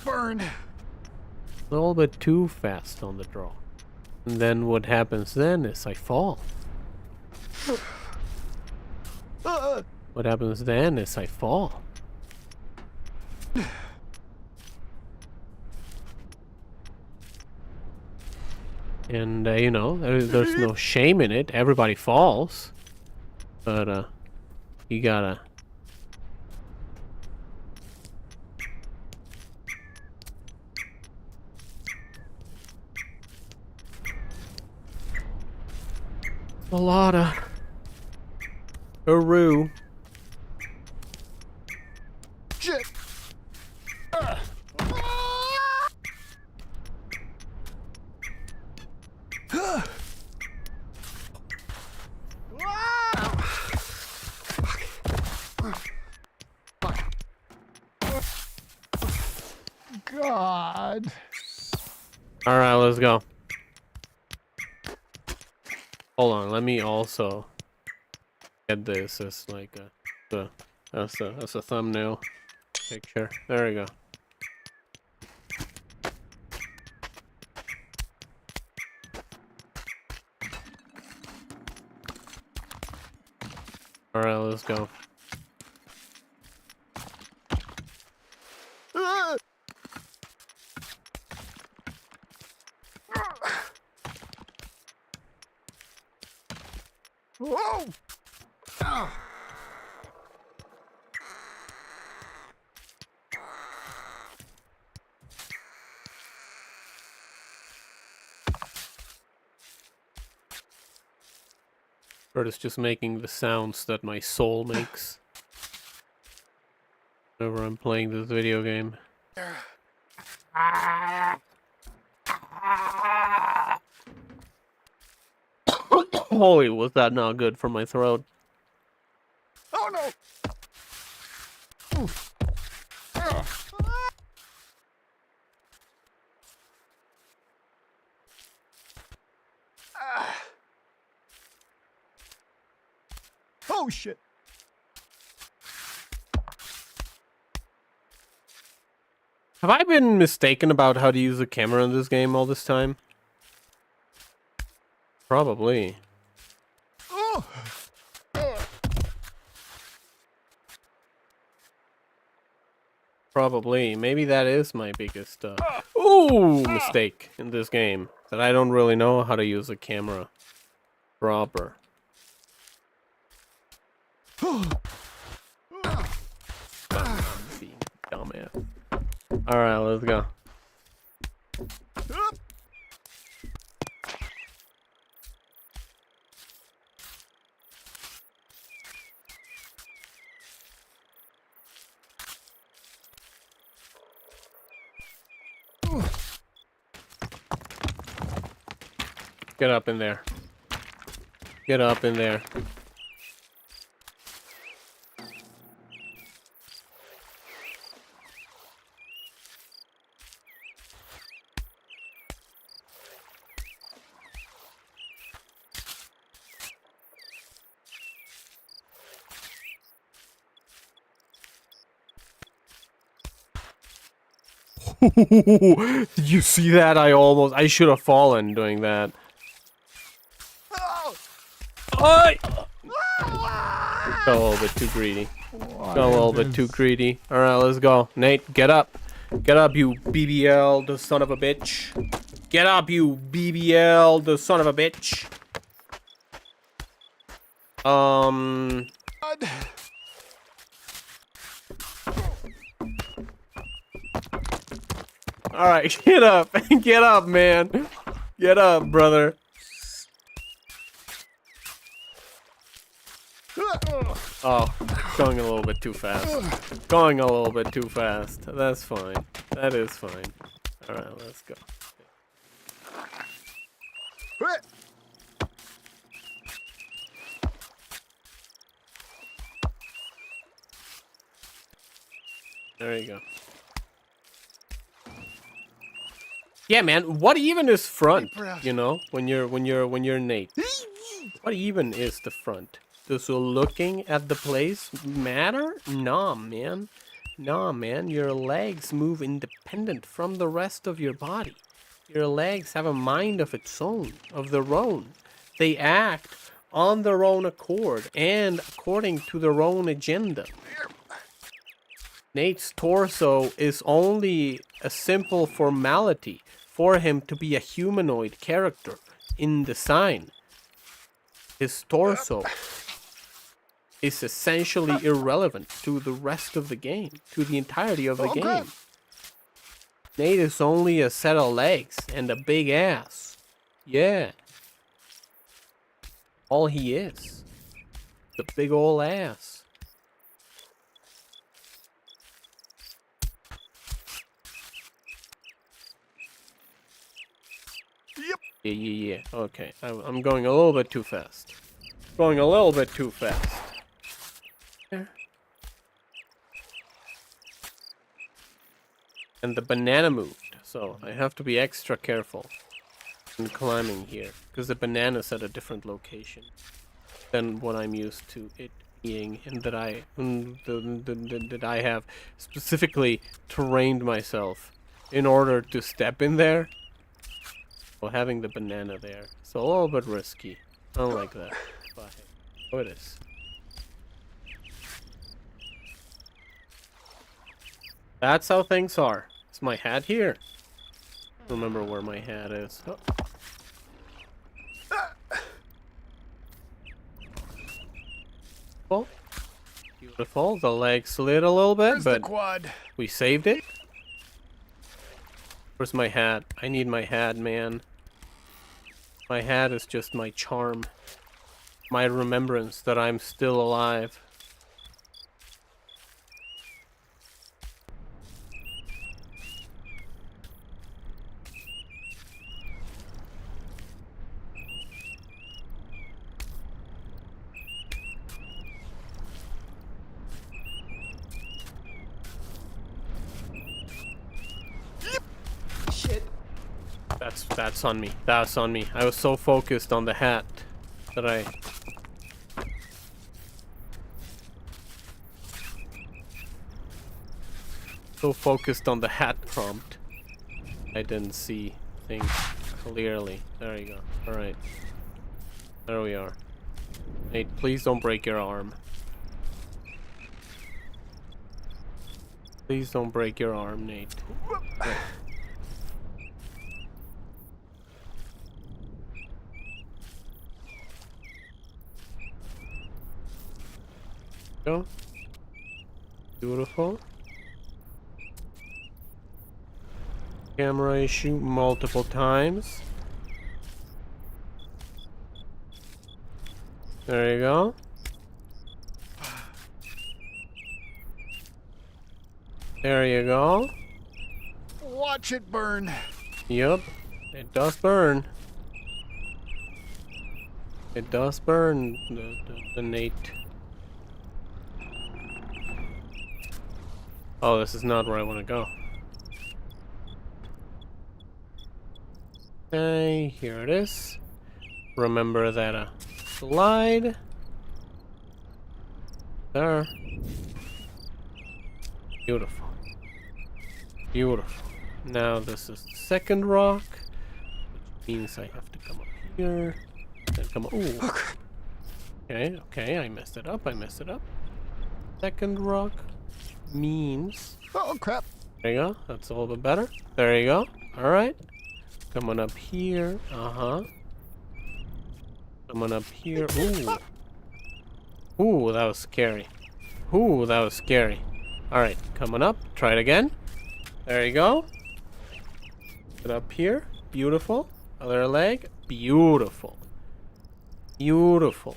Burn. A little bit too fast on the draw. And then what happens then is I fall. What happens then is I fall. And, you know, there's no shame in it. Everybody falls. But, you gotta... A lot of... Hooroo. Shit. God. Alright, let's go. Hold on, let me also get this as like as a thumbnail picture. There we go. Alright, let's go. Whoa! Or it's just making the sounds that my soul makes whenever I'm playing this video game. Holy, was that not good for my throat? Oh no! Oh shit! Have I been mistaken about how to use a camera in this game all this time? Probably. Oh. Probably. Maybe that is my biggest mistake in this game. That I don't really know how to use a camera proper. Being dumbass. Alright, let's go. Get up in there. Get up in there. Did you see that? I should have fallen doing that. Oh! Got a little bit too greedy. Got a little bit too greedy. Alright, let's go. Nate, get up. Get up, you BBL, the son of a bitch. Get up, you BBL, the son of a bitch. Alright, get up. Get up, man. Get up, brother. Oh, going a little bit too fast. Going a little bit too fast. That's fine. That is fine. Alright, let's go. There you go. Yeah, man. What even is front? You know, when you're Nate. What even is the front? Does looking at the place matter? Nah, man. Nah, man. Your legs move independent from the rest of your body. Your legs have a mind of its own, of their own. They act on their own accord and according to their own agenda. Nate's torso is only a simple formality for him to be a humanoid character in design. His torso is essentially irrelevant to the rest of the game, to the entirety of the game. Nate is only a set of legs and a big ass. Yeah. All he is. The big ol' ass. Yeah. Okay, I'm going a little bit too fast. Going a little bit too fast. There. And the banana moved, so I have to be extra careful in climbing here, because the banana's at a different location than what I'm used to it being, and that I have specifically trained myself in order to step in there. Well, having the banana there, so a little bit risky. I don't like that, but hey, oh, it is. That's how things are. Is my hat here? Remember where my hat is. Oh. Well, beautiful. The leg slid a little bit, but we saved it. Where's my hat? I need my hat, man. My hat is just my charm. My remembrance that I'm still alive. That's on me. That's on me. I was so focused on the hat that I... So focused on the hat prompt, I didn't see things clearly. There you go. Alright. There we are. Nate, please don't break your arm. Please don't break your arm, Nate. Right. Go. Beautiful. Camera issue multiple times. There you go. There you go. Watch it burn. Yep, it does burn. It does burn, the Nate. Oh, this is not where I want to go. Okay, here it is. Remember that slide. There. Beautiful. Beautiful. Now this is the second rock, which means I have to come up here. Then come up. Ooh. Okay, okay, I messed it up. I messed it up. Second rock means. Oh crap! There you go. That's a little bit better. There you go. All right. Coming up here. Coming up here. Ooh. Ooh, that was scary. Ooh, that was scary. All right, coming up. Try it again. There you go. Get up here. Beautiful. Other leg. Beautiful. Beautiful.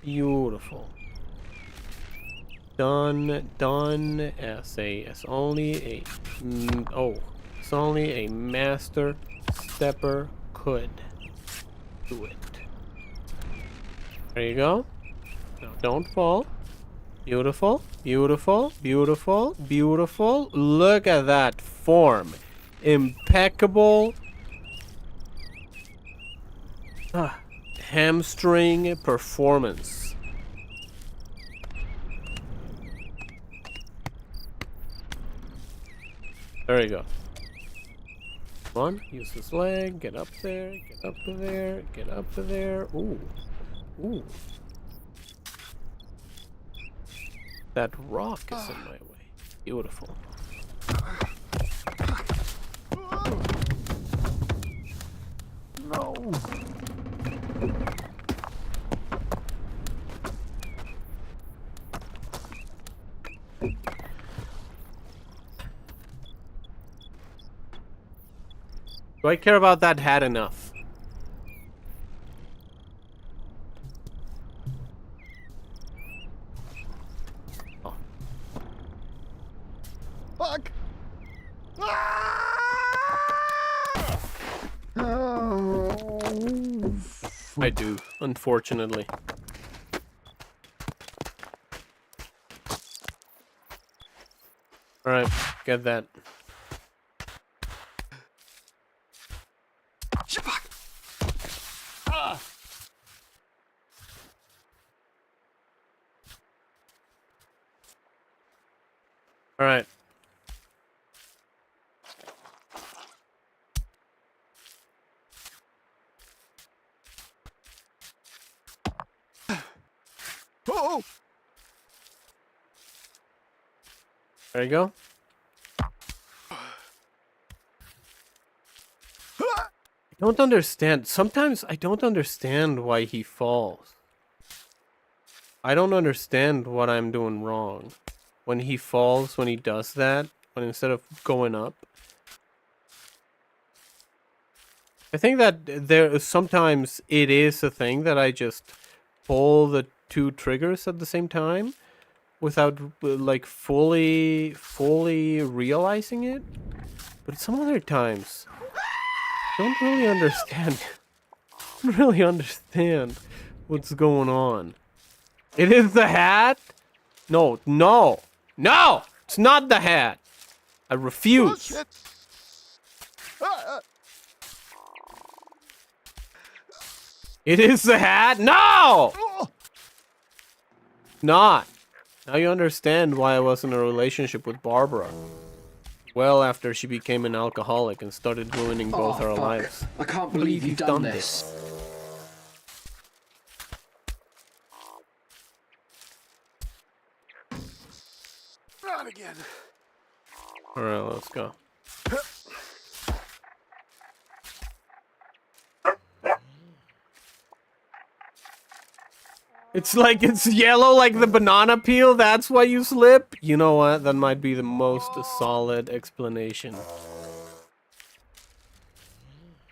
Beautiful. Done. Done. As only a it's only a master stepper could do it. There you go. Now don't fall. Beautiful. Beautiful. Beautiful. Beautiful. Look at that form. Impeccable. Hamstring performance. There you go. Come on, use this leg, get up there, get up to there, get up to there. Ooh. Ooh. That rock is in my way. Beautiful. No. Do I care about that hat enough? Oh. Fuck. Oh. I do, unfortunately. Alright, get that. Alright. Oh. There you go. I don't understand. Sometimes I don't understand why he falls. I don't understand what I'm doing wrong. When he falls, when he does that, when instead of going up. I think that there sometimes it is a thing that I just pull the two triggers at the same time without like fully realizing it. But some other times I don't really understand. I don't really understand what's going on. It is the hat? No, no. No! It's not the hat. I refuse. It is the hat? No! Not. Now you understand why I was in a relationship with Barbara. Well after she became an alcoholic and started ruining both our lives. I can't believe you've done this. Not again. Alright, let's go. It's like it's yellow like the banana peel, that's why you slip? You know what? That might be the most solid explanation.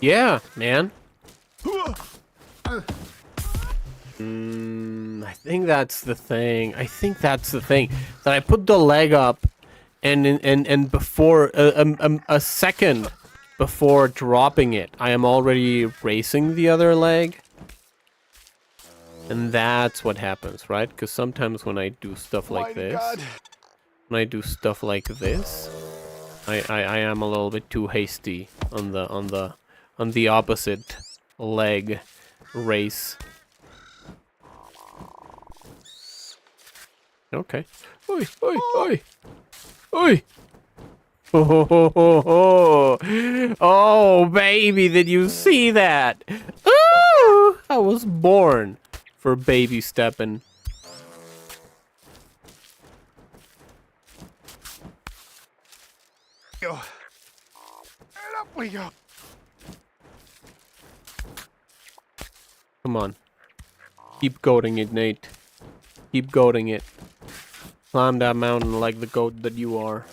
Yeah, man. I think that's the thing. That I put the leg up, and before a second before dropping it, I am already racing the other leg, and that's what happens, right? Because sometimes when I do stuff like this, I am a little bit too hasty on the opposite leg race. Okay. Oi, oi, oi, oi. Oh, baby, did you see that? Ooh, I was born for baby stepping. Go. And up we go. Come on. Keep goating it, Nate. Keep goating it. Climb that mountain like the goat that you are.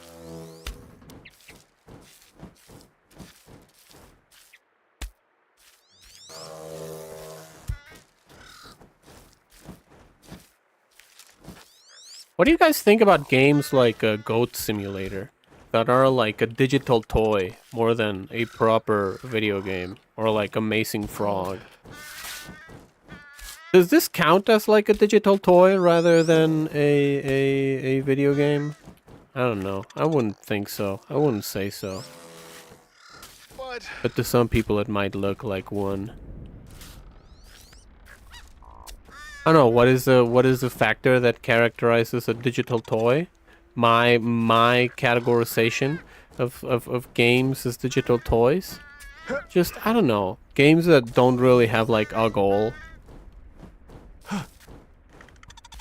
What do you guys think about games like a Goat Simulator that are like a digital toy more than a proper video game, or like Amazing Frog? Does this count as like a digital toy rather than a video game? I don't know. I wouldn't think so. I wouldn't say so. What? But to some people it might look like one. I don't know, what is the factor that characterizes a digital toy? My categorization of games as digital toys? Just, I don't know. Games that don't really have like a goal.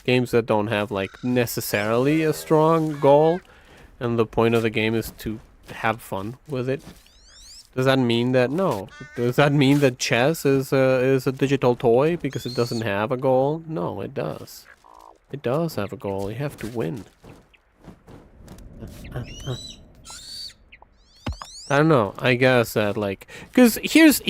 Games that don't have like necessarily a strong goal, and the point of the game is to have fun with it. Does that mean that no? Does that mean that chess is a digital toy because it doesn't have a goal? No, it does. It does have a goal. You have to win. I don't know. I guess that like, cause here's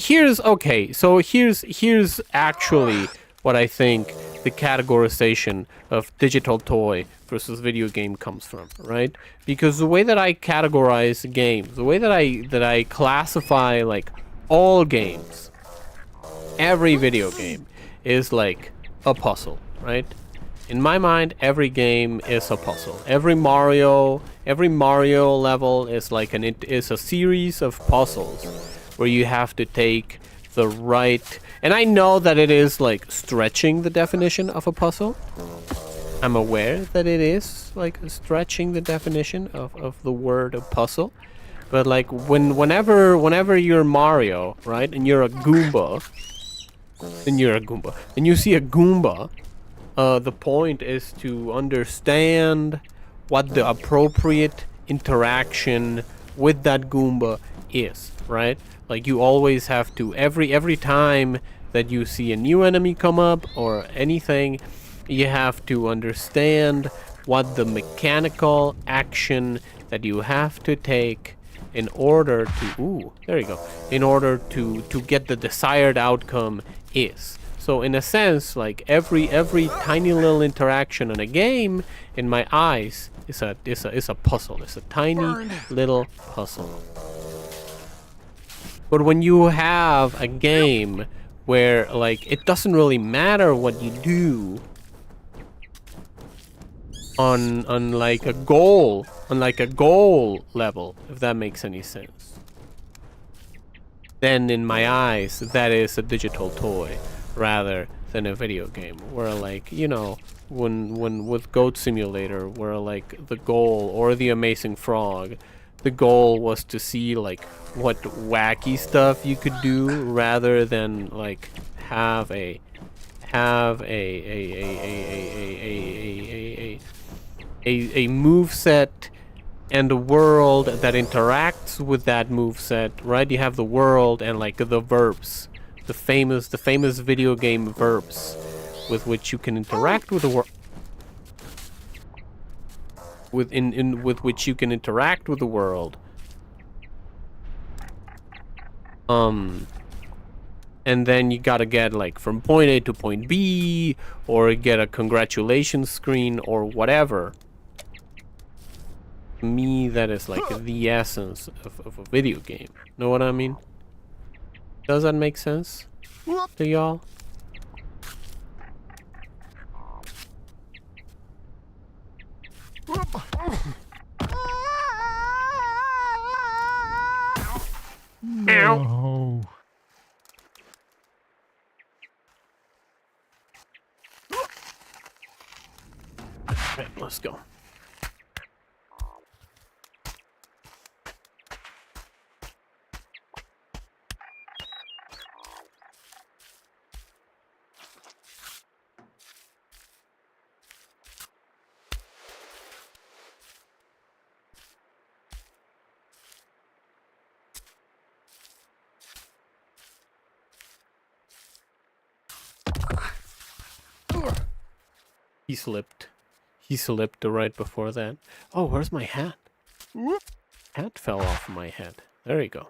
okay. So here's actually what I think the categorization of digital toy versus video game comes from, right? Because the way that I categorize games, the way that I classify like all games, every video game is like a puzzle, right? In my mind, every game is a puzzle. Every Mario level is like is a series of puzzles where you have to take the right. And I know that it is like stretching the definition of a puzzle. I'm aware that it is like stretching the definition of the word of puzzle. But like whenever you're Mario, right, and you're a Goomba, and you see a Goomba, the point is to understand what the appropriate interaction with that Goomba is, right? Like you always have to, every time that you see a new enemy come up or anything, you have to understand what the mechanical action that you have to take in order to, there you go, in order to get the desired outcome is. So in a sense, like every tiny little interaction in a game, in my eyes, is a puzzle. It's a tiny little puzzle. But when you have a game where like it doesn't really matter what you do on like a goal level, if that makes any sense, then in my eyes that is a digital toy rather than a video game. Where like, you know, when with Goat Simulator, where like the goal, or the Amazing Frog, the goal was to see like what wacky stuff you could do rather than like have a moveset and a world that interacts with that moveset, right? You have the world and like the verbs, the famous video game verbs with which you can interact with the world, with which you can interact with the world. And then you gotta get like from point A to point B, or get a congratulations screen or whatever. To me, that is like the essence of a video game. Know what I mean? Does that make sense to y'all? No. Right, let's go. He slipped. He slipped right before that. Oh, where's my hat? Hat fell off my head. There you go.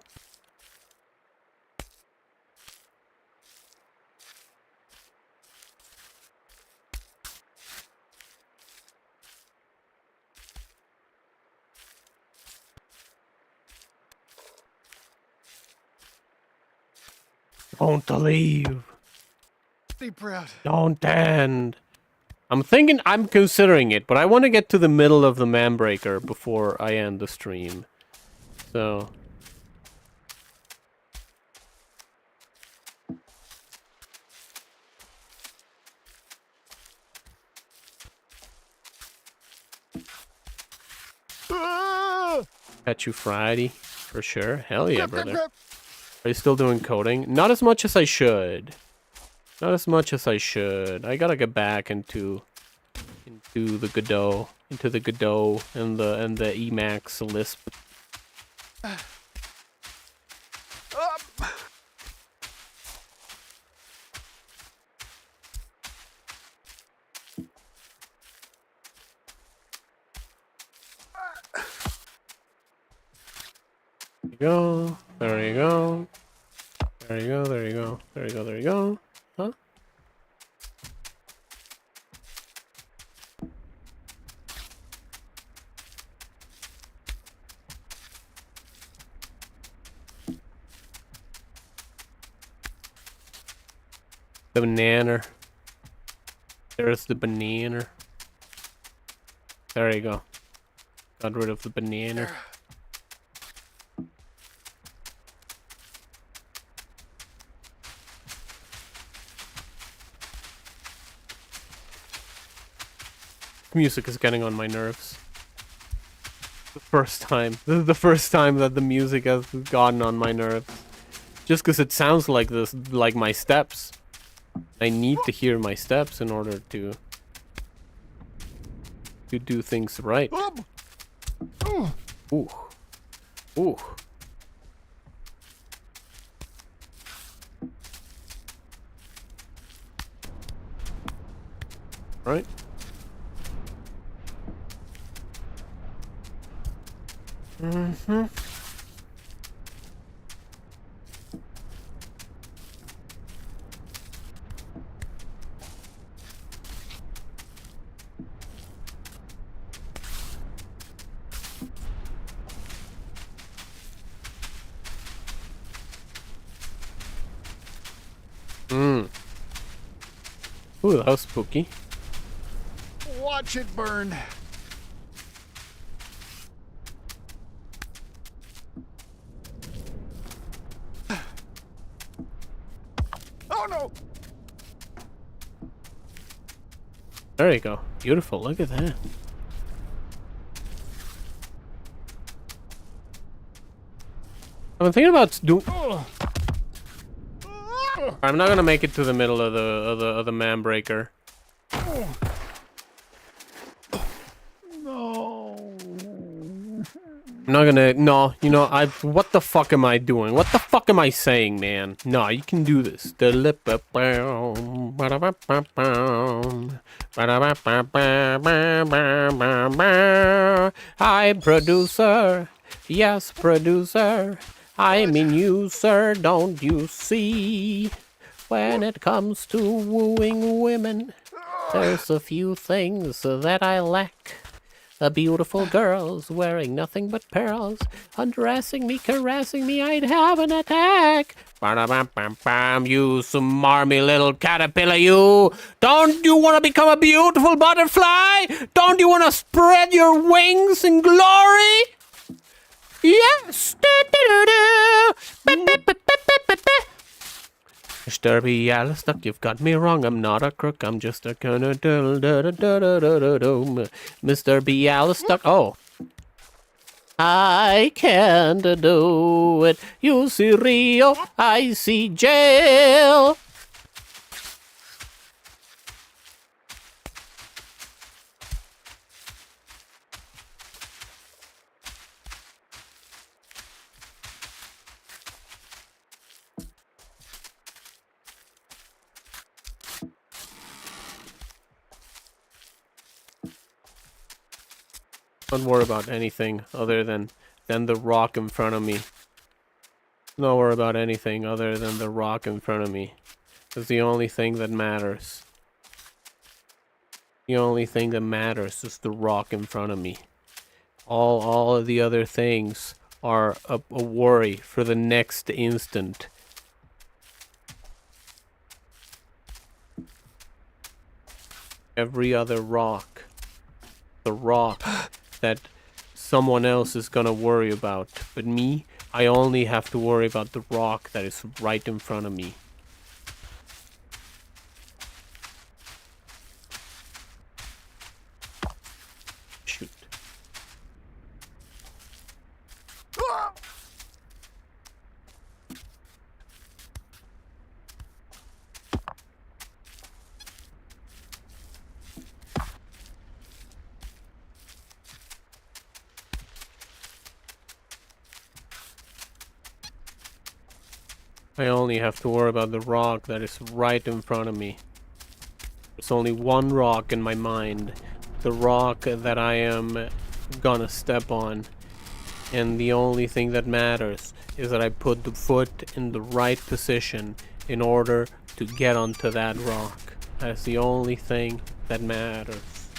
Don't leave. Deep breath. Don't end. I'm considering it, but I want to get to the middle of the man breaker before I end the stream. So. Catch you Friday, for sure. Hell yeah, brother. Are you still doing coding? Not as much as I should. Not as much as I should. I gotta get back into the Godot, and the Emacs Lisp. There you go. There you go. There you go. There you go. There you go. There you go. Huh? The banana. There's the banana. There you go. Got rid of the banana. Music is getting on my nerves. The first time. This is the first time that the music has gotten on my nerves. Just because it sounds like this, like my steps. I need to hear my steps in order to do things right. Ooh. Ooh. Right? Mm-hmm. Ooh, that was spooky. Watch it burn. Oh no! There you go. Beautiful. Look at that. I'm thinking about doing. I'm not gonna make it to the middle of the man breaker. No. I'm not gonna. No, you know, what the fuck am I doing? What the fuck am I saying, man? No, you can do this. Hi, producer. Yes, producer. I'm in you, sir, don't you see? When it comes to wooing women, there's a few things that I lack. A beautiful girl's wearing nothing but pearls, undressing me, caressing me, I'd have an attack. Ba-da-bam-bam-bam, you smarmy little caterpillar, you. Don't you want to become a beautiful butterfly? Don't you want to spread your wings in glory? Yes! Mr. Bialystok, you've got me wrong. I'm not a crook. I'm just a kind of Mr. Bialystok. Oh. I can't do it. You see Rio, I see jail. Don't worry about anything other than the rock in front of me. Don't worry about anything other than the rock in front of me. It's the only thing that matters. The only thing that matters is the rock in front of me. All of the other things are a worry for the next instant. Every other rock. The rock that someone else is gonna worry about. But me, I only have to worry about the rock that is right in front of me. Shoot. I only have to worry about the rock that is right in front of me. There's only one rock in my mind. The rock that I am gonna step on. And the only thing that matters is that I put the foot in the right position in order to get onto that rock. That's the only thing that matters.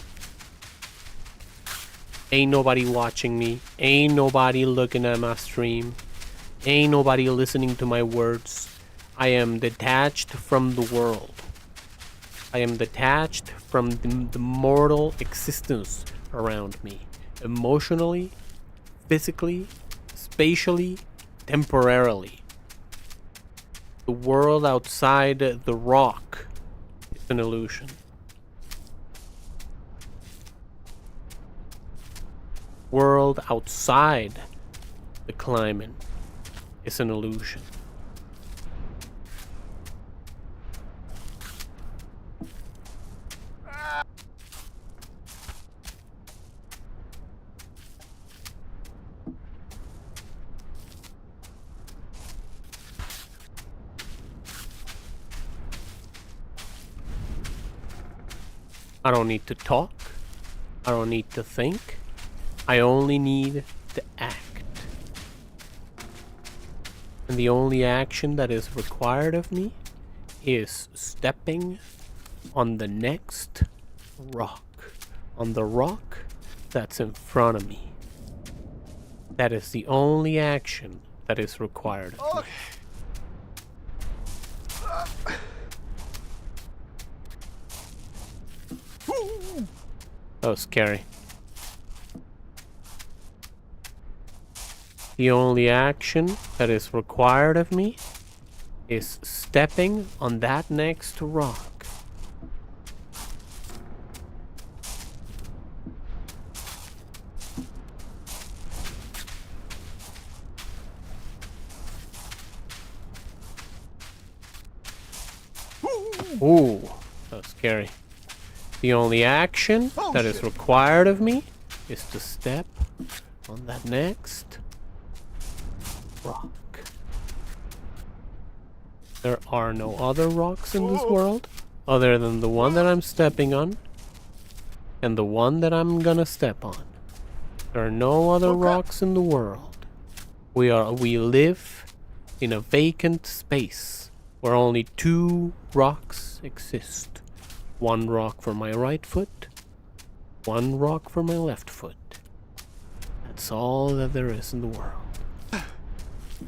Ain't nobody watching me. Ain't nobody looking at my stream. Ain't nobody listening to my words. I am detached from the world. I am detached from the mortal existence around me. Emotionally, physically, spatially, temporarily. The world outside the rock is an illusion. World outside the climate is an illusion. I don't need to talk. I don't need to think. I only need to act. And the only action that is required of me is stepping on the next rock. On the rock that's in front of me. That is the only action that is required of me. That was scary. The only action that is required of me is stepping on that next rock. Ooh, that was scary. The only action that is required of me is to step on that next rock. There are no other rocks in this world other than the one that I'm stepping on and the one that I'm gonna step on. There are no other rocks in the world. We live in a vacant space where only 2 rocks exist. 1 rock for my right foot, 1 rock for my left foot. That's all that there is in the world.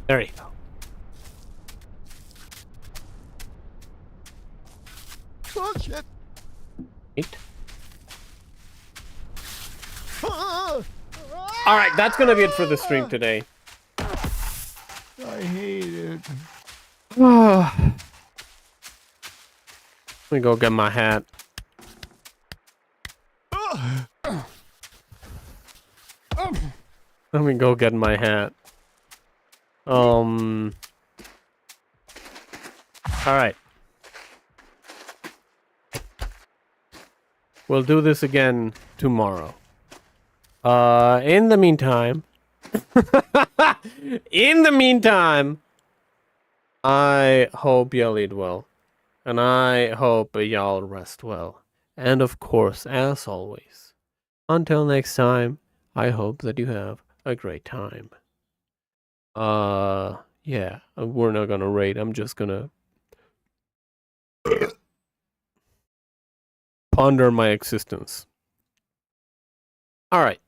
There you go. Oh shit! Right. Alright, that's gonna be it for the stream today. I hate it. Let me go get my hat. Let me go get my hat. Alright. We'll do this again tomorrow. In the meantime... in the meantime... I hope y'all eat well. And I hope y'all rest well. And of course, as always, until next time, I hope that you have a great time. Yeah, we're not gonna raid. I'm just gonna ponder my existence. Alright.